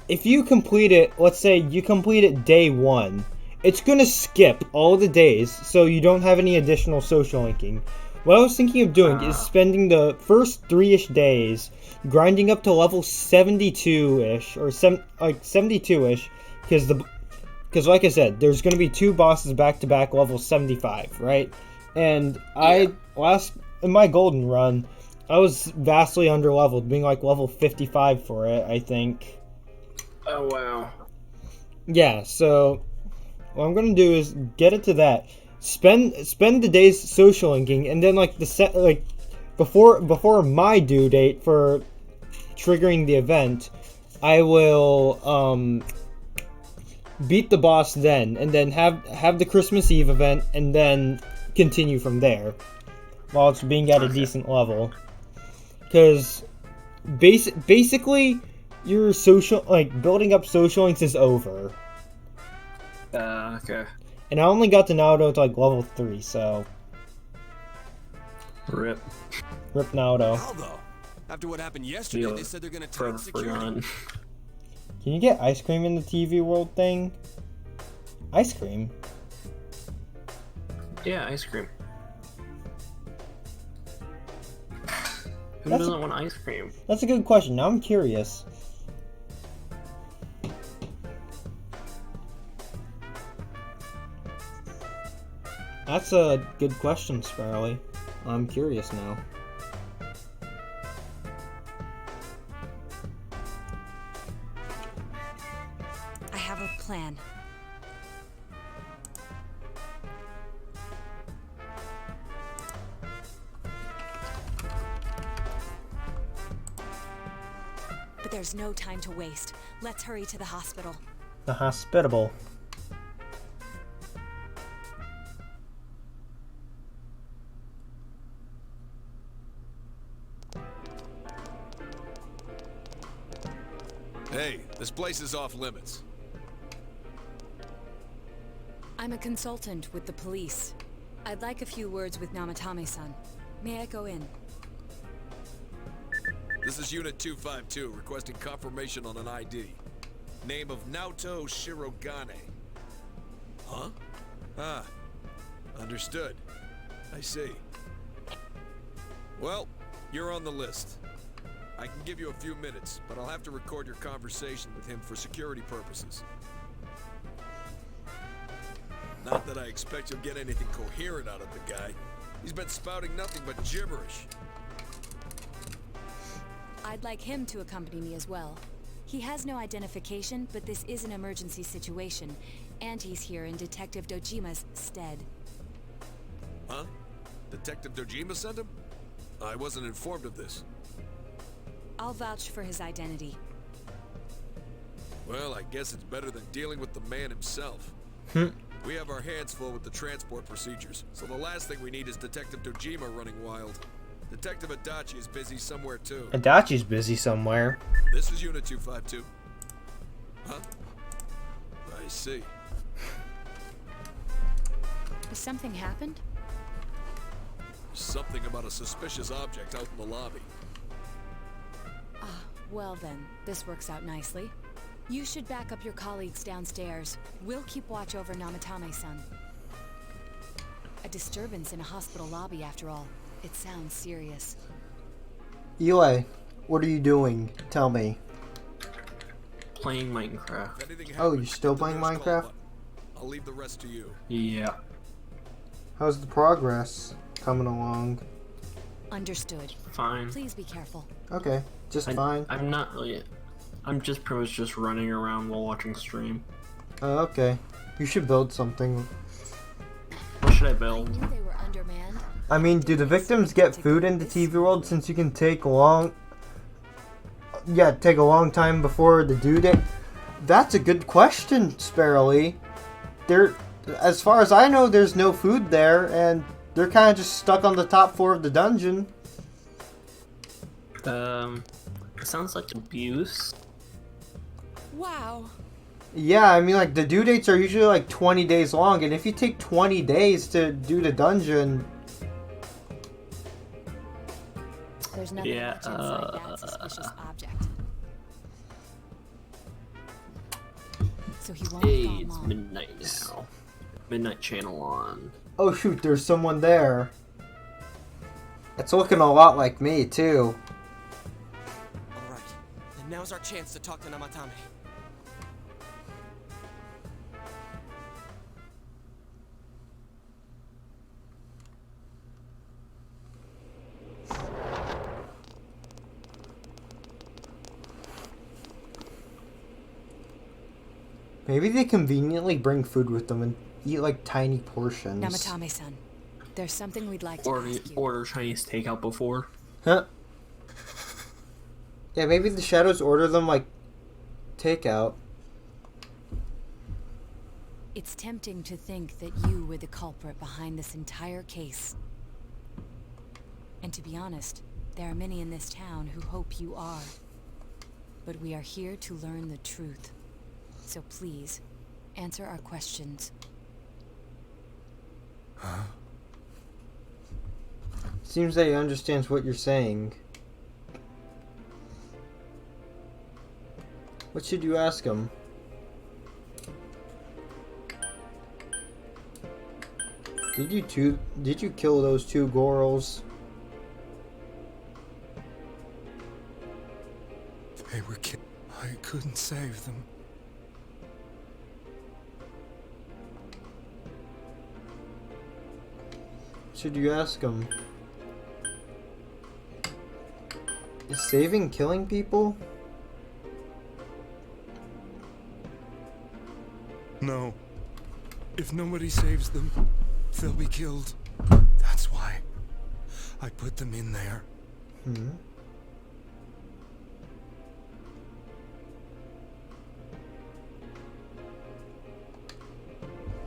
if you complete it, let's say you complete it day 1, it's going to skip all the days, so you don't have any additional social linking. What I was thinking of doing is spending the first 3-ish days grinding up to level 72-ish, or 72-ish, because like I said, there's going to be 2 bosses back-to-back level 75, right? And in my golden run, I was vastly underleveled, being like level 55 for it, I think. Oh, wow. Yeah, so what I'm going to do is get it to that. Spend the days social linking, and then like before my due date for triggering the event, I will beat the boss then, and then have the Christmas Eve event, and then continue from there while it's being at a decent level. Because basically your building up social links is over. Okay. And I only got to Naruto to like level 3, so. Rip Naruto. How though? After what happened yesterday, they said they're gonna tighten security. Can you get ice cream in the TV world thing? Ice cream? Yeah, ice cream. Who doesn't want ice cream? That's a good question. Now I'm curious. That's a good question, Sparrowly. I'm curious now. I have a plan. But there's no time to waste. Let's hurry to the hospital. The hospitable. Hey, this place is off limits. I'm a consultant with the police. I'd like a few words with Namatame-san. May I go in? This is Unit 252, requesting confirmation on an ID. Name of Naoto Shirogane. Huh? Ah, understood. I see. Well, you're on the list. I can give you a few minutes, but I'll have to record your conversation with him for security purposes. Not that I expect you'll get anything coherent out of the guy. He's been spouting nothing but gibberish. I'd like him to accompany me as well. He has no identification, but this is an emergency situation, and he's here in Detective Dojima's stead. Huh? Detective Dojima sent him? I wasn't informed of this. I'll vouch for his identity. Well, I guess it's better than dealing with the man himself. We have our hands full with the transport procedures, so the last thing we need is Detective Dojima running wild. Detective Adachi is busy somewhere too. Adachi's busy somewhere. This is Unit 252. Huh? I see. Has something happened? Something about a suspicious object out in the lobby. Ah, well then, this works out nicely. You should back up your colleagues downstairs. We'll keep watch over Namatame-san. A disturbance in a hospital lobby, after all. It sounds serious. Eli, what are you doing? Tell me. Playing Minecraft. Oh, you're still playing Minecraft? I'll leave the rest to you. Yeah. How's the progress coming along? Understood. Fine. Please be careful. Okay, just fine. I'm not really... I'm just pretty much just running around while watching stream. Oh, okay. You should build something. What should I build? I knew they were undermanned. I mean, do the victims get food in the TV world since you can take a long time before the due date? That's a good question, Sparrowly. As far as I know, there's no food there, and they're kind of just stuck on the top floor of the dungeon. It sounds like abuse. Wow. Yeah, I mean, like, the due dates are usually like 20 days long, and if you take 20 days to do the dungeon... There's nothing inside that suspicious object. So he won't Hey, have gone it's long. midnight now. Midnight channel on. Oh shoot, there's someone there. It's looking a lot like me, too. Alright, then now's our chance to talk to Namatame. Maybe they conveniently bring food with them and eat like tiny portions. Namatame-san, there's something we'd like to ask you. Order Chinese takeout before. Huh? Yeah, maybe the shadows order them like takeout. It's tempting to think that you were the culprit behind this entire case. And to be honest, there are many in this town who hope you are. But we are here to learn the truth. So please, answer our questions. Huh? Seems that he understands what you're saying. What should you ask him? Did you kill those two girls? They were killed. I couldn't save them. Should you ask him? Is saving killing people? No. If nobody saves them, they'll be killed. That's why I put them in there.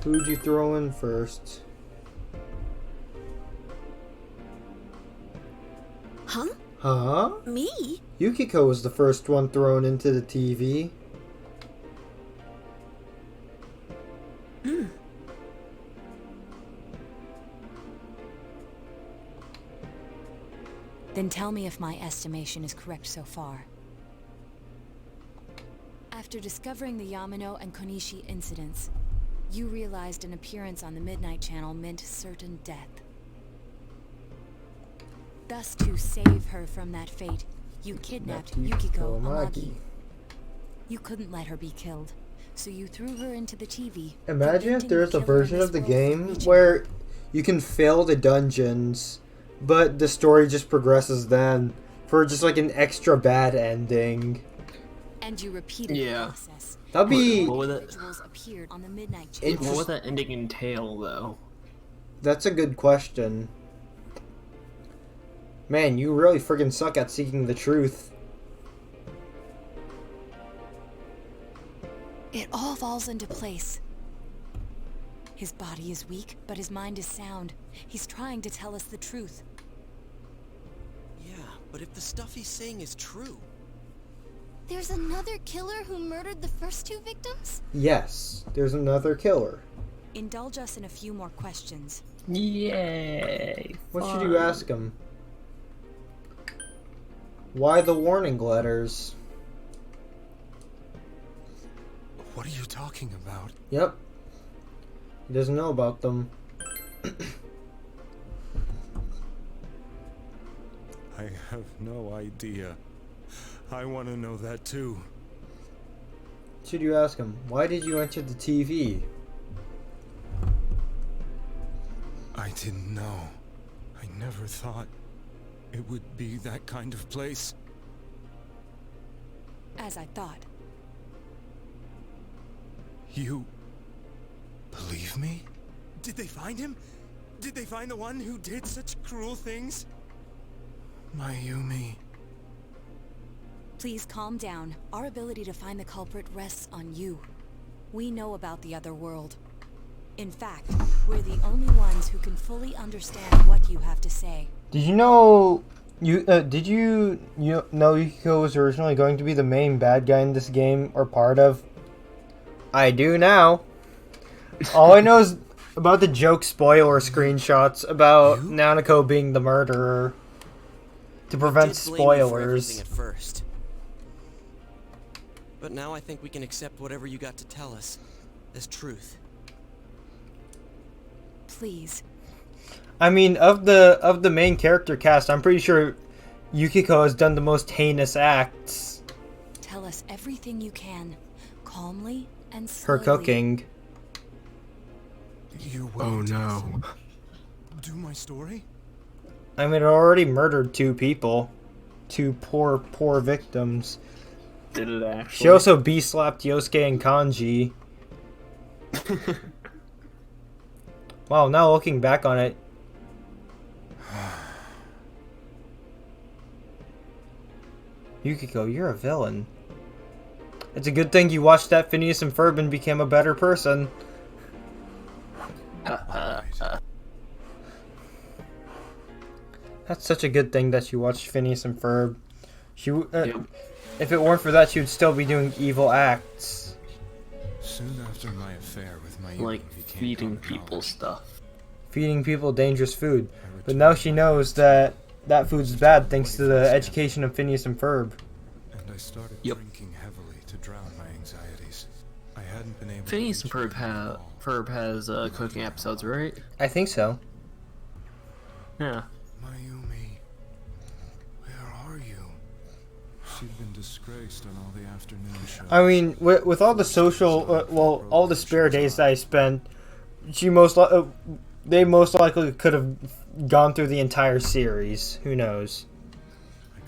Who'd you throw in first? Huh? Huh? Me? Yukiko was the first one thrown into the TV. Then tell me if my estimation is correct so far. After discovering the Yamano and Konishi incidents, you realized an appearance on the Midnight Channel meant certain death. Thus, to save her from that fate, you kidnapped Yukiko Amagi. You couldn't let her be killed, so you threw her into the TV. Imagine if there's a version of the game where you can fail the dungeons, but the story just progresses then for just like an extra bad ending. And you repeated the process. That'd be... What would that ending entail, though? That's a good question. Man, you really friggin' suck at seeking the truth. It all falls into place. His body is weak, but his mind is sound. He's trying to tell us the truth. Yeah, but if the stuff he's saying is true... There's another killer who murdered the first 2 victims? Yes, there's another killer. Indulge us in a few more questions. Yay! What should you ask him? Why the warning letters? What are you talking about? Yep. He doesn't know about them. I have no idea. I want to know that too. Should you ask him, why did you enter the TV? I didn't know. I never thought it would be that kind of place. As I thought. You believe me? Did they find him? Did they find the one who did such cruel things? Mayumi. Please calm down. Our ability to find the culprit rests on you. We know about the other world. In fact, we're the only ones who can fully understand what you have to say. Did you know did you know Yukiko was originally going to be the main bad guy in this game, or part of? I do now. All I know is about the joke spoiler screenshots about Nanako being the murderer. To prevent spoilers. At first. But now I think we can accept whatever you got to tell us as truth. Please. I mean, of the main character cast, I'm pretty sure Yukiko has done the most heinous acts. Tell us everything you can, calmly and slowly. Her cooking. You Oh no. do my story? I mean, it already murdered 2 people. 2 poor victims. Did it actually? She also B-slapped Yosuke and Kanji. Wow, now looking back on it. Yukiko, you're a villain. It's a good thing you watched that Phineas and Ferb and became a better person. That's such a good thing that you watched Phineas and Ferb. She, if it weren't for that, she would still be doing evil acts. Soon after my affair with Mayumi, Like feeding people stuff. Feeding people dangerous food. But now she knows that that food's bad thanks to the education of Phineas and Ferb. And I started drinking heavily to drown my anxieties. I hadn't been able Phineas and Ferb has cooking episodes, right? I think so. Yeah. Mayumi, where are you? She'd been disgraced on all the afternoon shows. I mean, with all the social, all the spare days that I spent, they most likely could have gone through the entire series. Who knows?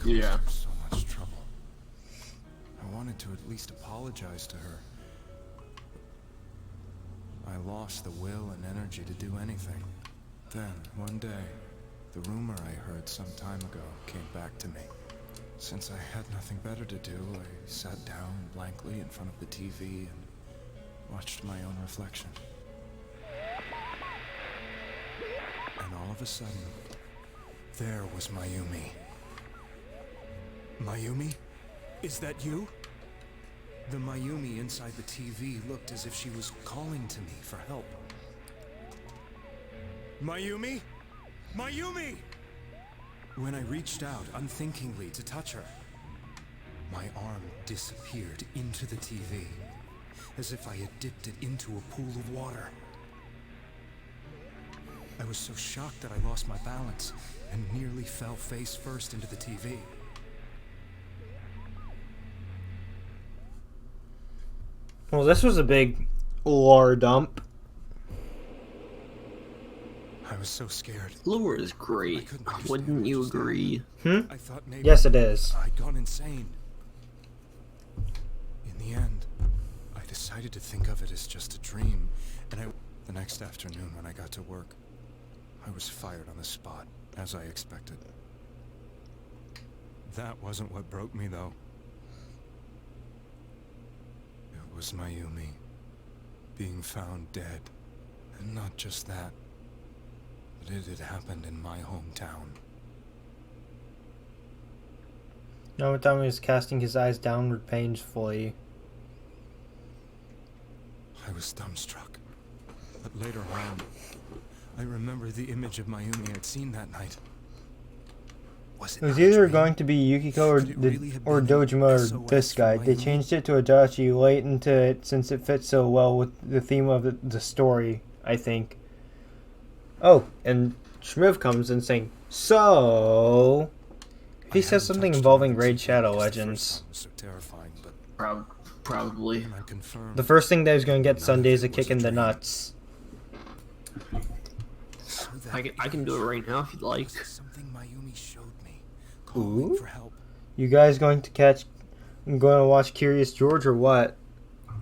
Yeah. So much trouble. I wanted to at least apologize to her. I lost the will and energy to do anything. Then, one day, the rumor I heard some time ago came back to me. Since I had nothing better to do, I sat down blankly in front of the TV and watched my own reflection. And all of a sudden, there was Mayumi. Mayumi? Is that you? The Mayumi inside the TV looked as if she was calling to me for help. Mayumi? Mayumi! When I reached out unthinkingly to touch her, my arm disappeared into the TV, as if I had dipped it into a pool of water. I was so shocked that I lost my balance and nearly fell face first into the TV. Well, this was a big lore dump. I was so scared. Lure is great. Wouldn't you agree? Hmm? I thought maybe Yes, it is. I'd gone insane. In the end, I decided to think of it as just a dream, and the next afternoon when I got to work, I was fired on the spot, as I expected. That wasn't what broke me, though. It It was Mayumi being found dead. And not just that, but it had happened in my hometown. Namatame is casting his eyes downward painfully. I was dumbstruck. But later on, I remember the image of Mayumi I'd seen that night. It was either going to be Yukiko or Dojima or this guy. They changed it to Adachi late into it since it fits so well with the theme of the story, I think. Oh, and Shmiv comes in saying, so... If he says something involving Raid Shadow Legends. So terrifying, but probably. The first thing that he's going to get Sunday is a kick in the nuts. I can do it right now if you'd like. Ooh. You guys going to watch Curious George or what?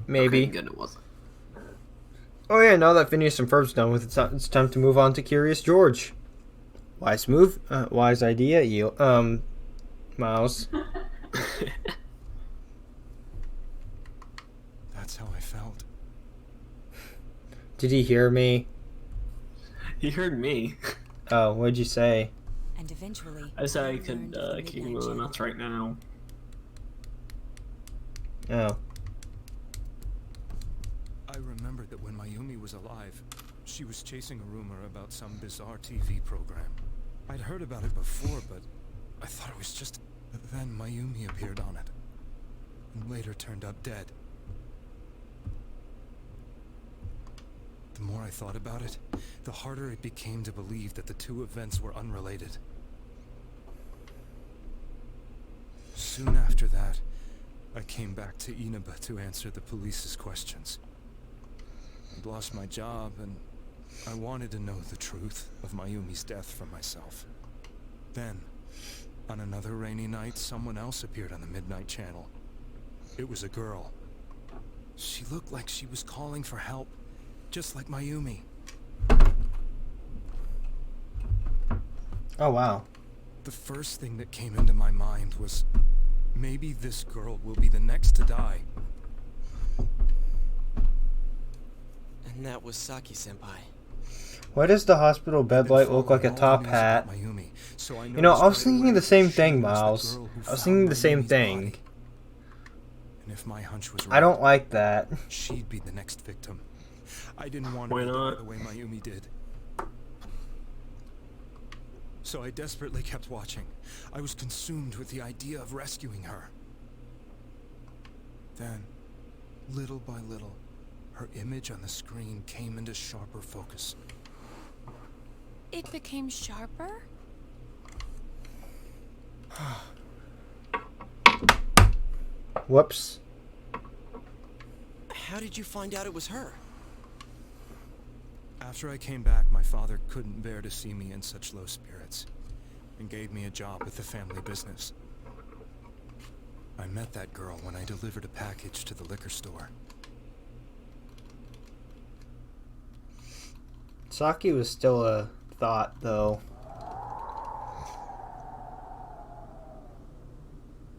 Maybe. Okay, good, it wasn't. Oh yeah, now that Phineas and Ferb's done with it, it's time to move on to Curious George. Wise move, wise idea, you, Miles. That's how I felt. Did he hear me? He heard me. Oh, what'd you say? And eventually, I said I could kick him in the nuts right now. Oh. I remembered that when Mayumi was alive, she was chasing a rumor about some bizarre TV program. I'd heard about it before, but I thought it was just... Then Mayumi appeared on it, and later turned up dead. The more I thought about it, the harder it became to believe that the two events were unrelated. Soon after that, I came back to Inaba to answer the police's questions. I'd lost my job, and I wanted to know the truth of Mayumi's death for myself. Then, on another rainy night, someone else appeared on the Midnight Channel. It was a girl. She looked like she was calling for help, just like Mayumi. Oh, wow. The first thing that came into my mind was, maybe this girl will be the next to die. And that was Saki-senpai. Why does the hospital bed light look like a top hat? You know, I was thinking the same thing, Miles. I was thinking the same thing. And if my hunch was I don't like that. She'd be the next victim. I didn't want to die the way Mayumi did. So I desperately kept watching. I was consumed with the idea of rescuing her. Then, little by little, her image on the screen came into sharper focus. It became sharper? Whoops. How did you find out it was her? After I came back, my father couldn't bear to see me in such low spirits, and gave me a job with the family business. I met that girl when I delivered a package to the liquor store. Saki was still a thought, though.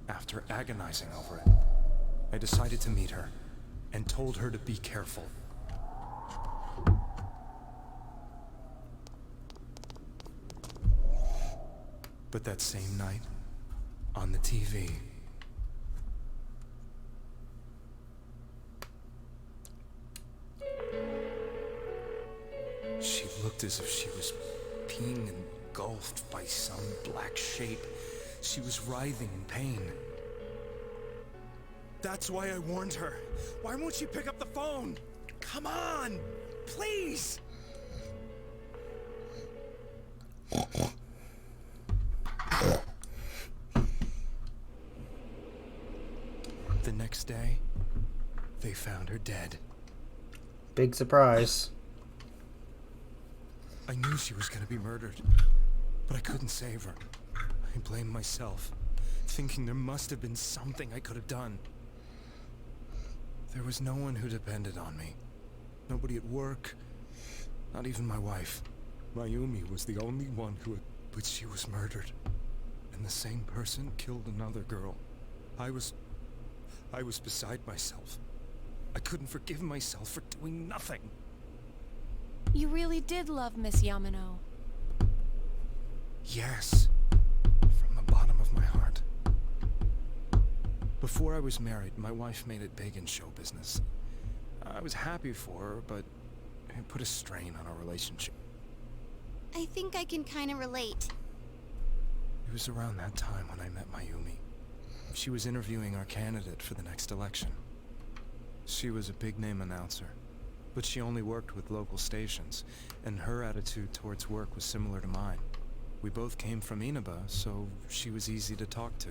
After agonizing over it, I decided to meet her, and told her to be careful. But that same night, on the TV, she looked as if she was being engulfed by some black shape. She was writhing in pain. That's why I warned her. Why won't she pick up the phone? Come on, please! The next day, they found her dead. Big surprise. I knew she was gonna be murdered, but I couldn't save her. I blamed myself, thinking there must have been something I could have done. There was no one who depended on me. Nobody at work, not even my wife. Mayumi was the only one who had... But she was murdered, and the same person killed another girl. I was beside myself. I couldn't forgive myself for doing nothing. You really did love Miss Yamano. Yes. From the bottom of my heart. Before I was married, my wife made it big in show business. I was happy for her, but it put a strain on our relationship. I think I can kind of relate. It was around that time when I met Mayumi. She was interviewing our candidate for the next election. She was a big-name announcer, but she only worked with local stations, and her attitude towards work was similar to mine. We both came from Inaba, so she was easy to talk to.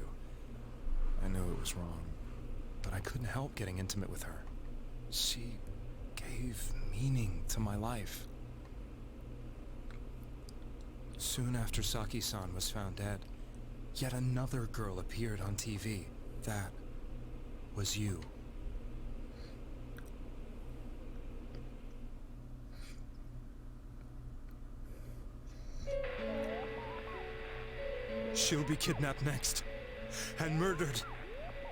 I knew it was wrong, but I couldn't help getting intimate with her. She gave meaning to my life. Soon after Saki-san was found dead, yet another girl appeared on TV. That was you. She'll be kidnapped next. And murdered.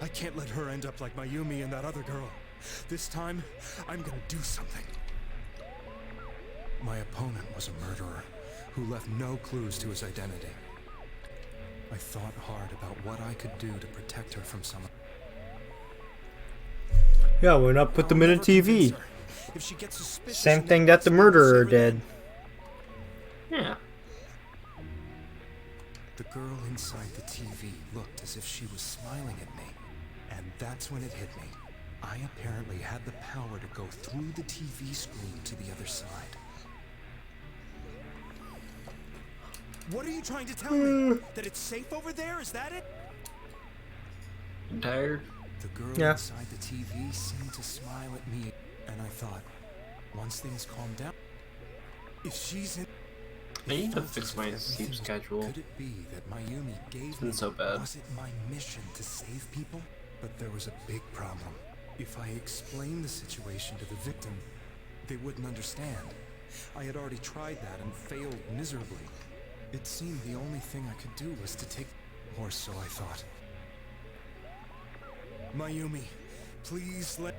I can't let her end up like Mayumi and that other girl. This time, I'm gonna do something. My opponent was a murderer who left no clues to his identity. I thought hard about what I could do to protect her from someone. Yeah, why not put them in a TV? If she gets suspicious, Same thing that the murderer did. Yeah. The girl inside the TV looked as if she was smiling at me. And that's when it hit me. I apparently had the power to go through the TV screen to the other side. What are you trying to tell me? That it's safe over there? Is that it? I'm tired. The girl inside the TV seemed to smile at me, and I thought, once things calm down, if she's in... I need to fix my sleep schedule. Could it be that Mayumi gave me... so bad. Was it my mission to save people? But there was a big problem. If I explained the situation to the victim, they wouldn't understand. I had already tried that and failed miserably. It seemed the only thing I could do was to take... Or so I thought. Mayumi, please let...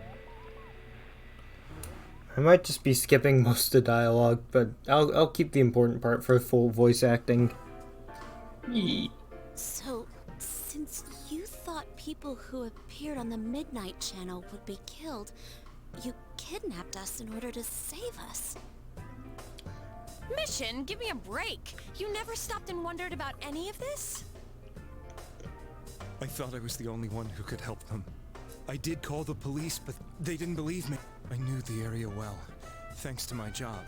I might just be skipping most of the dialogue, but I'll keep the important part for full voice acting. So, since you thought people who appeared on the Midnight Channel would be killed, you kidnapped us in order to save us. Mission, give me a break. You never stopped and wondered about any of this? I thought I was the only one who could help them. I did call the police, but they didn't believe me. I knew the area well, thanks to my job.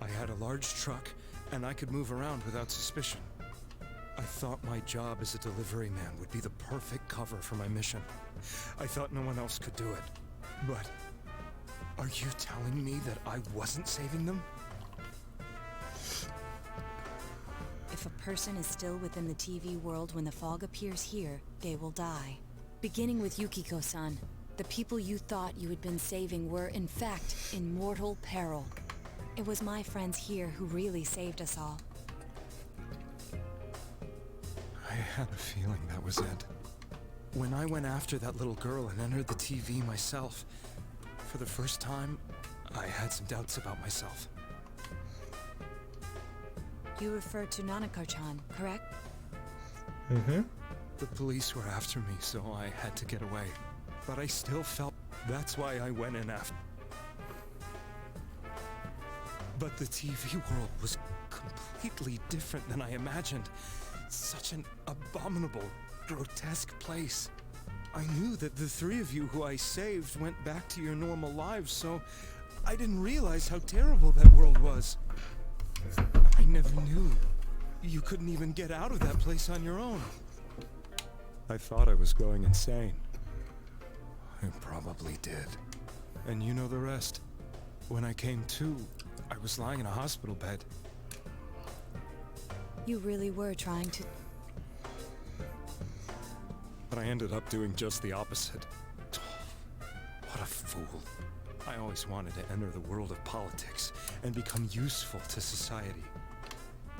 I had a large truck, and I could move around without suspicion. I thought my job as a delivery man would be the perfect cover for my mission. I thought no one else could do it. But are you telling me that I wasn't saving them? If a person is still within the TV world when the fog appears here, they will die. Beginning with Yukiko-san, the people you thought you had been saving were, in fact, in mortal peril. It was my friends here who really saved us all. I had a feeling that was it. When I went after that little girl and entered the TV myself, for the first time, I had some doubts about myself. You refer to Nanako-chan, correct? Mm-hmm. The police were after me, so I had to get away. But I still felt... That's why I went in after... But the TV world was completely different than I imagined. Such an abominable, grotesque place. I knew that the three of you who I saved went back to your normal lives, so I didn't realize how terrible that world was. I never knew. You couldn't even get out of that place on your own. I thought I was going insane. I probably did. And you know the rest. When I came to, I was lying in a hospital bed. You really were trying to... But I ended up doing just the opposite. What a fool. I always wanted to enter the world of politics and become useful to society.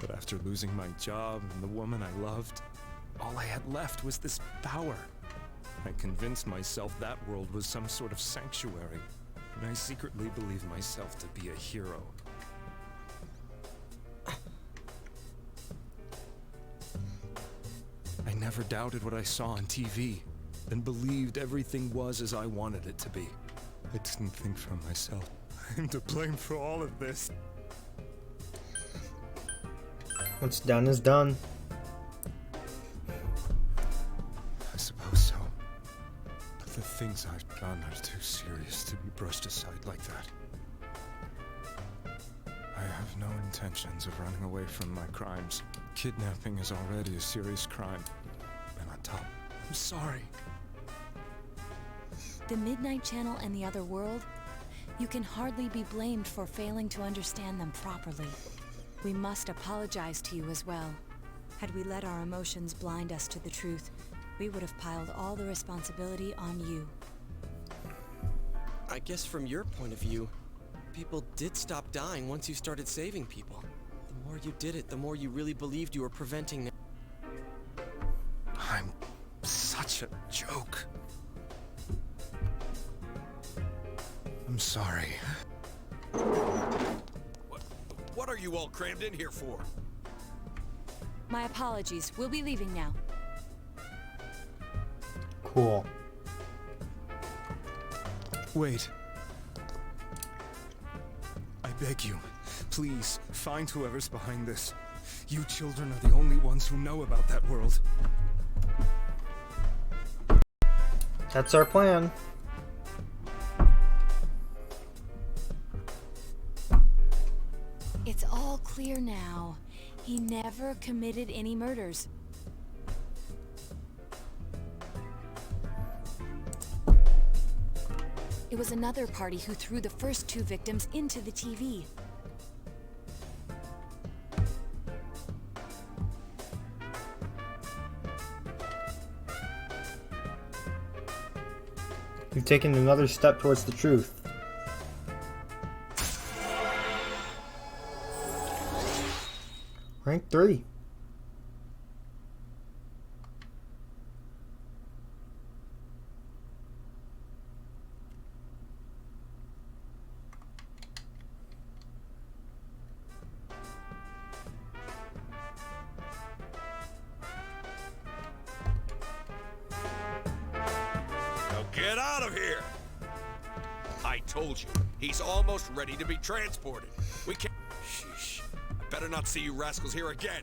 But after losing my job and the woman I loved, all I had left was this power. I convinced myself that world was some sort of sanctuary, and I secretly believed myself to be a hero. I never doubted what I saw on TV, and believed everything was as I wanted it to be. I didn't think for myself. I'm to blame for all of this. What's done is done. I suppose so. But the things I've done are too serious to be brushed aside like that. I have no intentions of running away from my crimes. Kidnapping is already a serious crime. And on top, I'm sorry. The Midnight Channel and the other world, you can hardly be blamed for failing to understand them properly. We must apologize to you as well. Had we let our emotions blind us to the truth, we would have piled all the responsibility on you. I guess from your point of view, people did stop dying once you started saving people. The more you did it, the more you really believed you were preventing them. I'm such a joke. I'm sorry. What are you all crammed in here for? My apologies. We'll be leaving now. Cool. Wait. I beg you, please, find whoever's behind this. You children are the only ones who know about that world. That's our plan. It's all clear now. He never committed any murders. It was another party who threw the first 2 victims into the TV. You've taken another step towards the truth. Rank 3. Now get out of here! I told you, he's almost ready to be transported. We can't... Sheesh. I better not see you rascals here again.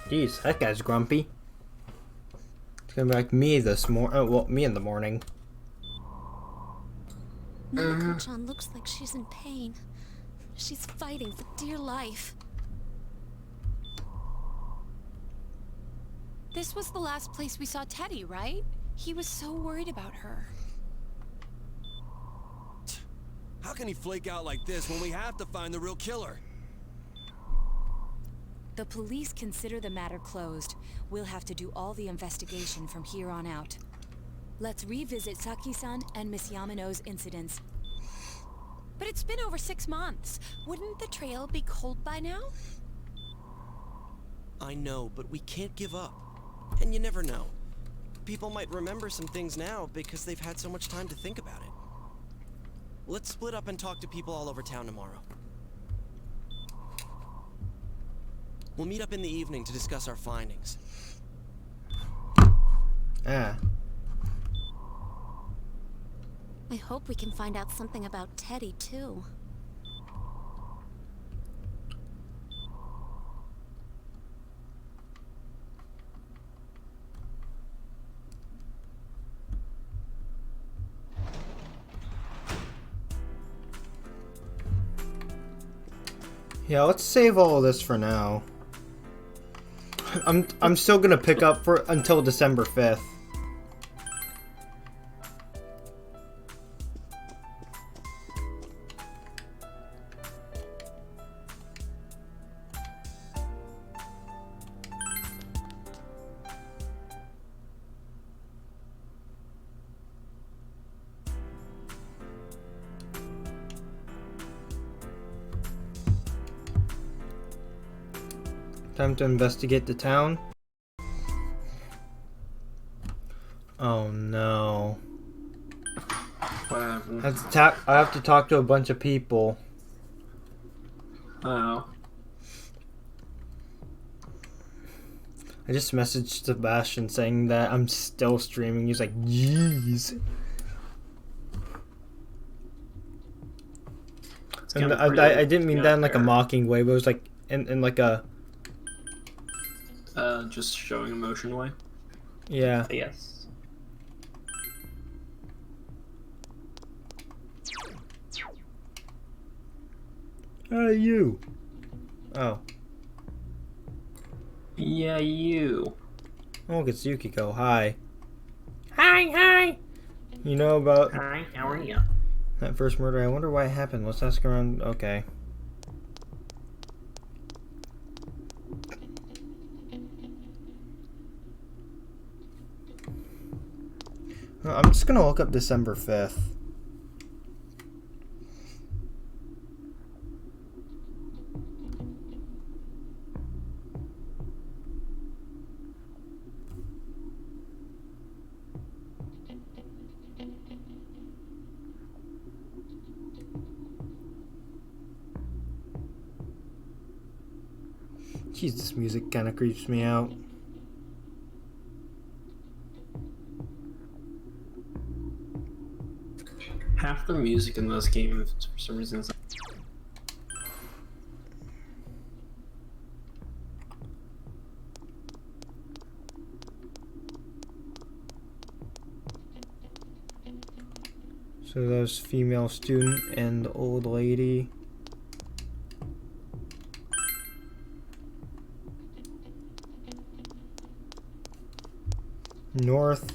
Jeez, that guy's grumpy. It's gonna be like me this morning. Oh, well, me in the morning. Nanako-chan looks like she's in pain. She's fighting for dear life. This was the last place we saw Teddy, right? He was so worried about her. How can he flake out like this when we have to find the real killer? The police consider the matter closed. We'll have to do all the investigation from here on out. Let's revisit Saki-san and Miss Yamano's incidents. But it's been over 6 months. Wouldn't the trail be cold by now? I know, but we can't give up. And you never know. People might remember some things now because they've had so much time to think about it. Let's split up and talk to people all over town tomorrow. We'll meet up in the evening to discuss our findings. Ah. I hope we can find out something about Teddy, too. Yeah, let's save all of this for now. I'm still gonna pick up for until December 5th. Time to investigate the town. Oh no. What happened? I have to talk to a bunch of people. Oh. I just messaged Sebastian saying that I'm still streaming. He's like, jeez. And I didn't mean that in like a mocking way, but it was like in like a just showing emotion way. Yeah. Yes. Hey, you. Oh. Yeah, you. Oh, it's Yukiko. Hi. Hi. You know about... Hi, how are you? That first murder. I wonder why it happened. Let's ask around. Okay. I'm just gonna look up December 5th. Jeez, this music kind of creeps me out. Half the music in those games, for some reason, is... So there's female student and the old lady. North,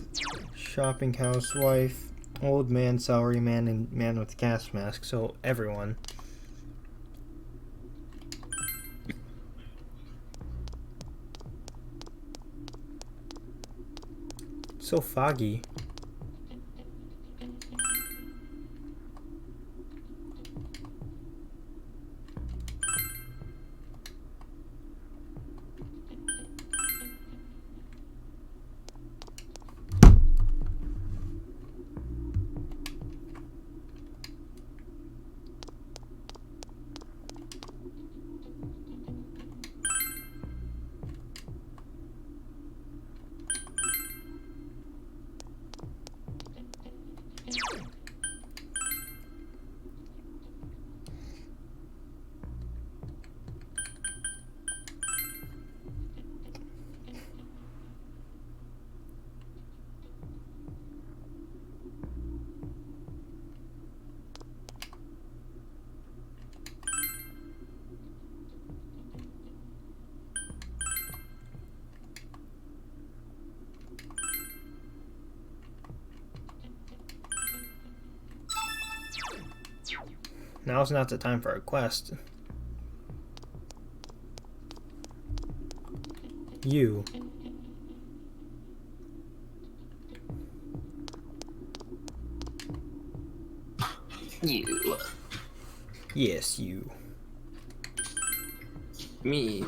shopping housewife, old man, salary man, and man with gas mask. So everyone. So foggy. Now's not the time for a quest. You. You. Yes, you. Me.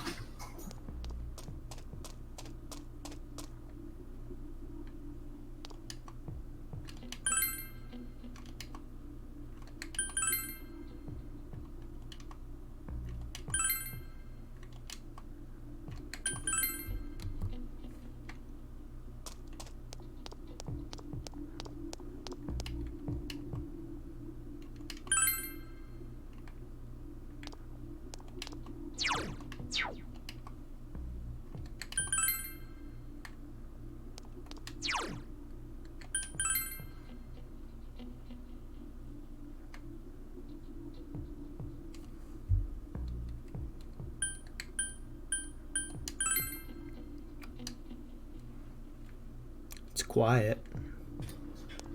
It's quiet.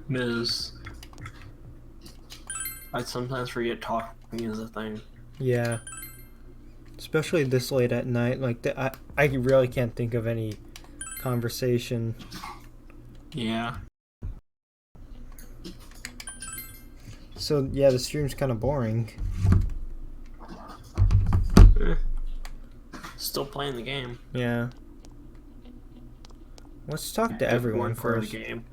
Miz. I sometimes forget talking is a thing. Yeah. Especially this late at night. Like, I really can't think of any conversation. Yeah. So, yeah, the stream's kind of boring. Still playing the game. Yeah. Let's talk to everyone first. The game.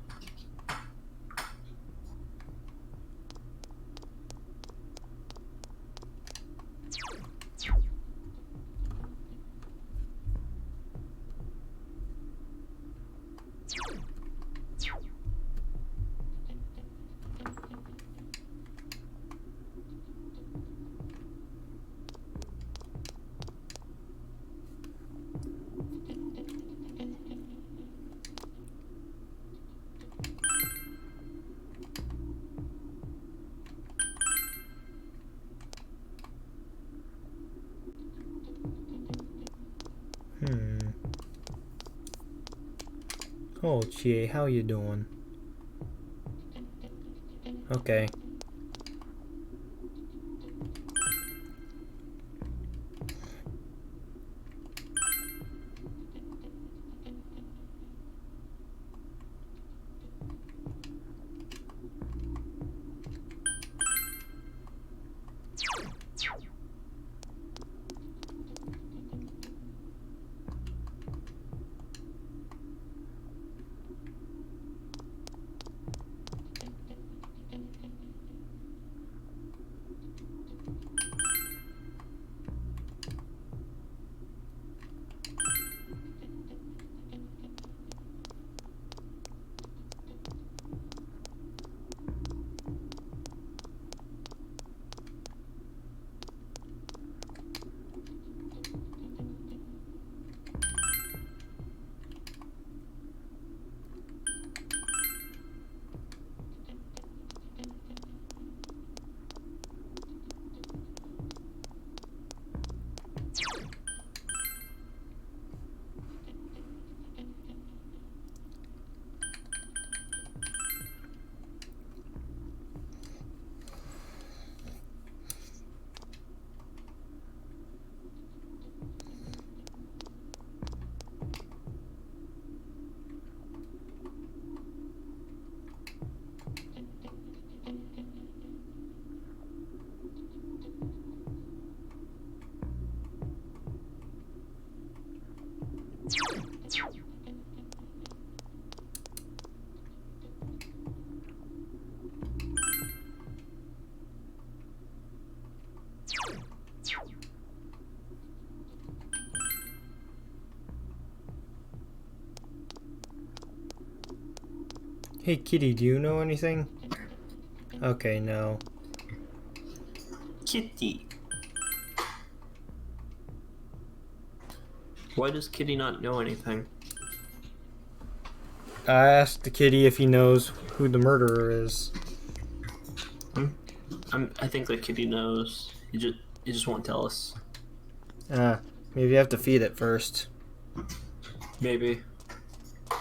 Oh, Chie, how you doing? Okay. Hey Kitty, do you know anything? Okay, no. Kitty. Why does Kitty not know anything? I asked the kitty if he knows who the murderer is. I think the kitty knows. He just won't tell us. Maybe you have to feed it first. Maybe. Do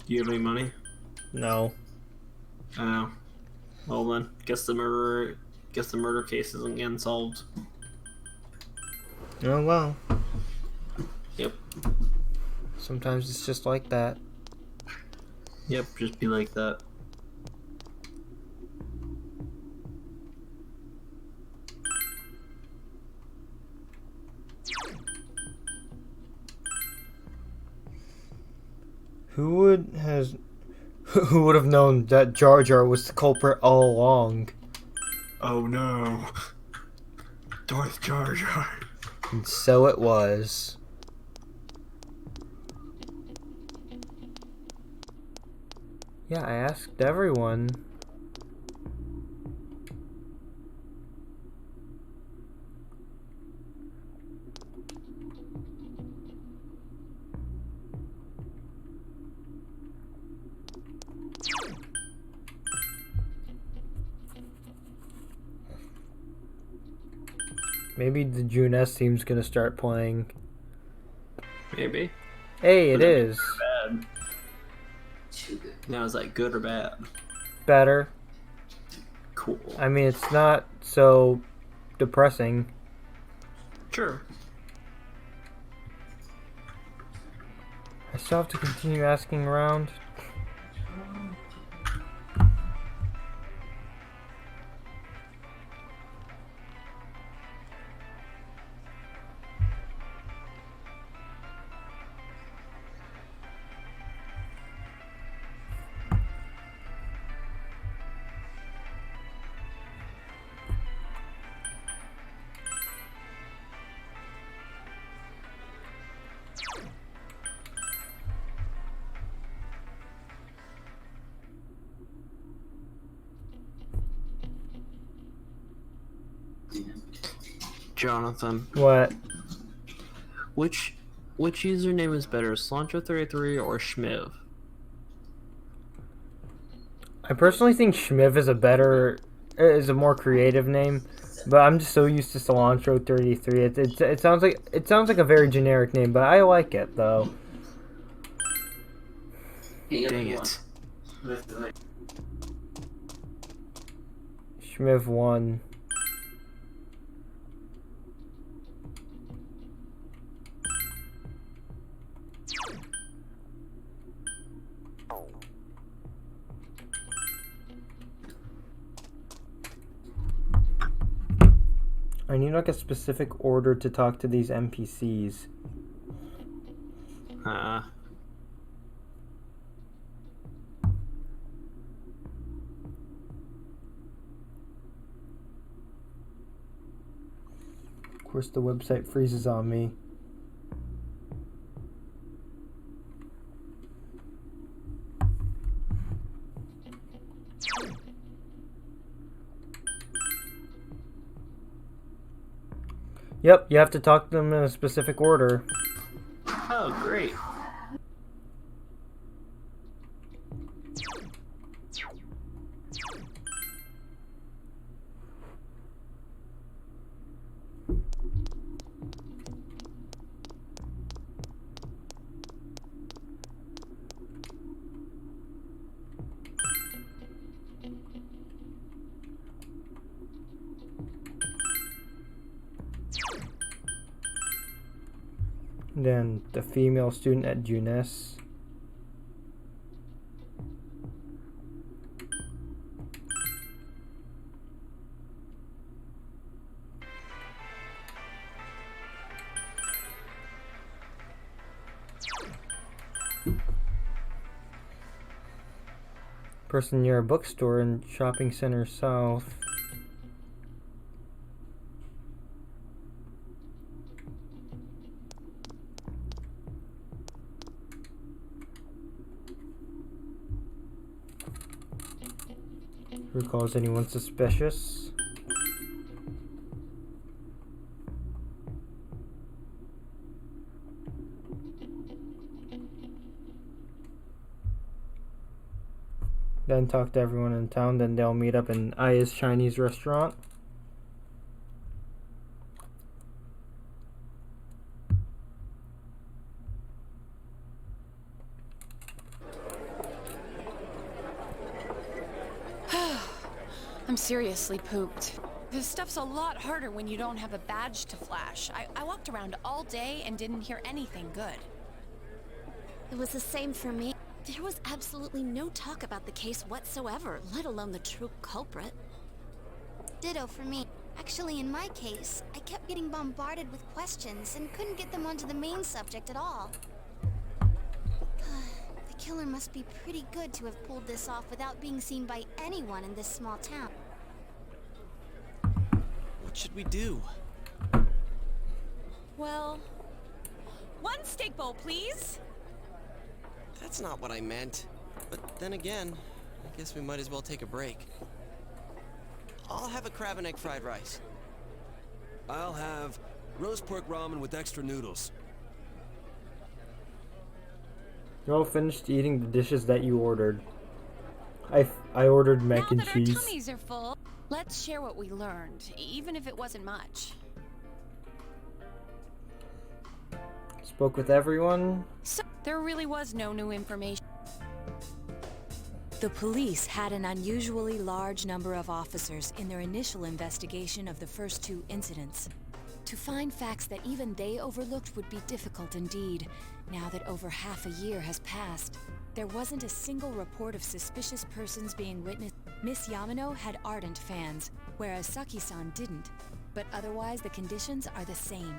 you have any money? No. Oh. Well then, guess the murder case isn't getting solved. Oh well. Yep. Sometimes it's just like that. Yep, just be like that. Who would have known that Jar Jar was the culprit all along? Oh no. Darth Jar Jar. And so it was. Yeah, I asked everyone. Maybe the Junes theme's gonna start playing. Maybe. Hey, it is. Bad. Now is that good or bad? Better. Cool. I mean, it's not so depressing. Sure. I still have to continue asking around. Jonathan. What? Which username is better, Cilantro33 or Schmiv? I personally think Schmiv is a more creative name, but I'm just so used to Cilantro33. It sounds like a very generic name, but I like it though. Dang it. Shmiv won. I need like a specific order to talk to these NPCs. Of course the website freezes on me. Yep, you have to talk to them in a specific order. Oh, great. Then the female student at Junes. Person near a bookstore in Shopping Center South. Recalls anyone suspicious? Then talk to everyone in town, then they'll meet up in Aya's Chinese restaurant. I'm seriously pooped. This stuff's a lot harder when you don't have a badge to flash. I walked around all day and didn't hear anything good. It was the same for me. There was absolutely no talk about the case whatsoever, let alone the true culprit. Ditto for me. Actually, in my case, I kept getting bombarded with questions and couldn't get them onto the main subject at all. The killer must be pretty good to have pulled this off without being seen by anyone in this small town. What should we do? Well, one steak bowl, please. That's not what I meant. But then again, I guess we might as well take a break. I'll have a crab and egg fried rice. I'll have roast pork ramen with extra noodles. You're all finished eating the dishes that you ordered. I ordered mac and cheese. Now that our tummies are full, let's share what we learned, even if it wasn't much. Spoke with everyone. So, there really was no new information. The police had an unusually large number of officers in their initial investigation of the first two incidents. To find facts that even they overlooked would be difficult indeed, now that over half a year has passed. There wasn't a single report of suspicious persons being witnessed. Miss Yamano had ardent fans, whereas Saki-san didn't. But otherwise, the conditions are the same.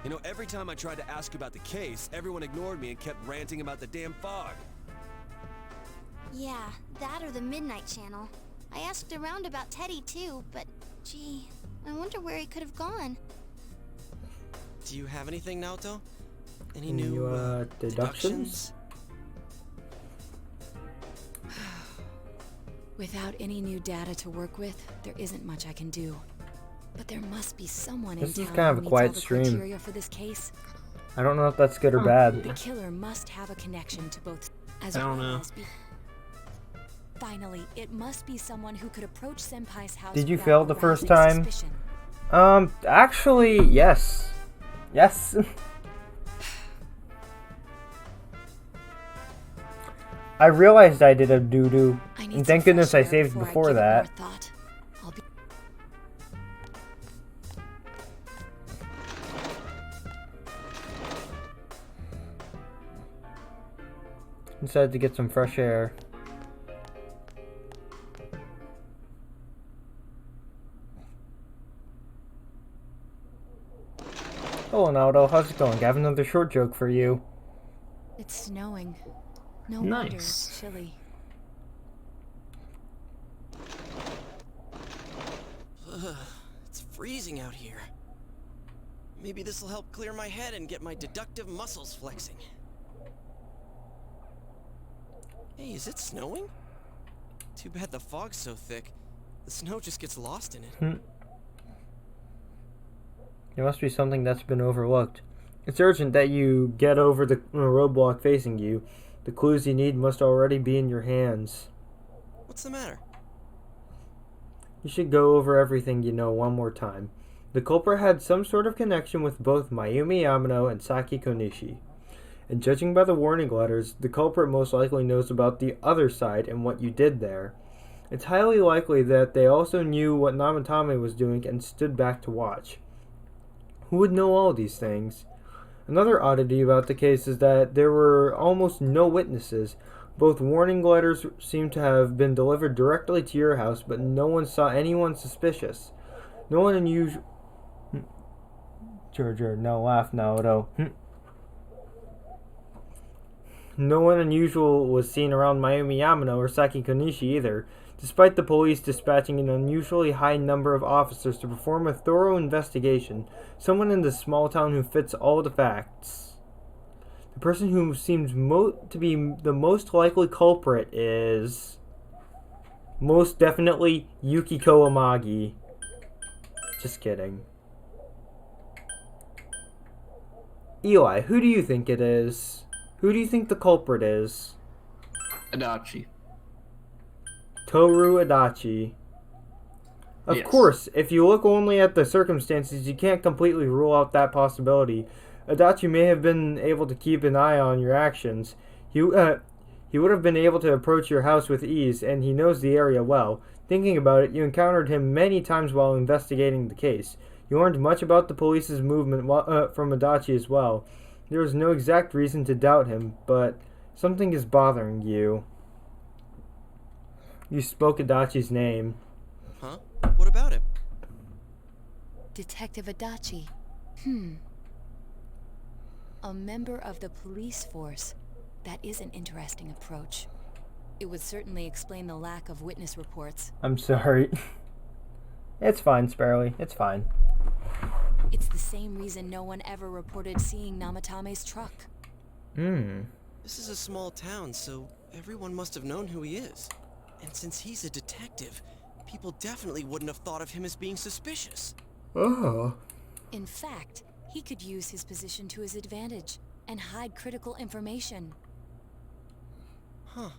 You know, every time I tried to ask about the case, everyone ignored me and kept ranting about the damn fog. Yeah, that or the Midnight Channel. I asked around about Teddy too, but gee, I wonder where he could have gone. Do you have anything, Naoto? Any new deductions? Without any new data to work with, there isn't much I can do. But there must be someone in town This is kind of a who meets quiet all the stream. criteria for this case. I don't know if that's good or bad. The killer must have a connection to both. As I don't well know. as Finally, it must be someone who could approach Senpai's house. Did you without fail the first arousing time? suspicion. Actually, yes. Yes. I realized I did a doo-doo, I need and thank some goodness fresh I air saved before I before give it that. more thought. I'll be Decided to get some fresh air. Hello, Naoto. How's it going? I have another short joke for you. It's snowing. No wonder Nice. it's chilly. Ugh, it's freezing out here. Maybe this will help clear my head and get my deductive muscles flexing. Hey, is it snowing? Too bad the fog's so thick. The snow just gets lost in it. There must be something that's been overlooked. It's urgent that you get over the roadblock facing you. The clues you need must already be in your hands. What's the matter? You should go over everything you know one more time. The culprit had some sort of connection with both Mayumi Yamano and Saki Konishi. And judging by the warning letters, the culprit most likely knows about the other side and what you did there. It's highly likely that they also knew what Namatame was doing and stood back to watch. Who would know all these things? Another oddity about the case is that there were almost no witnesses. Both warning letters seem to have been delivered directly to your house, but no one saw anyone suspicious. No one unusual... no laugh now, though. No one unusual was seen around Mayumi Yamano or Saki Konishi either, despite the police dispatching an unusually high number of officers to perform a thorough investigation. Someone in this small town who fits all the facts. The person who seems to be the most likely culprit is... most definitely Yukiko Amagi. Just kidding. Eli, who do you think it is? Who do you think the culprit is? Adachi. Toru Adachi. Of Yes. course, if you look only at the circumstances, you can't completely rule out that possibility. Adachi may have been able to keep an eye on your actions. He would have been able to approach your house with ease, and he knows the area well. Thinking about it, you encountered him many times while investigating the case. You learned much about the police's movement from Adachi as well. There is no exact reason to doubt him, but something is bothering you. You spoke Adachi's name. Huh? What about him? Detective Adachi. A member of the police force. That is an interesting approach. It would certainly explain the lack of witness reports. I'm sorry. It's fine, Sparrowly. It's fine. It's the same reason no one ever reported seeing Namatame's truck. This is a small town, so everyone must have known who he is. And since he's a detective, people definitely wouldn't have thought of him as being suspicious. Oh. In fact, he could use his position to his advantage and hide critical information. Huh.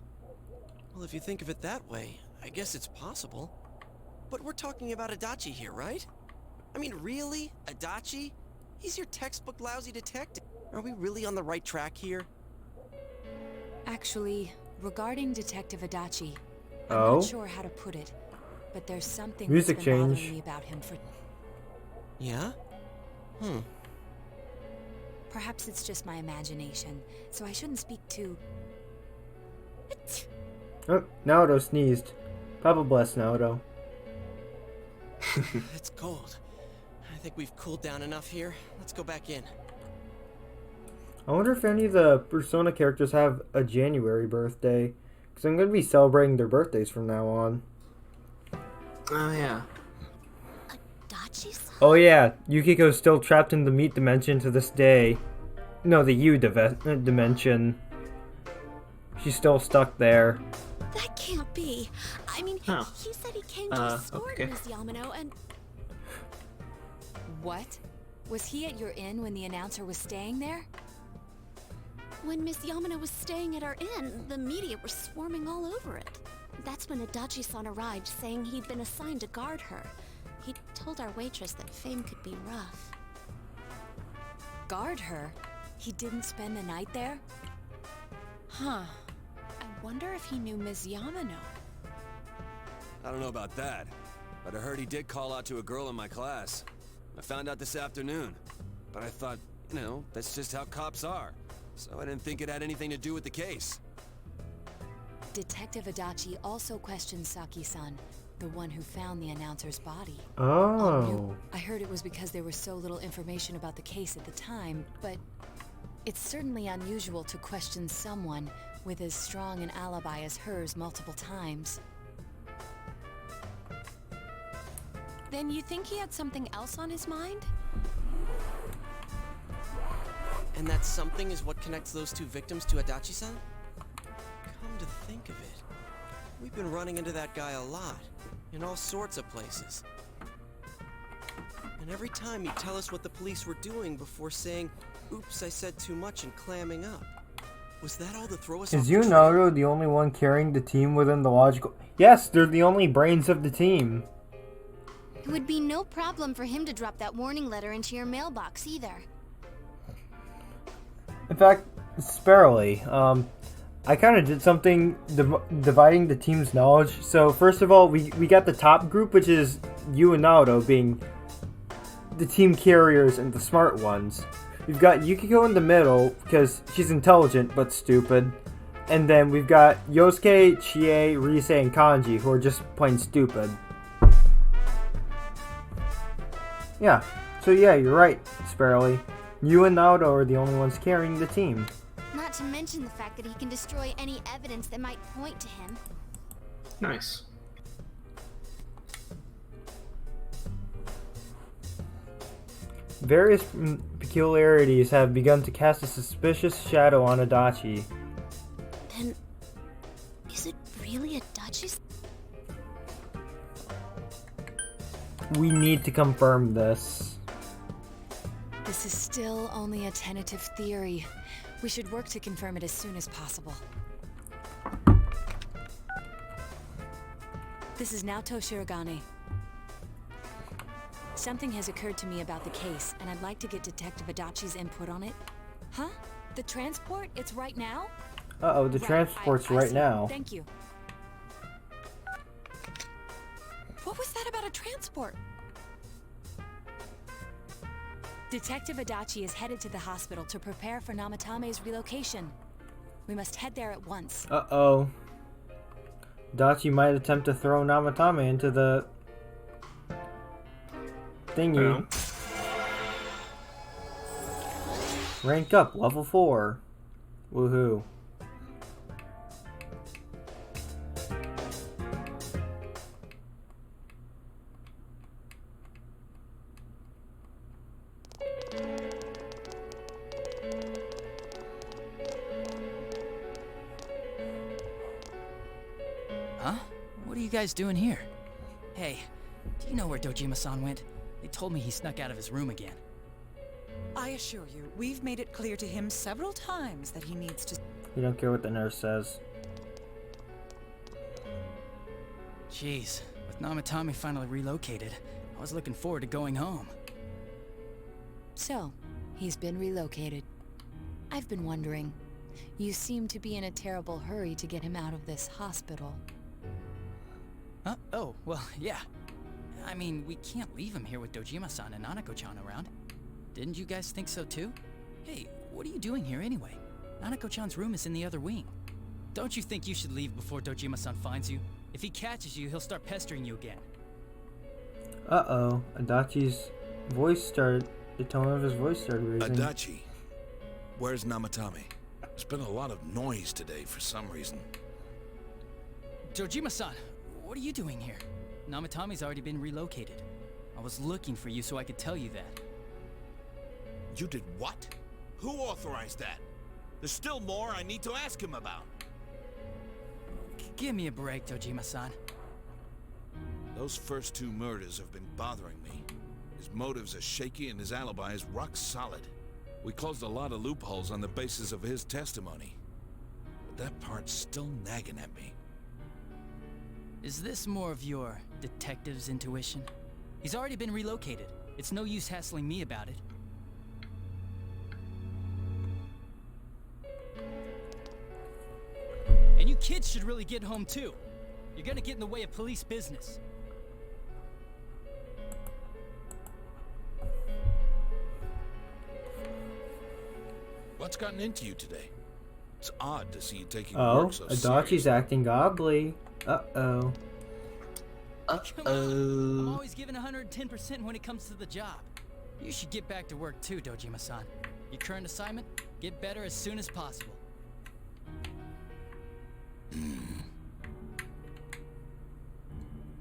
Well, if you think of it that way, I guess it's possible. But we're talking about Adachi here, right? I mean, really? Adachi? He's your textbook lousy detective. Are we really on the right track here? Actually, regarding Detective Adachi, I'm Oh? not sure how to put it, but there's something Music that's been change. bothering me about him for... Yeah? Perhaps it's just my imagination, so I shouldn't speak too... Oh, Naoto sneezed. Papa bless Naoto. It's cold. I think we've cooled down enough here. Let's go back in. I wonder if any of the Persona characters have a January birthday. Because I'm going to be celebrating their birthdays from now on. Oh, yeah. Oh yeah, Yukiko's still trapped in the meat dimension to this day. No, the U dimension. She's still stuck there. That can't be. I mean, Huh. he said he came to escort okay. Miss Yamano and... What? Was he at your inn when the announcer was staying there? When Miss Yamano was staying at our inn, the media were swarming all over it. That's when Adachi-san arrived, saying he'd been assigned to guard her. He told our waitress that fame could be rough. Guard her? He didn't spend the night there? Huh. I wonder if he knew Ms. Yamano. I don't know about that, but I heard he did call out to a girl in my class. I found out this afternoon, but I thought, you know, that's just how cops are. So I didn't think it had anything to do with the case. Detective Adachi also questioned Saki-san, the one who found the announcer's body. Oh. I heard it was because there was so little information about the case at the time, but it's certainly unusual to question someone with as strong an alibi as hers multiple times. Then you think he had something else on his mind? And that something is what connects those two victims to Adachi-san? Come to think of it, we've been running into that guy a lot, in all sorts of places. And every time he'd tell us what the police were doing before saying, "Oops, I said too much," and clamming up. Was that all to throw us off Is the trail? Yunato the only one carrying the team within the logical... Yes, they're the only brains of the team. It would be no problem for him to drop that warning letter into your mailbox either. In fact, Sparrowly, I kind of did something dividing the team's knowledge. So first of all, we got the top group, which is you and Naoto being the team carriers and the smart ones. We've got Yukiko in the middle because she's intelligent but stupid. And then we've got Yosuke, Chie, Rise, and Kanji who are just plain stupid. Yeah, so yeah, you're right, Sparrowly. You and Naoto are the only ones carrying the team. Not to mention the fact that he can destroy any evidence that might point to him. Nice. Various peculiarities have begun to cast a suspicious shadow on Adachi. Then, is it really Adachi's? We need to confirm this. This is still only a tentative theory. We should work to confirm it as soon as possible. This is Naoto Shirogane. Something has occurred to me about the case, and I'd like to get Detective Adachi's input on it. Huh? The transport? It's right now? Uh-oh, the transport's right see. now. Thank you. What was that about a transport? Detective Adachi is headed to the hospital to prepare for Namatame's relocation. We must head there at once. Uh-oh. Adachi might attempt to throw Namatame into the... thingy. Rank up, level 4. Woohoo. Huh? What are you guys doing here? Hey, do you know where Dojima-san went? They told me he snuck out of his room again. I assure you, we've made it clear to him several times that he needs to... You don't care what the nurse says. Jeez, with Namatame finally relocated, I was looking forward to going home. So, he's been relocated. I've been wondering. You seem to be in a terrible hurry to get him out of this hospital. Huh? Oh, well, yeah. I mean, we can't leave him here with Dojima-san and Nanako-chan around. Didn't you guys think so too? Hey, what are you doing here anyway? Nanako-chan's room is in the other wing. Don't you think you should leave before Dojima-san finds you? If he catches you, he'll start pestering you again. Uh-oh. Adachi's voice started... The tone of his voice started raising. Adachi, where's Namatame? There's been a lot of noise today for some reason. Dojima-san, what are you doing here? Namatame's already been relocated. I was looking for you so I could tell you that. You did what? Who authorized that? There's still more I need to ask him about. Give me a break, Dojima-san. Those first two murders have been bothering me. His motives are shaky and his alibi is rock solid. We closed a lot of loopholes on the basis of his testimony. But that part's still nagging at me. Is this more of your detective's intuition? He's already been relocated. It's no use hassling me about it. And you kids should really get home too. You're gonna get in the way of police business. What's gotten into you today? It's odd to see you taking Oh, work so Adachi's acting godly. Uh-oh. Come on. I'm always giving 110% when it comes to the job. You should get back to work too, Dojima-san. Your current assignment, get better as soon as possible.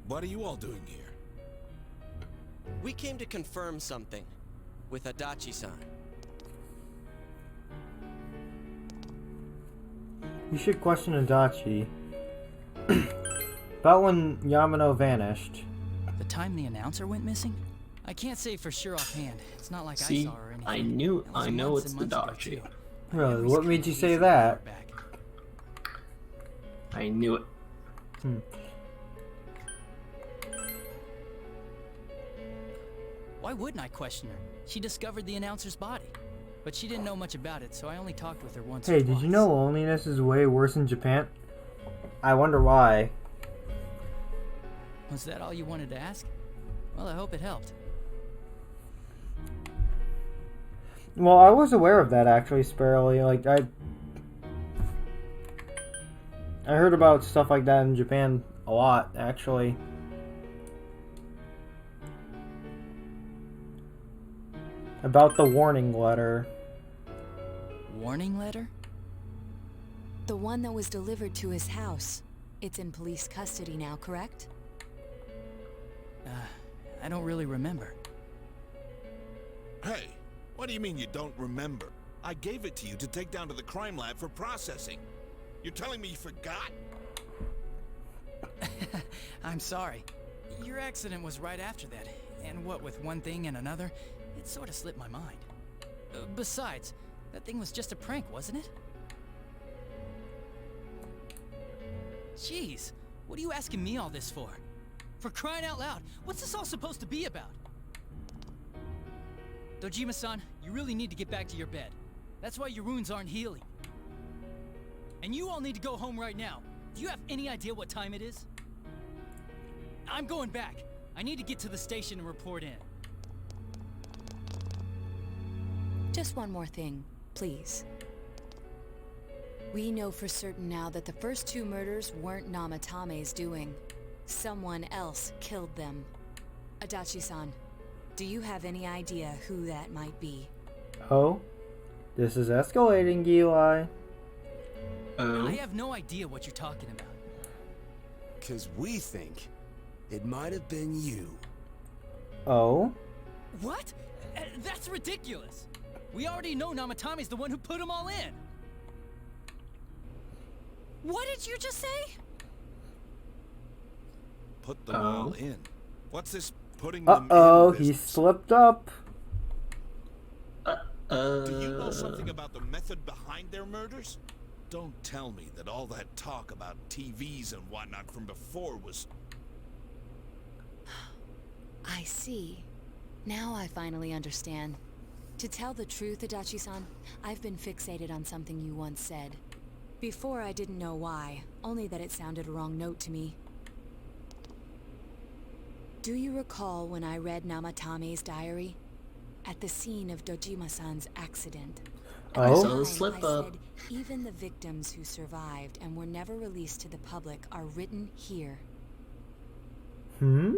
What are you all doing here? We came to confirm something with Adachi-san. You should question Adachi. About when Yamano vanished. The time the announcer went missing? I can't say for sure offhand. It's not like See, I saw her or anything. I know it's months ago, Adachi. too. Really? What made you say that? I knew it. Why wouldn't I question her? She discovered the announcer's body. But she didn't know much about it, so I only talked with her once Hey, or did twice. you know loneliness is way worse in Japan? I wonder why. Was that all you wanted to ask? Well, I hope it helped. Well, I was aware of that actually, Sparrowly. Like, I heard about stuff like that in Japan a lot, actually. About the warning letter. Warning letter? The one that was delivered to his house. It's in police custody now, correct? I don't really remember. Hey, what do you mean you don't remember? I gave it to you to take down to the crime lab for processing. You're telling me you forgot? I'm sorry. Your accident was right after that. And what with one thing and another, it sort of slipped my mind. Besides, that thing was just a prank, wasn't it? Jeez, what are you asking me all this for? For crying out loud, what's this all supposed to be about? Dojima-san, you really need to get back to your bed. That's why your wounds aren't healing. And you all need to go home right now. Do you have any idea what time it is? I'm going back. I need to get to the station and report in. Just one more thing, please. We know for certain now that the first two murders weren't Namatame's doing. Someone else killed them. Adachi-san, do you have any idea who that might be? Oh? This is escalating, Eli. I have no idea what you're talking about. 'Cause we think it might have been you. Oh? What? That's ridiculous! We already know Namatame's the one who put them all in! What did you just say? Put them all in. What's this putting them in Uh-oh, he business? slipped up. Do you know something about the method behind their murders? Don't tell me that all that talk about TVs and whatnot from before was... I see. Now I finally understand. To tell the truth, Adachi-san, I've been fixated on something you once said. Before I didn't know why, only that it sounded a wrong note to me. Do you recall when I read Namatame's diary? At the scene of Dojima-san's accident. Oh? At the I saw time, the slip I up. said, even the victims who survived and were never released to the public are written here. Hmm?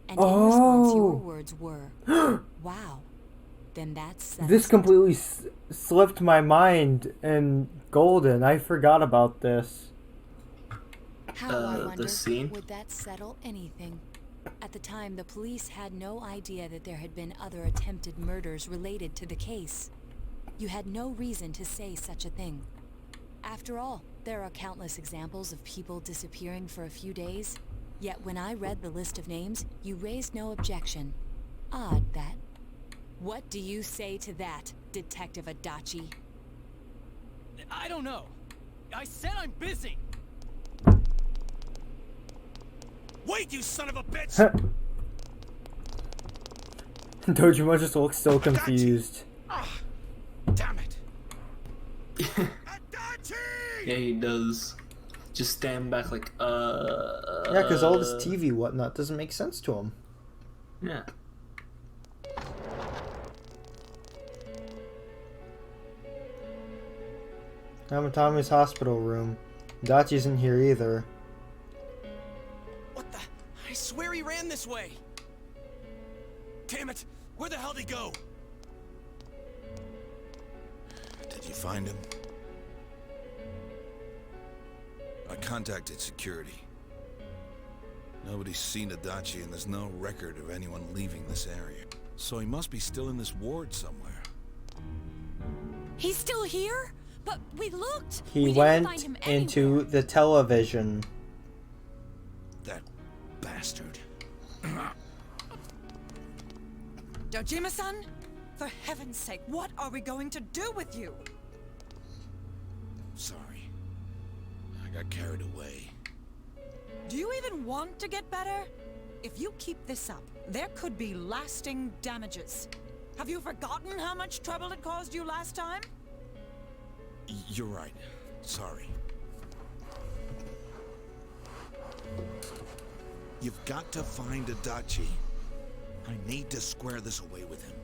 And in response, your Oh! words were, wow. Then that's This completely slipped my mind and golden. I forgot about this. How, I wonder, the scene? would that settle anything? At the time, the police had no idea that there had been other attempted murders related to the case. You had no reason to say such a thing. After all, there are countless examples of people disappearing for a few days. Yet when I read the list of names, you raised no objection. Odd, that. What do you say to that, Detective Adachi? I don't know. I said I'm busy! Wait, you son of a bitch! Dojima just looks so confused. Yeah, he does. Just stand back like, Yeah, because all this TV whatnot doesn't make sense to him. Yeah. Namatami's hospital room. Dachi's in here either. What the? I swear he ran this way. Damn it! Where the hell did he go? Did you find him? I contacted security. Nobody's seen Adachi, and there's no record of anyone leaving this area. So he must be still in this ward somewhere. He's still here? But we looked. He We didn't went find him into the television. That bastard. Dojima-san, for heaven's sake, what are we going to do with you? Sorry. I got carried away. Do you even want to get better? If you keep this up, there could be lasting damages. Have you forgotten how much trouble it caused you last time? You're right. Sorry. You've got to find Adachi. I need to square this away with him.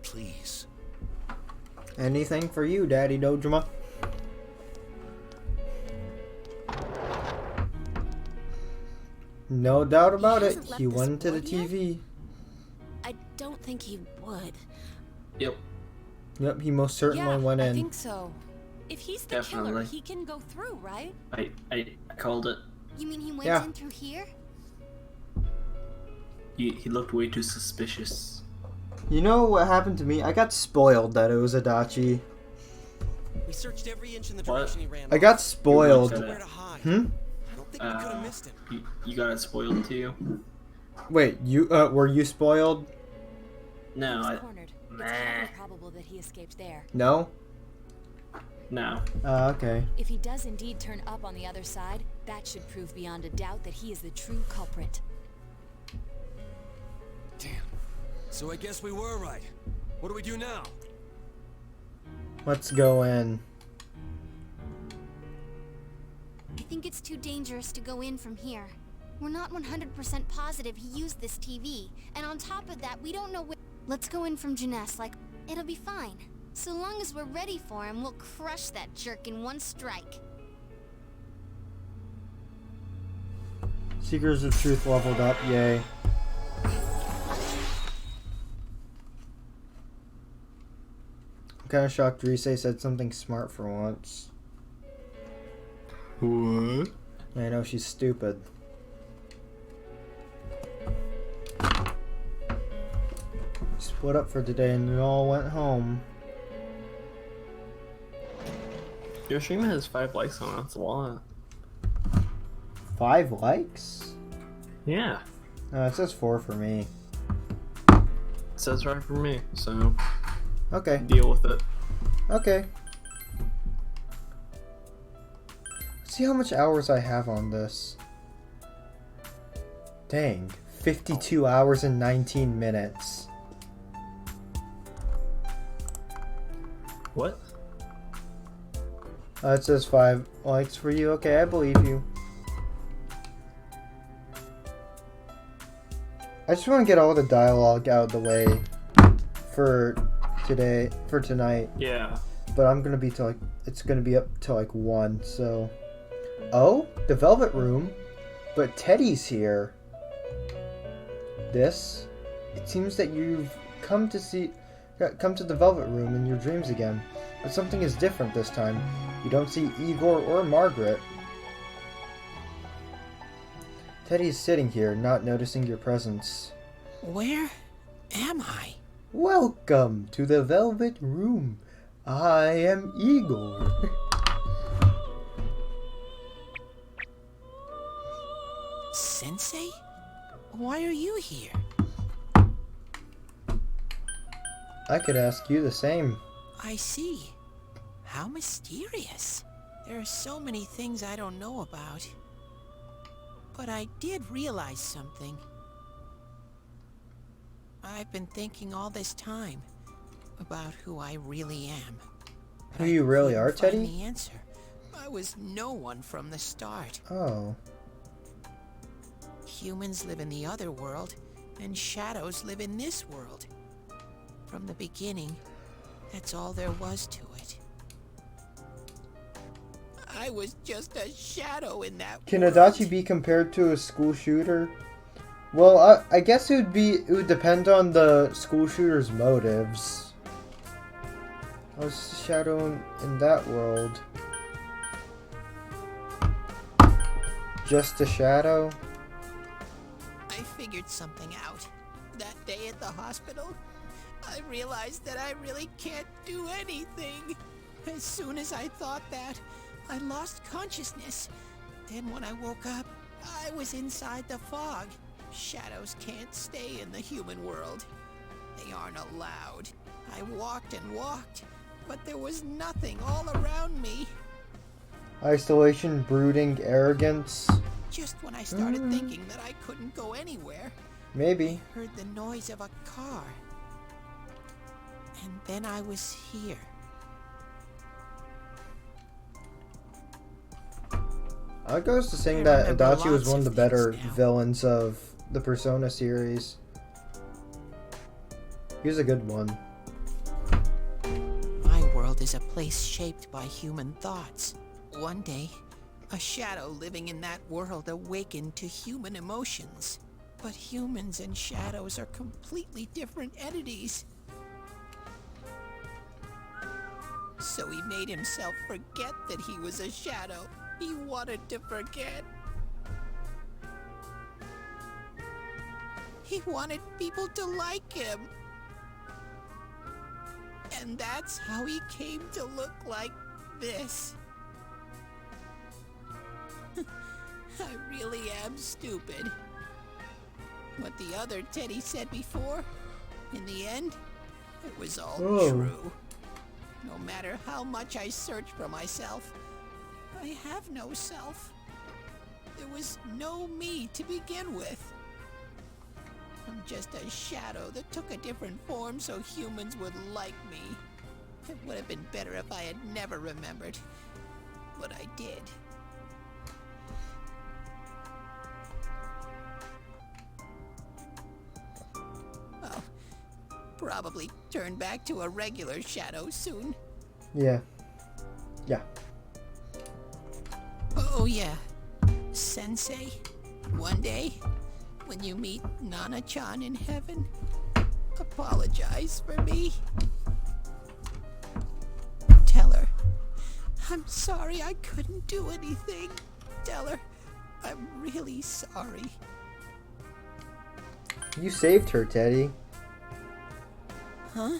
Please. Anything for you, Daddy Dojima. No doubt about it. hasn't He left went this into the ward TV. I don't think he would. Yep. Yep, he most certainly Yeah, went in. I think so. If he's the killer, Definitely. he can go through, right? I called it. You mean he went Yeah. in through here? He looked way too suspicious. You know what happened to me? I got spoiled that it was Adachi. We searched every inch in the What? direction he ran. I got off. spoiled. Nowhere to hide. Hmm? I don't think we could have missed him. You got it spoiled too? Wait, you were you spoiled? No, He was I. cornered. It's Nah. highly probable that he escaped there. No? No. Okay. If he does indeed turn up on the other side, that should prove beyond a doubt that he is the true culprit. So I guess we were right. What do we do now? Let's go in. I think it's too dangerous to go in from here. We're not 100% positive he used this TV, and on top of that, we don't know where. Let's go in from Jeunesse, like, it'll be fine. So long as we're ready for him, we'll crush that jerk in one strike. Seekers of Truth leveled up, yay. I'm kinda shocked Rise said something smart for once. What? I know she's stupid. Split up for today and they all went home. Your stream has 5 likes on it. That's a lot. 5 likes? Yeah. It says 4 for me. It says right for me, so. Okay. Deal with it. Okay. See how much hours I have on this. Dang. 52 hours and 19 minutes. What? It says 5 likes for you. Okay, I believe you. I just want to get all the dialogue out of the way for tonight. Yeah. But I'm gonna be till like, it's gonna be up till like 1, so. Oh, the Velvet Room, but Teddy's here. It seems that you've come to the Velvet Room in your dreams again, but something is different this time. You don't see Igor or Margaret. Teddy's sitting here, not noticing your presence. Where am I? Welcome to the Velvet Room. I am Igor. Sensei? Why are you here? I could ask you the same. I see. How mysterious. There are so many things I don't know about. But I did realize something. I've been thinking all this time about who I really am. Who you really are, Find Teddy? the answer. I was no one from the start. Oh. Humans live in the other world, and shadows live in this world. From the beginning, that's all there was to it. I was just a shadow in that Can world. Adachi be compared to a school shooter? Well, I guess it would depend on the school shooter's motives. I was a shadow in that world. Just a shadow? I figured something out. That day at the hospital, I realized that I really can't do anything. As soon as I thought that, I lost consciousness. Then when I woke up, I was inside the fog. Shadows can't stay in the human world. They aren't allowed. I walked and walked, but there was nothing all around me. Isolation, brooding, arrogance? Just when I started thinking that I couldn't go anywhere, Maybe. I heard the noise of a car. And then I was here. I goes to saying I that remember Adachi was lots one of the of better things now. villains of the Persona series. He was a good one. My world is a place shaped by human thoughts. One day, a shadow living in that world awakened to human emotions. But humans and shadows are completely different entities. So he made himself forget that he was a shadow. He wanted to forget. He wanted people to like him. And that's how he came to look like this. I really am stupid. What the other Teddy said before, in the end, it was all true. No matter how much I search for myself, I have no self. There was no me to begin with. I'm just a shadow that took a different form so humans would like me. It would have been better if I had never remembered. But I did. I'll probably turn back to a regular shadow soon. Yeah. Yeah. Oh yeah, Sensei, one day, when you meet Nana-chan in heaven, apologize for me. Tell her, I'm sorry I couldn't do anything. Tell her, I'm really sorry. You saved her, Teddy. Huh?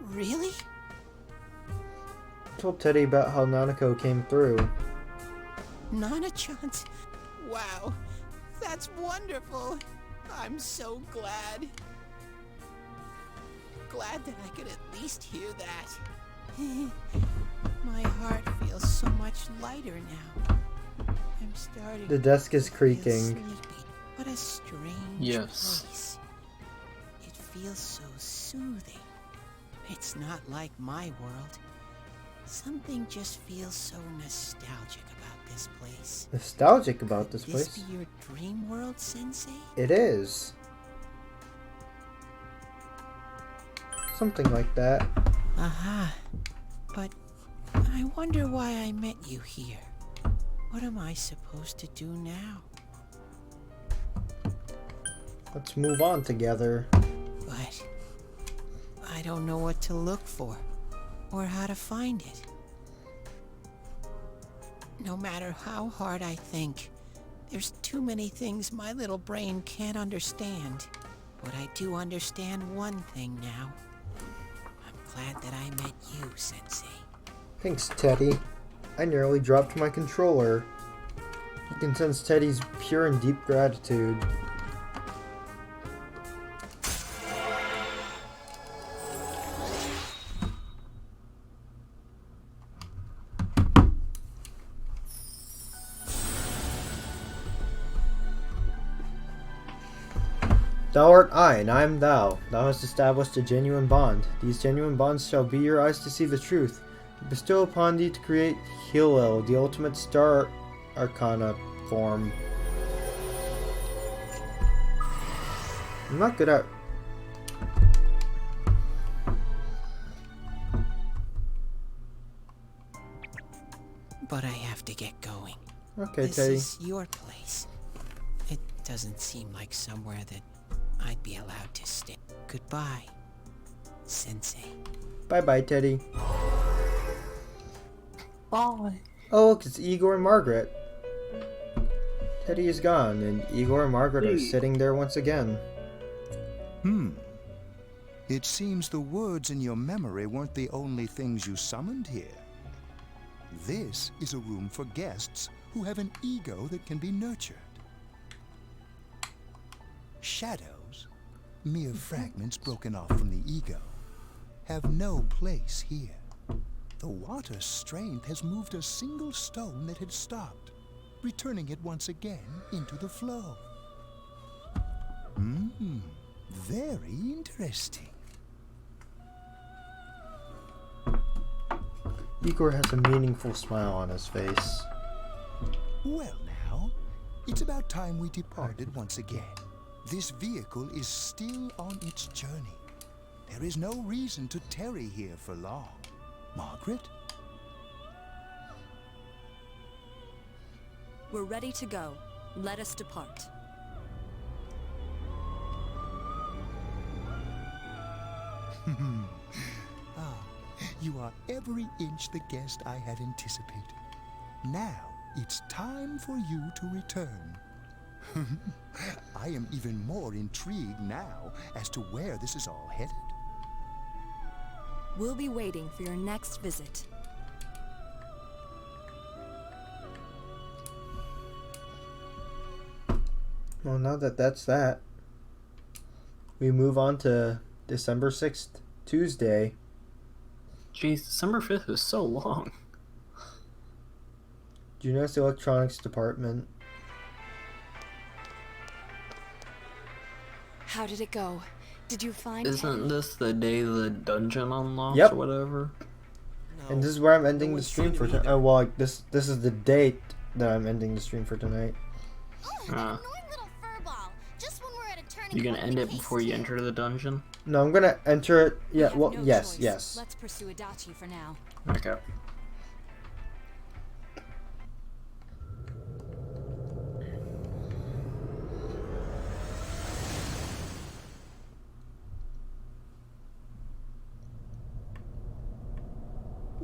Really? I told Teddy about how Nanako came through. Nana-chan's... Wow, that's wonderful. I'm so glad. Glad that I could at least hear that. My heart feels so much lighter now. I'm starting The desk is to feel creaking. sleepy. What a strange place. It feels so soothing. It's not like my world. Something just feels so nostalgic about this place. Nostalgic about this Could this place? be your dream world, Sensei? It is. Something like that. Aha. But I wonder why I met you here. What am I supposed to do now? Let's move on together. But I don't know what to look for or how to find it. No matter how hard I think, there's too many things my little brain can't understand. But I do understand one thing now. I'm glad that I met you, Sensei. Thanks, Teddy. I nearly dropped my controller. You can sense Teddy's pure and deep gratitude. Thou art I, and I am thou. Thou hast established a genuine bond. These genuine bonds shall be your eyes to see the truth. Bestow upon thee to create Hillel, the ultimate star arcana form. I'm not good at... But I have to get going. Okay, this Teddy. This is your place. It doesn't seem like somewhere that I'd be allowed to stay. Goodbye, Sensei. Bye-bye, Teddy. Bye. Oh, look, it's Igor and Margaret. Teddy is gone, and Igor and Margaret are sitting there once again. It seems the words in your memory weren't the only things you summoned here. This is a room for guests who have an ego that can be nurtured. Shadows, mere fragments broken off from the ego, have no place here. The water's strength has moved a single stone that had stopped, returning it once again into the flow. Very interesting. Igor has a meaningful smile on his face. Well now, it's about time we departed once again. This vehicle is still on its journey. There is no reason to tarry here for long. Margaret? We're ready to go. Let us depart. You are every inch the guest I had anticipated. Now, it's time for you to return. I am even more intrigued now as to where this is all headed. We'll be waiting for your next visit. Well, now that that's that, we move on to December 6th, Tuesday. Jeez, December 5th is so long. Do you notice the electronics department? How did it go? Did you find Isn't this the day the dungeon unlocks Yep. or whatever? And this is where I'm ending the stream for tonight. Oh, well, like, this is the date that I'm ending the stream for tonight. You gonna end it before you enter the dungeon? No, I'm gonna enter it. Yeah, well, yes, yes. Let's pursue Adachi for now. Okay.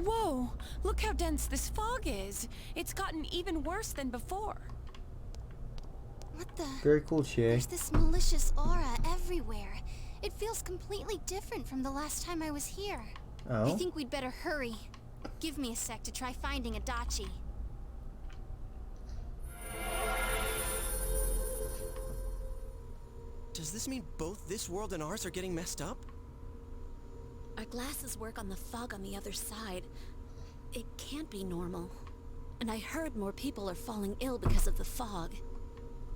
Whoa! Look how dense this fog is. It's gotten even worse than before. What the? Very cool, Chie. There's this malicious aura everywhere. It feels completely different from the last time I was here. Oh? I think we'd better hurry. Give me a sec to try finding Adachi. Does this mean both this world and ours are getting messed up? Our glasses work on the fog on the other side. It can't be normal. And I heard more people are falling ill because of the fog.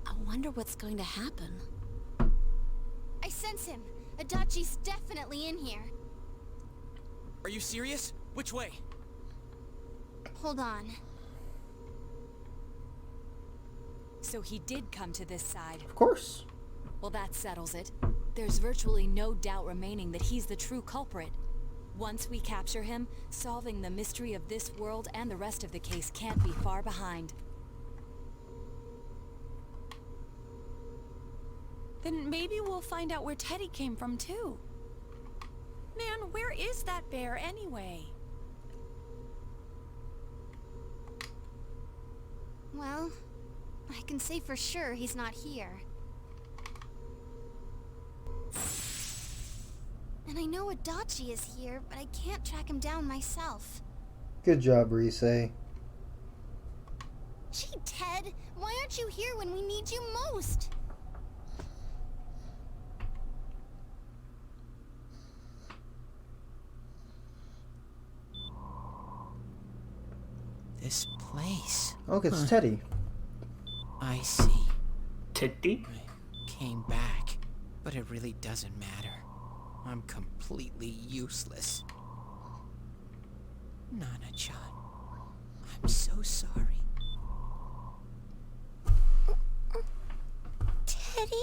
I wonder what's going to happen. I sense him. Adachi's definitely in here. Are you serious? Which way? Hold on. So he did come to this side. Of course. Well, that settles it. There's virtually no doubt remaining that he's the true culprit. Once we capture him, solving the mystery of this world and the rest of the case can't be far behind. Then maybe we'll find out where Teddy came from, too. Man, where is that bear anyway? Well, I can say for sure he's not here. And I know Adachi is here, but I can't track him down myself. Good job, Rise. Gee, Ted, why aren't you here when we need you most? This place. Oh, look, it's Teddy. I see. Teddy? I came back. But it really doesn't matter. I'm completely useless. Nana-chan, I'm so sorry. Teddy?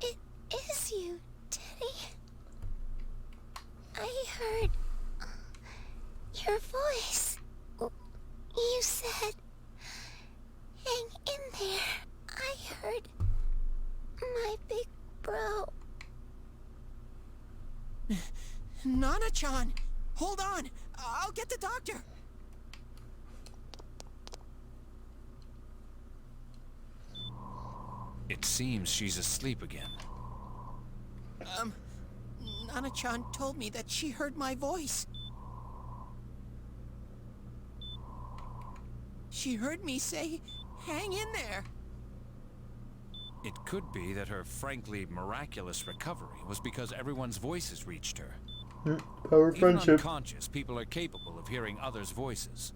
It is you, Teddy. I heard your voice. You said, hang in there. I heard my big bro. Nana-chan, hold on. I'll get the doctor. It seems she's asleep again. Nana-chan told me that she heard my voice. She heard me say, hang in there. It could be that her frankly miraculous recovery was because everyone's voices reached her. Power of Even friendship. unconscious, people are capable of hearing others' voices.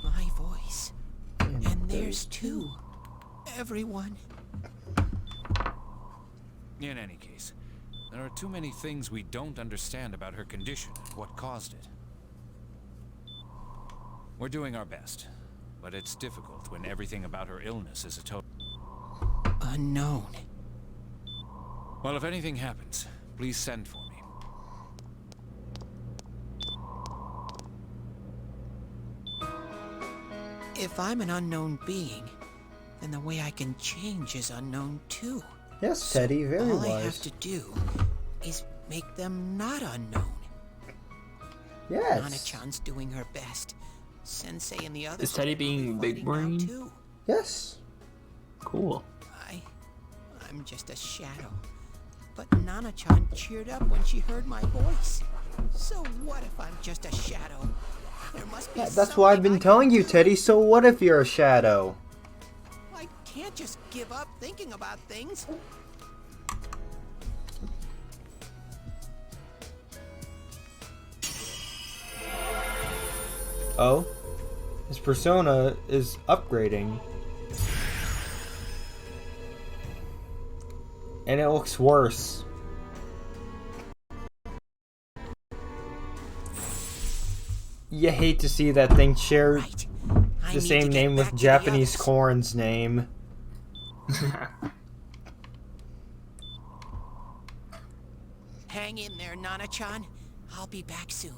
My voice. And theirs too. Everyone. In any case, there are too many things we don't understand about her condition and what caused it. We're doing our best, but it's difficult when everything about her illness is a total unknown. Well, if anything happens, please send for me. If I'm an unknown being, then the way I can change is unknown too. Yes, Teddy, very All wise. I have to do is make them not unknown. Yes. Nana-chan's doing her best. Sensei and the others. Is Teddy being big brain? Too. Yes. Cool. I'm just a shadow. But Nana-chan cheered up when she heard my voice. So what if I'm just a shadow? There must be That's why I've been telling you, Teddy. So what if you're a shadow? I can't just give up thinking about things. Oh? His persona is upgrading. And it looks worse. You hate to see that thing share the same name with Japanese corn's name. Hang in there, Nana-chan. I'll be back soon.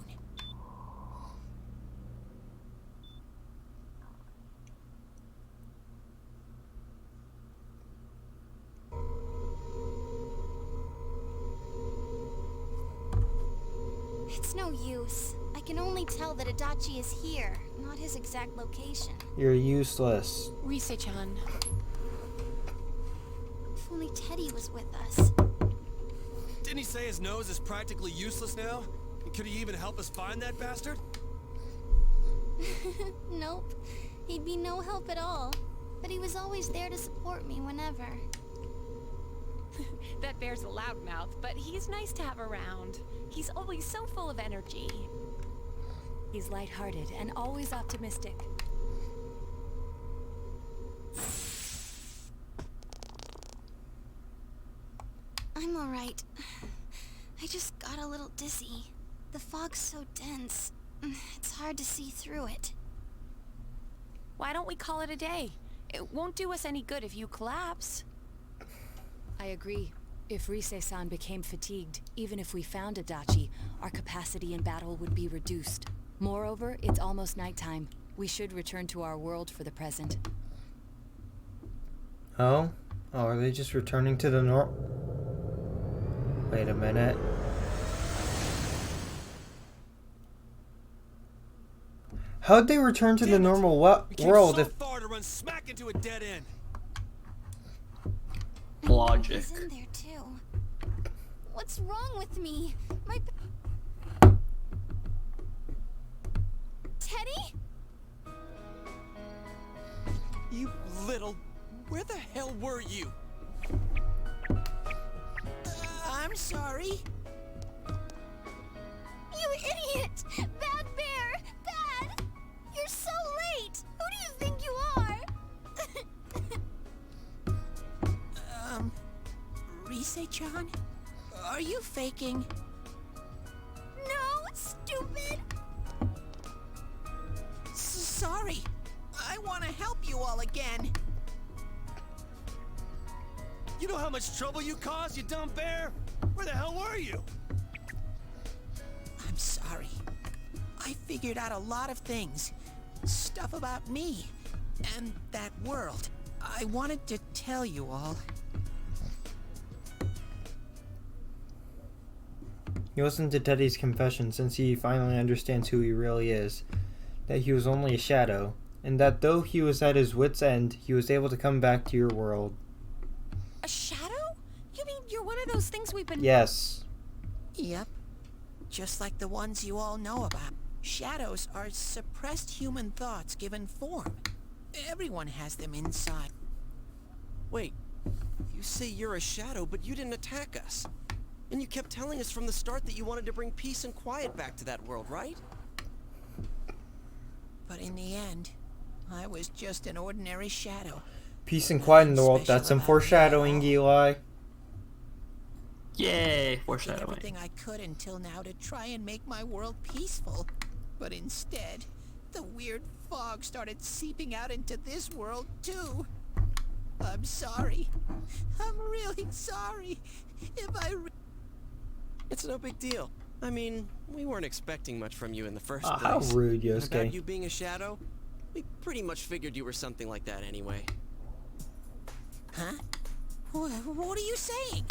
It's no use. I can only tell that Adachi is here, not his exact location. You're useless. Rise-chan. If only Teddy was with us. Didn't he say his nose is practically useless now? And could he even help us find that bastard? Nope. He'd be no help at all. But he was always there to support me whenever. That bear's a loudmouth, but he's nice to have around. He's always so full of energy. He's lighthearted and always optimistic. I'm alright. I just got a little dizzy. The fog's so dense. It's hard to see through it. Why don't we call it a day? It won't do us any good if you collapse. I agree. If Rise-san became fatigued, even if we found Adachi, our capacity in battle would be reduced. Moreover, it's almost nighttime. We should return to our world for the present. Oh? Oh, are they just returning to the Wait a minute. How'd they return to the normal world if... far to run smack into a dead end. Logic. He's in there too. What's wrong with me? My... Teddy? You little... Where the hell were you? I'm sorry. You idiot! Bad bear! Bad! You're so late! Who do you think you say, John? Are you faking? No, stupid! Sorry. I want to help you all again. You know how much trouble you caused, you dumb bear? Where the hell were you? I'm sorry. I figured out a lot of things. Stuff about me. And that world. I wanted to tell you all. He listens to Teddy's confession since he finally understands who he really is. That he was only a shadow. And that though he was at his wit's end, he was able to come back to your world. A shadow? You mean you're one of those things we've been... Yes. Yep. Just like the ones you all know about. Shadows are suppressed human thoughts given form. Everyone has them inside. Wait, you say you're a shadow, but you didn't attack us. And you kept telling us from the start that you wanted to bring peace and quiet back to that world, right? But in the end, I was just an ordinary shadow. Peace and quiet in the world. That's some foreshadowing, Eli. Yay, I did foreshadowing. everything I could until now to try and make my world peaceful. But instead, the weird fog started seeping out into this world, too. I'm sorry. I'm really sorry. It's no big deal. I mean, we weren't expecting much from you in the first place. How rude, And Yosuke. about you being a shadow, we pretty much figured you were something like that anyway. Huh? What are you saying?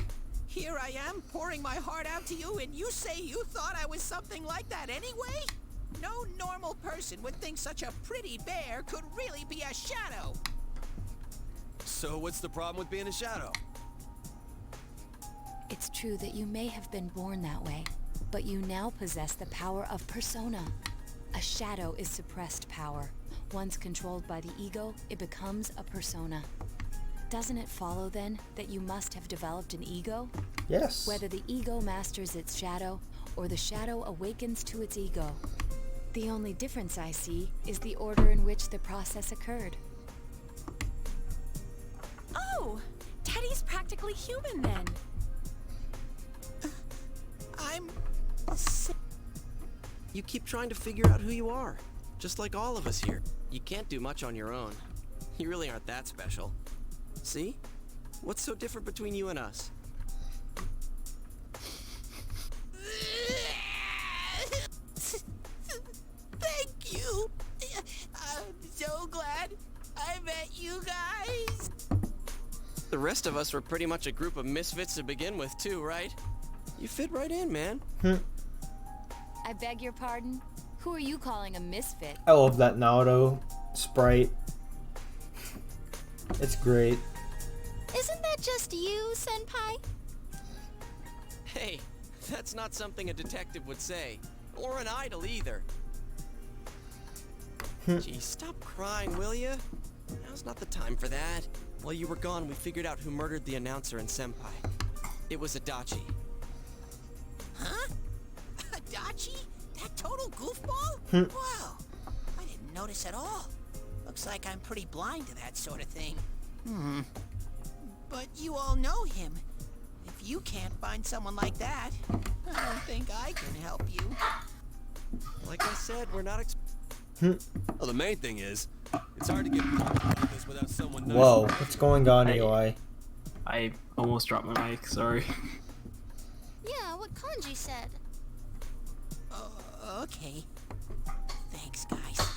Here I am, pouring my heart out to you, and you say you thought I was something like that anyway? No normal person would think such a pretty bear could really be a shadow. So what's the problem with being a shadow? It's true that you may have been born that way, but you now possess the power of persona. A shadow is suppressed power. Once controlled by the ego, it becomes a persona. Doesn't it follow then that you must have developed an ego? Yes. Whether the ego masters its shadow or the shadow awakens to its ego. The only difference I see is the order in which the process occurred. Oh! Teddy's practically human then. You keep trying to figure out who you are, just like all of us here. You can't do much on your own. You really aren't that special. See? What's so different between you and us? Thank you. I'm so glad I met you guys. The rest of us were pretty much a group of misfits to begin with, too, right? You fit right in, man. I beg your pardon? Who are you calling a misfit? I love that Naruto sprite. It's great. Isn't that just you, Senpai? Hey, that's not something a detective would say. Or an idol either. Gee, stop crying, will ya? Now's not the time for that. While you were gone, we figured out who murdered the announcer and Senpai. It was Adachi. Huh? Adachi? That total goofball? Wow. I didn't notice at all. Looks like I'm pretty blind to that sort of thing. But you all know him. If you can't find someone like that, I don't think I can help you. Like I said, we're not Well, the main thing is, it's hard to get like this without someone nice. Whoa, what's going on, Eli? I almost dropped my mic, sorry. Yeah, what Kanji said. Okay. Thanks, guys.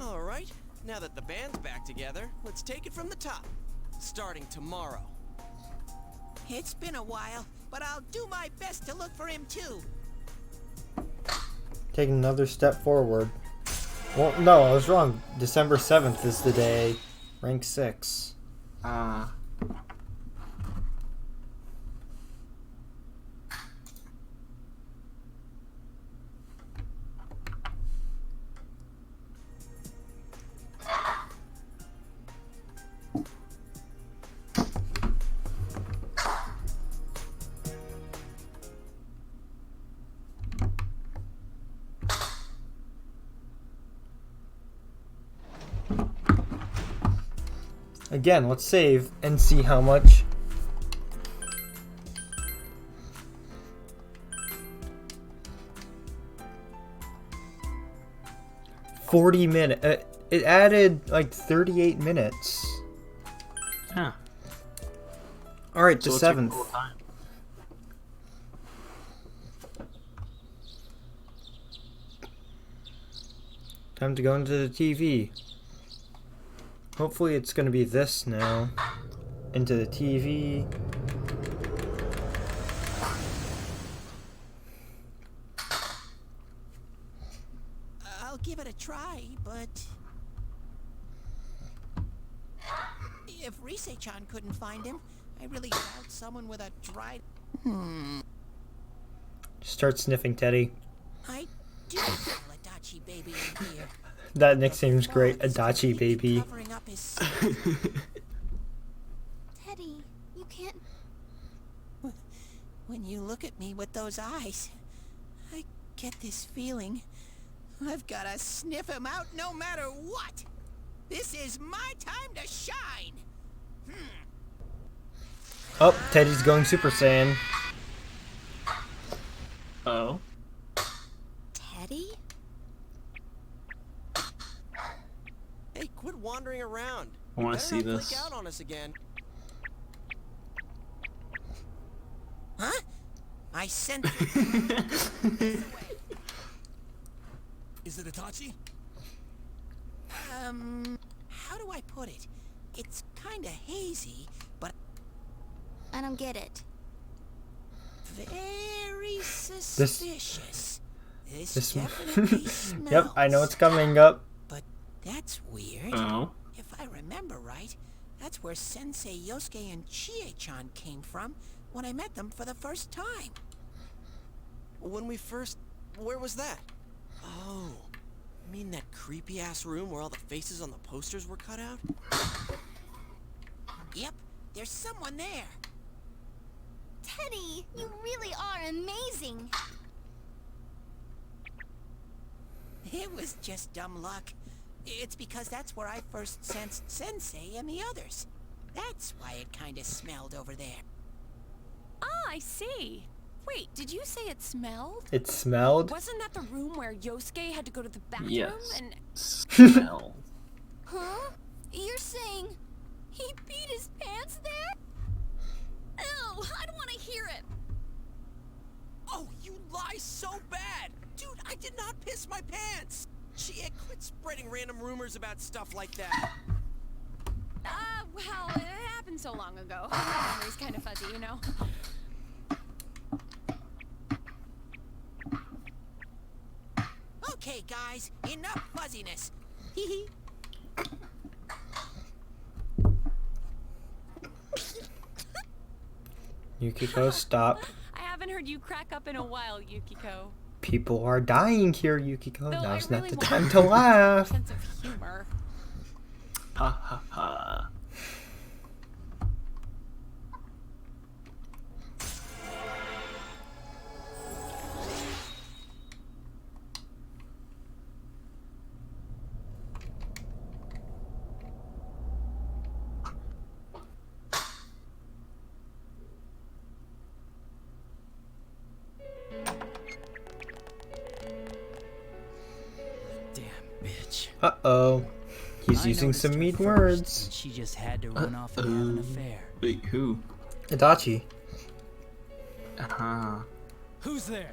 All right, now that the band's back together, let's take it from the top. Starting tomorrow. It's been a while, but I'll do my best to look for him too. Take another step forward. Well, no, I was wrong. December 7th is the day. Rank 6. Again, let's save and see how much 40 minutes. It added like 38 minutes. Yeah. Alright, the So what's your 7th. total time? Time to go into the TV. Hopefully it's gonna be this now. Into the TV. I'll give it a try, but... If Rise-chan couldn't find him, I really doubt someone with a dried... Start sniffing Teddy. I do feel a Adachi baby in here. That nickname's great, Adachi baby. Covering up his... Teddy, you can't... When you look at me with those eyes, I get this feeling. I've gotta sniff him out no matter what. This is my time to shine. Oh, Teddy's going Super Saiyan. Oh. Teddy? Hey, quit wandering around. I wanna Better see not this. Flick out on us again. Huh? I sent... Is it Itachi? How do I put it? It's kinda hazy, but... I don't get it. Very suspicious. This This definitely smells. Yep, I know it's coming up. But that's weird. Oh. If I remember right, that's where Sensei Yosuke and Chie-chan came from when I met them for the first time. When we first... Where was that? Oh, you mean that creepy-ass room where all the faces on the posters were cut out? Yep, there's someone there. Teddy, you really are amazing. It was just dumb luck. It's because that's where I first sensed Sensei and the others. That's why it kinda smelled over there. Ah, I see. Wait, did you say it smelled? It smelled? Wasn't that the room where Yosuke had to go to the bathroom Yes. and... Smell. Huh? You're saying he peed his pants there? Ew, I don't want to hear it. Oh, you lie so bad! Dude, I did not piss my pants! Chie, quit spreading random rumors about stuff like that. Well, it happened so long ago. My memory's kind of fuzzy, you know? Okay, guys, enough fuzziness. Hee hee. Yukiko, stop. I haven't heard you crack up in a while, Yukiko. People are dying here, Yukiko. Though Now's I not really the want time to laugh. Sense of humor. Ha ha ha. Damn bitch. Uh-oh. He's I using noticed some her mean first, words. and she just had to run off and have an affair. Wait, who? Adachi. Who's there?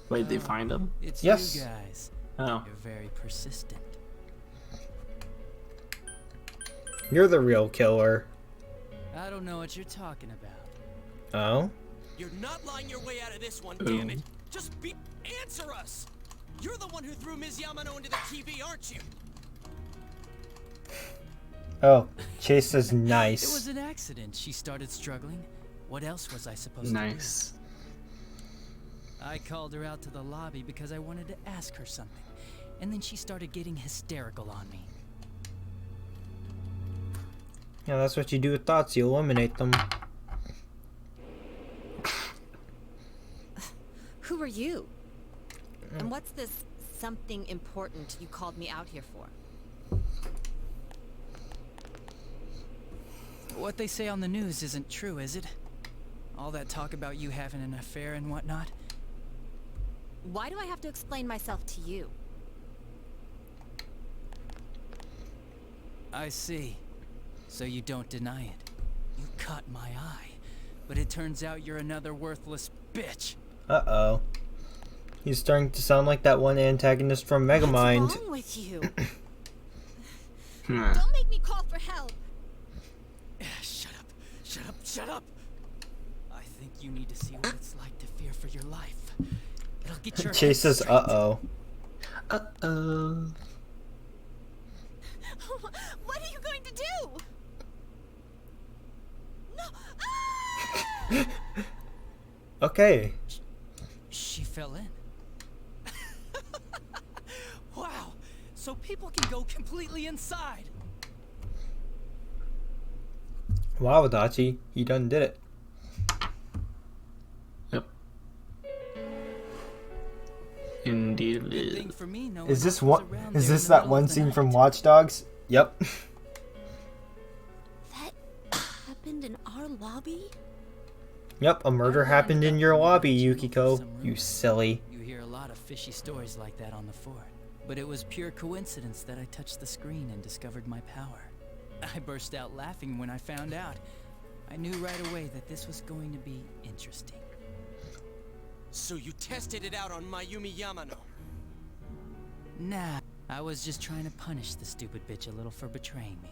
Wait, they find him? It's Yes. you guys. Oh. You're very persistent. You're the real killer. I don't know what you're talking about. Oh? You're not lying your way out of this one, Ooh. damn it! Just answer us! You're the one who threw Ms. Yamano into the TV, aren't you? Oh, Chase is It nice. was an accident. She started struggling. What else was I supposed Nice. to do? I called her out to the lobby because I wanted to ask her something. And then she started getting hysterical on me. Yeah, that's what you do with thoughts. You eliminate them. Who are you? And what's this something important you called me out here for? What they say on the news isn't true, is it? All that talk about you having an affair and whatnot? Why do I have to explain myself to you? I see. So you don't deny it. You caught my eye. But it turns out you're another worthless bitch. Uh-oh. He's starting to sound like that one antagonist from Megamind. What's wrong with you? Hmm. Don't make me call for help. Shut up. Shut up. Shut up. I think you need to see what it's like to fear for your life. It'll get your Chase says, uh-oh. Uh-oh. What are you going to do? No. Okay. She fell in. Wow. So people can go completely inside. Wow, Adachi. He done did it. Yep. Indeed it is. For me, no Is this one one? Is this that one scene from Watch Dogs? Yep. Happened in our lobby? Yep, a murder happened in your lobby, Yukiko. You silly. You hear a lot of fishy stories like that on the fort. But it was pure coincidence that I touched the screen and discovered my power. I burst out laughing when I found out. I knew right away that this was going to be interesting. So you tested it out on Mayumi Yamano? Nah, I was just trying to punish the stupid bitch a little for betraying me.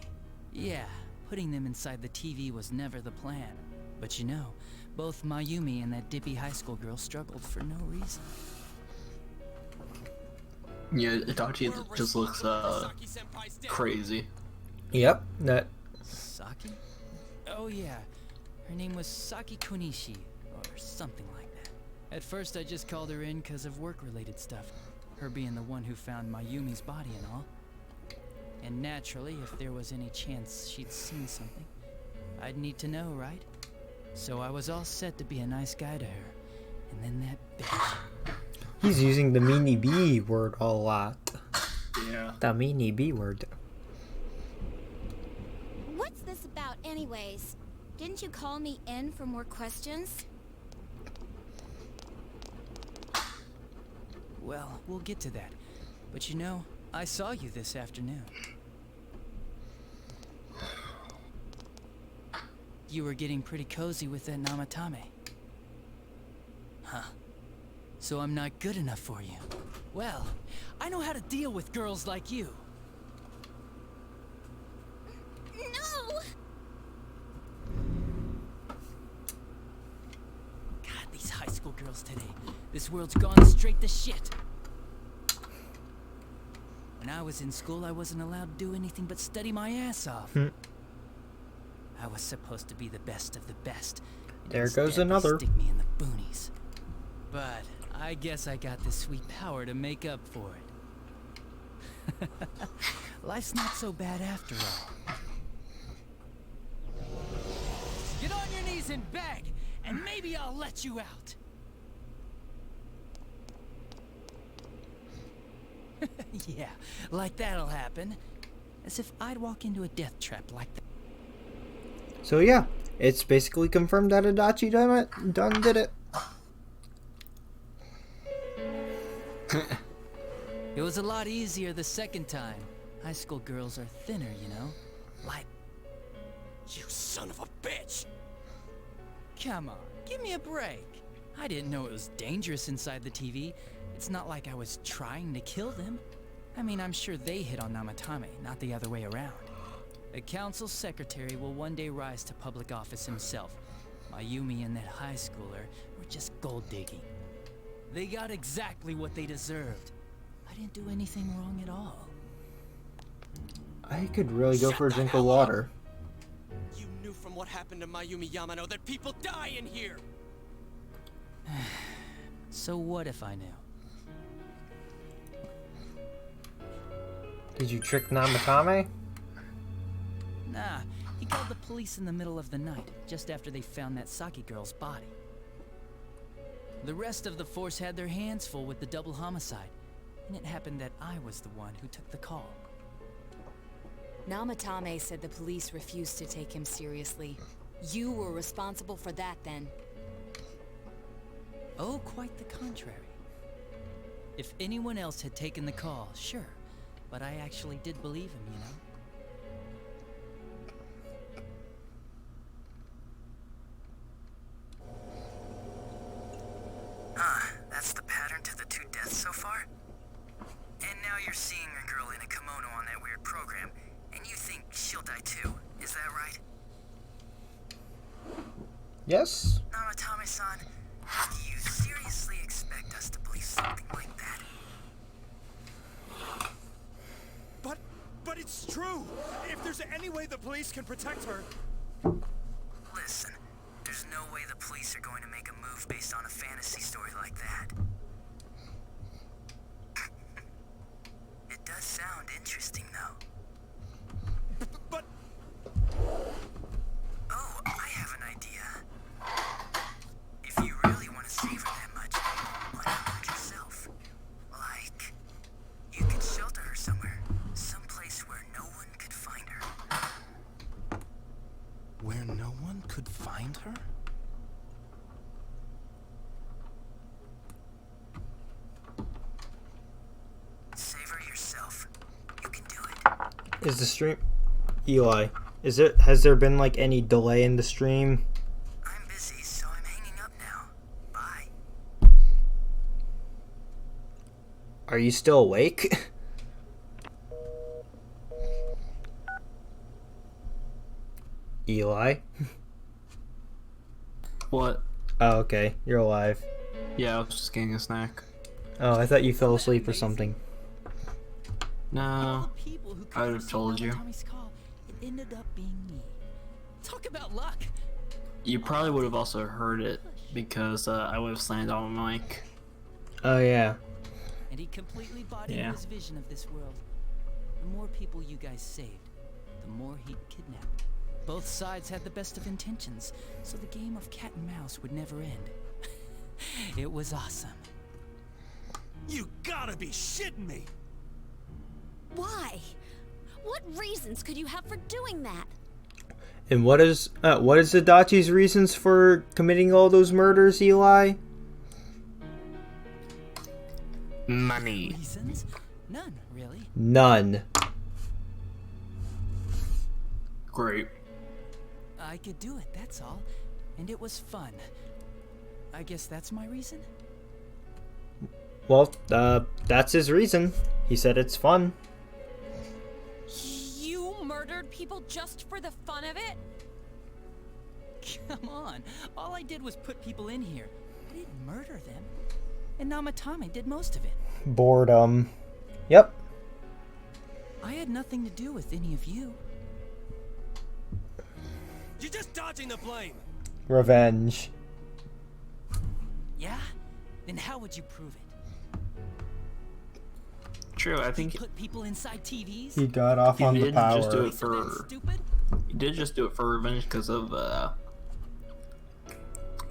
Yeah, putting them inside the TV was never the plan. But you know, both Mayumi and that dippy high school girl struggled for no reason. Yeah, Itachi just looks crazy. Yep, that. Saki? Oh yeah, her name was Saki Konishi, or something like that. At first I just called her in because of work-related stuff. Her being the one who found Mayumi's body and all. And naturally, if there was any chance she'd seen something, I'd need to know, right? So I was all set to be a nice guy to her. And then that bitch. He's using the mini B word a lot. Yeah. The mini B word. What's this about anyways? Didn't you call me in for more questions? Well, we'll get to that. But you know, I saw you this afternoon. You were getting pretty cozy with that Namatame. Huh. So I'm not good enough for you. Well, I know how to deal with girls like you. No! God, these high school girls today. This world's gone straight to shit. When I was in school, I wasn't allowed to do anything but study my ass off. I was supposed to be the best of the best. There Instead, goes they another. Stick me in the boonies. But I guess I got the sweet power to make up for it. Life's not so bad after all. Get on your knees and beg, and maybe I'll let you out. Yeah, like that'll happen. As if I'd walk into a death trap like that. So yeah, it's basically confirmed that Adachi done did it. It was a lot easier the second time. High school girls are thinner, you know? Like... You son of a bitch! Come on, give me a break. I didn't know it was dangerous inside the TV. It's not like I was trying to kill them. I mean, I'm sure they hit on Namatame, not the other way around. A council secretary will one day rise to public office himself. Mayumi and that high schooler were just gold digging. They got exactly what they deserved. I didn't do anything wrong at all. I could really go for a drink of water. You knew from what happened to Mayumi Yamano that people die in here! So what if I knew? Did you trick Namatame? Nah, he called the police in the middle of the night, just after they found that Saki girl's body. The rest of the force had their hands full with the double homicide, and it happened that I was the one who took the call. Namatame said the police refused to take him seriously. You were responsible for that then. Oh, quite the contrary. If anyone else had taken the call, sure, but I actually did believe him, you know? Yes? Namatame-san, do you seriously expect us to believe something like that? But it's true! If there's any way the police can protect her... Listen, there's no way the police are going to make a move based on a fantasy story like that. It does sound interesting, though. But... Oh, I have an idea. If you really want to save her that much, why not hurt yourself? Like, you could shelter her somewhere. Someplace where no one could find her. Where no one could find her? Save her yourself. You can do it. Is the stream... Eli, has there been like any delay in the stream? I'm busy, so I'm hanging up now. Bye. Are you still awake? Eli? What? Oh, okay. You're alive. Yeah, I was just getting a snack. Oh, I thought you fell asleep or something. No, I would have told you. Tommy's call, it ended up being me. Talk about luck. You probably would have also heard it because I would have slammed on my mic. Oh, yeah. And he completely bought into his vision of this world. The more people you guys saved, the more he'd kidnap. Both sides had the best of intentions, so the game of cat and mouse would never end. It was awesome. You gotta be shitting me! Why? What reasons could you have for doing that? And what is Adachi's reasons for committing all those murders, Eli? Money. Reasons? None, really. None. Great. I could do it, that's all. And it was fun. I guess that's my reason? Well, that's his reason. He said it's fun. You murdered people just for the fun of it? Come on. All I did was put people in here. I didn't murder them. And Namatame did most of it. Boredom. Yep. I had nothing to do with any of you. You're just dodging the blame! Revenge. Yeah? Then how would you prove it? True, I think put people inside TVs? He got off on the power. Just do it for, he did just do it for revenge because of the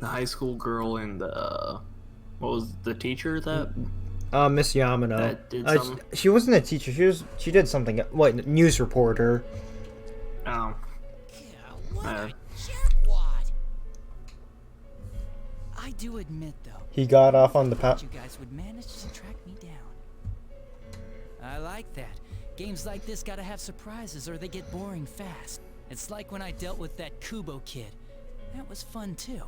high school girl and what was the teacher that? Miss Yamano. That did something? She wasn't a teacher. She did something. What? News reporter. Oh. I do admit, though. He got off on the power. You guys would manage to track me down. I like that. Games like this gotta have surprises or they get boring fast. It's like when I dealt with that Kubo kid. That was fun too.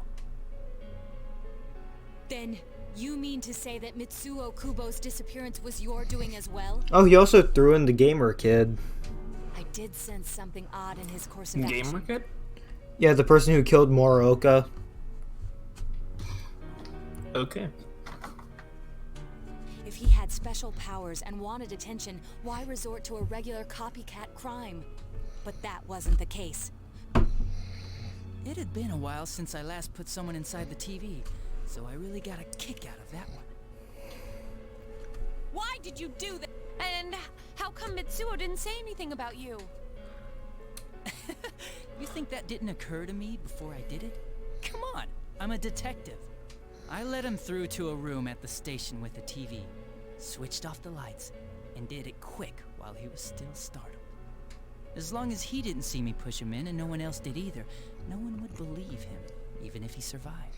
Then, you mean to say that Mitsuo Kubo's disappearance was your doing as well? Oh, he also threw in the gamer kid. I did sense something odd in his course of action. Gamer kid? Yeah, the person who killed Morioka. Okay. If he had special powers and wanted attention, why resort to a regular copycat crime? But that wasn't the case. It had been a while since I last put someone inside the TV, so I really got a kick out of that one. Why did you do that? And how come Mitsuo didn't say anything about you? You think that didn't occur to me before I did it? Come on, I'm a detective. I let him through to a room at the station with a TV, switched off the lights, and did it quick while he was still startled. As long as he didn't see me push him in and no one else did either, no one would believe him, even if he survived.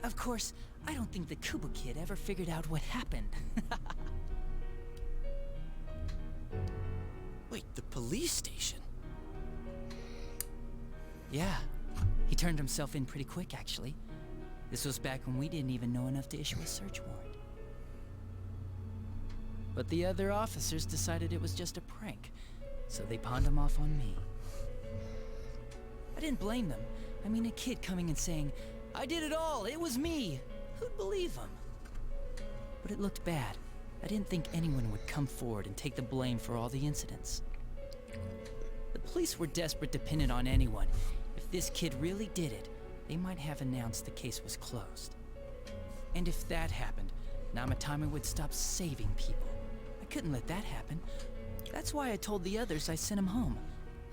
Of course, I don't think the Kubo kid ever figured out what happened. Wait, the police station? Yeah, he turned himself in pretty quick, actually. This was back when we didn't even know enough to issue a search warrant. But the other officers decided it was just a prank, so they pawned him off on me. I didn't blame them. I mean, a kid coming and saying, "I did it all, it was me." Who'd believe him? But it looked bad. I didn't think anyone would come forward and take the blame for all the incidents. The police were desperate to pin it on anyone. If this kid really did it, they might have announced the case was closed. And if that happened, Namatame would stop saving people. I couldn't let that happen. That's why I told the others I sent him home.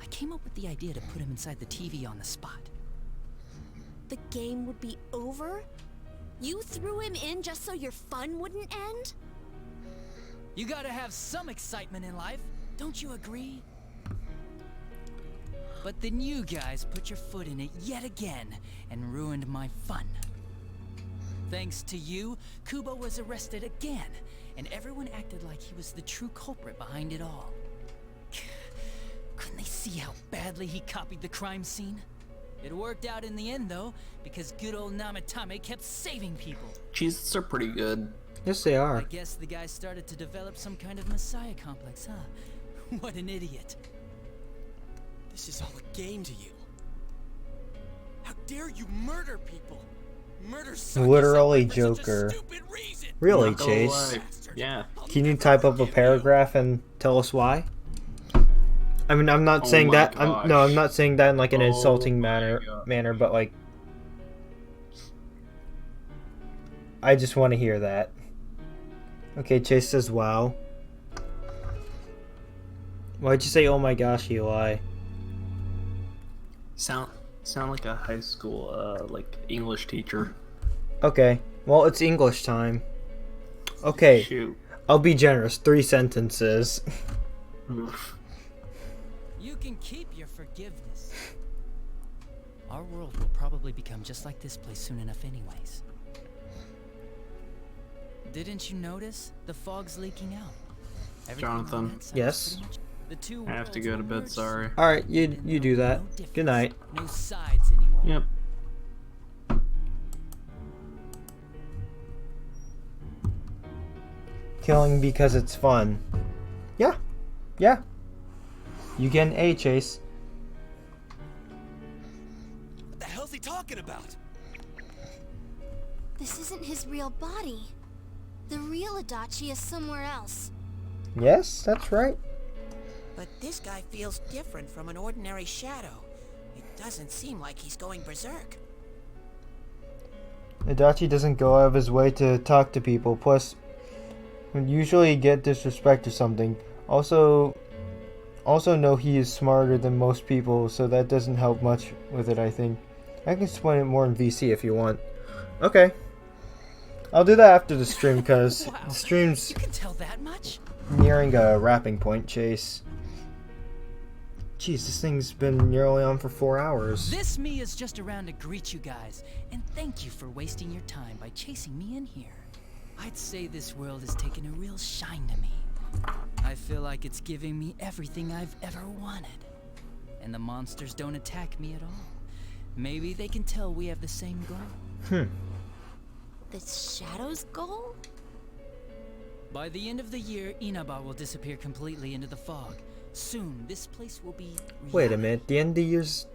I came up with the idea to put him inside the TV on the spot. The game would be over? You threw him in just so your fun wouldn't end? You gotta have some excitement in life, don't you agree? But then you guys put your foot in it yet again and ruined my fun. Thanks to you, Kubo was arrested again, and everyone acted like he was the true culprit behind it all. Couldn't they see how badly he copied the crime scene? It worked out in the end, though, because good old Namatame kept saving people. Jesus are pretty good. Yes, they are. I guess the guy started to develop some kind of messiah complex, huh? What an idiot. This is all a game to you. How dare you murder people? Murder Literally Joker. Really, Not gonna Chase? lie. Yeah. Can you type up a paragraph and tell us why? I mean, I'm not Oh saying my that. gosh. I'm not saying that in like an Oh insulting my manner. God. But like, I just want to hear that. Okay, Chase says, "Wow." Why'd you say, "Oh my gosh," Eli? Sound like a high school like English teacher. Okay, well, it's English time. Okay, Shoot. I'll be generous. 3 sentences. You can keep your forgiveness. Our world will probably become just like this place soon enough anyways. Didn't you notice? The fog's leaking out. Everything on Jonathan. that side is Yes. pretty much- the two I have to worlds go to will bed, merge sorry. All right, you do that. Good night. No sides anymore. Yep. Killing because it's fun. Yeah. You get an A, Chase. What the hell's he talking about? This isn't his real body. The real Adachi is somewhere else. Yes, that's right. But this guy feels different from an ordinary shadow. It doesn't seem like he's going berserk. Adachi doesn't go out of his way to talk to people. Plus, would usually get disrespect or something. Also know he is smarter than most people, so that doesn't help much with it, I think. I can explain it more in VC if you want. Okay. I'll do that after the stream, because Wow. the stream's You can tell that much? nearing a wrapping point, Chase. Jeez, this thing's been nearly on for 4 hours. This me is just around to greet you guys, and thank you for wasting your time by chasing me in here. I'd say this world has taken a real shine to me. I feel like it's giving me everything I've ever wanted. And the monsters don't attack me at all. Maybe they can tell we have the same goal. The Shadow's goal? By the end of the year, Inaba will disappear completely into the fog. Soon, this place will be Wait a minute, the end of the year's...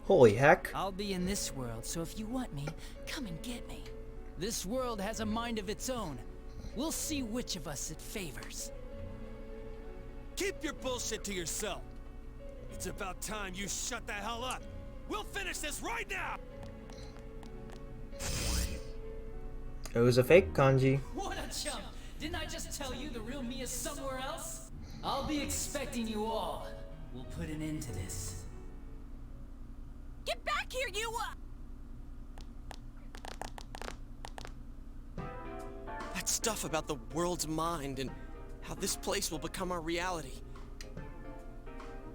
Holy heck. I'll be in this world, so if you want me, come and get me. This world has a mind of its own. We'll see which of us it favors. Keep your bullshit to yourself. It's about time you shut the hell up. We'll finish this right now. It was a fake kanji. What a chump! Didn't I just tell you the real me is somewhere else? I'll be expecting you all. We'll put an end to this. Get back here, you! That stuff about the world's mind and how this place will become our reality.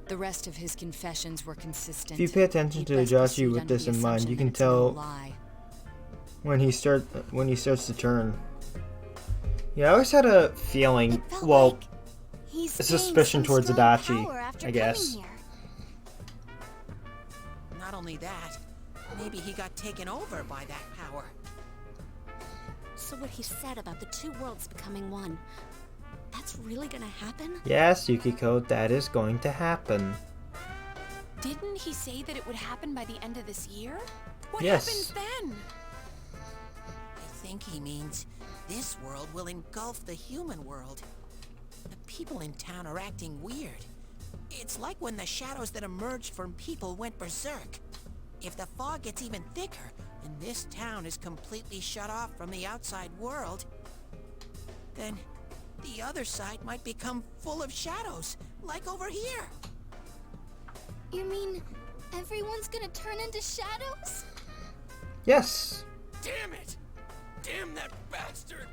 The rest of his confessions were consistent. If you pay attention to He'd best Adachi proceed with under this the in mind, assumption you that can it's all a tell lie. when he starts to turn. Yeah, I always had a feeling, well, He's a gained suspicion some towards strong Adachi, power after I guess. coming here. Not only that, maybe he got taken over by that power. So what he said about the two worlds becoming one, that's really gonna happen? Yes, Yukiko, that is going to happen. Didn't he say that it would happen by the end of this year? What Yes. happens then? I think he means this world will engulf the human world. The people in town are acting weird. It's like when the shadows that emerged from people went berserk. If the fog gets even thicker, and this town is completely shut off from the outside world, then the other side might become full of shadows, like over here. You mean everyone's gonna turn into shadows? Yes. Damn it! Damn that bastard!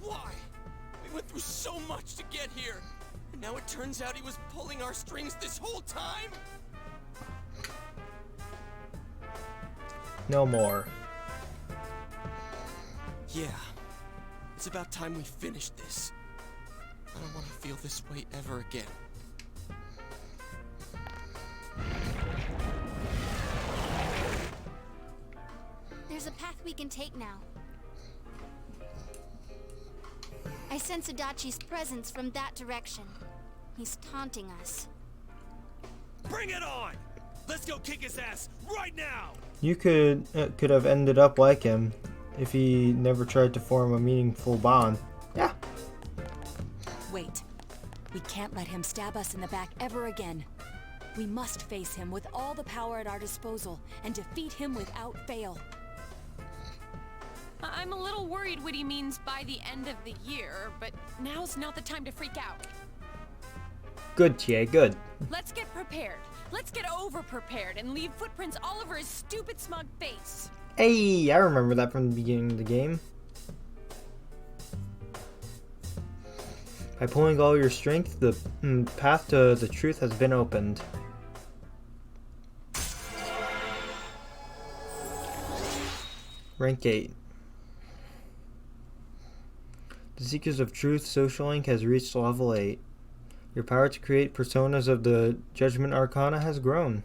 Why? We went through so much to get here, and now it turns out he was pulling our strings this whole time? No more. Yeah. It's about time we finished this. I don't want to feel this way ever again. There's a path we can take now. I sense Adachi's presence from that direction. He's taunting us. Bring it on! Let's go kick his ass right now! You could have ended up like him if he never tried to form a meaningful bond. Yeah. Wait. We can't let him stab us in the back ever again. We must face him with all the power at our disposal and defeat him without fail. I'm a little worried what he means by the end of the year, but now's not the time to freak out. Good, TA, good. Let's get prepared. Let's get over-prepared and leave footprints all over his stupid smug face. Hey, I remember that from the beginning of the game. By pulling all your strength, the path to the truth has been opened. Rank 8. The Seekers of Truth Social Link has reached level 8. Your power to create personas of the Judgment Arcana has grown.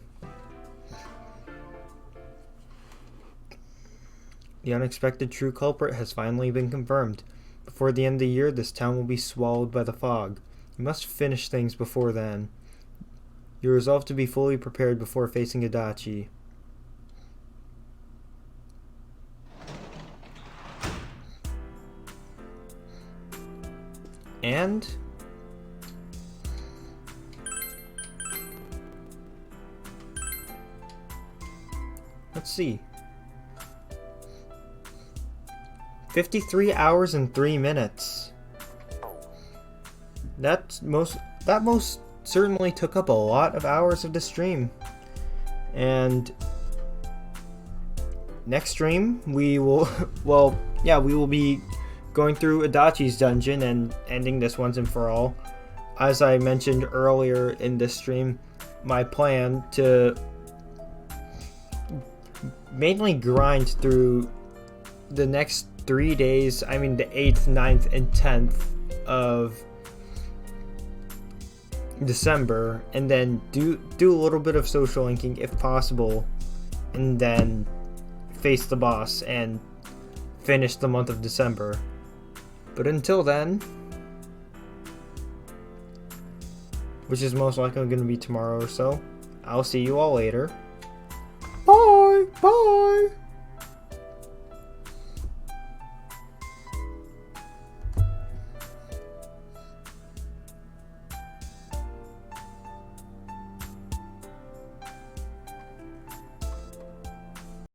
The unexpected true culprit has finally been confirmed. Before the end of the year, this town will be swallowed by the fog. You must finish things before then. You resolve to be fully prepared before facing Adachi. And let's see. 53 hours and 3 minutes. That most certainly took up a lot of hours of the stream. And next stream we will we will be going through Adachi's dungeon and ending this once and for all. As I mentioned earlier in this stream, my plan to mainly grind through the next 3 days, I mean the 8th, 9th, and 10th of December, and then do a little bit of social linking if possible, and then face the boss and finish the month of December. But until then, which is most likely going to be tomorrow or so, I'll see you all later. Bye! Bye!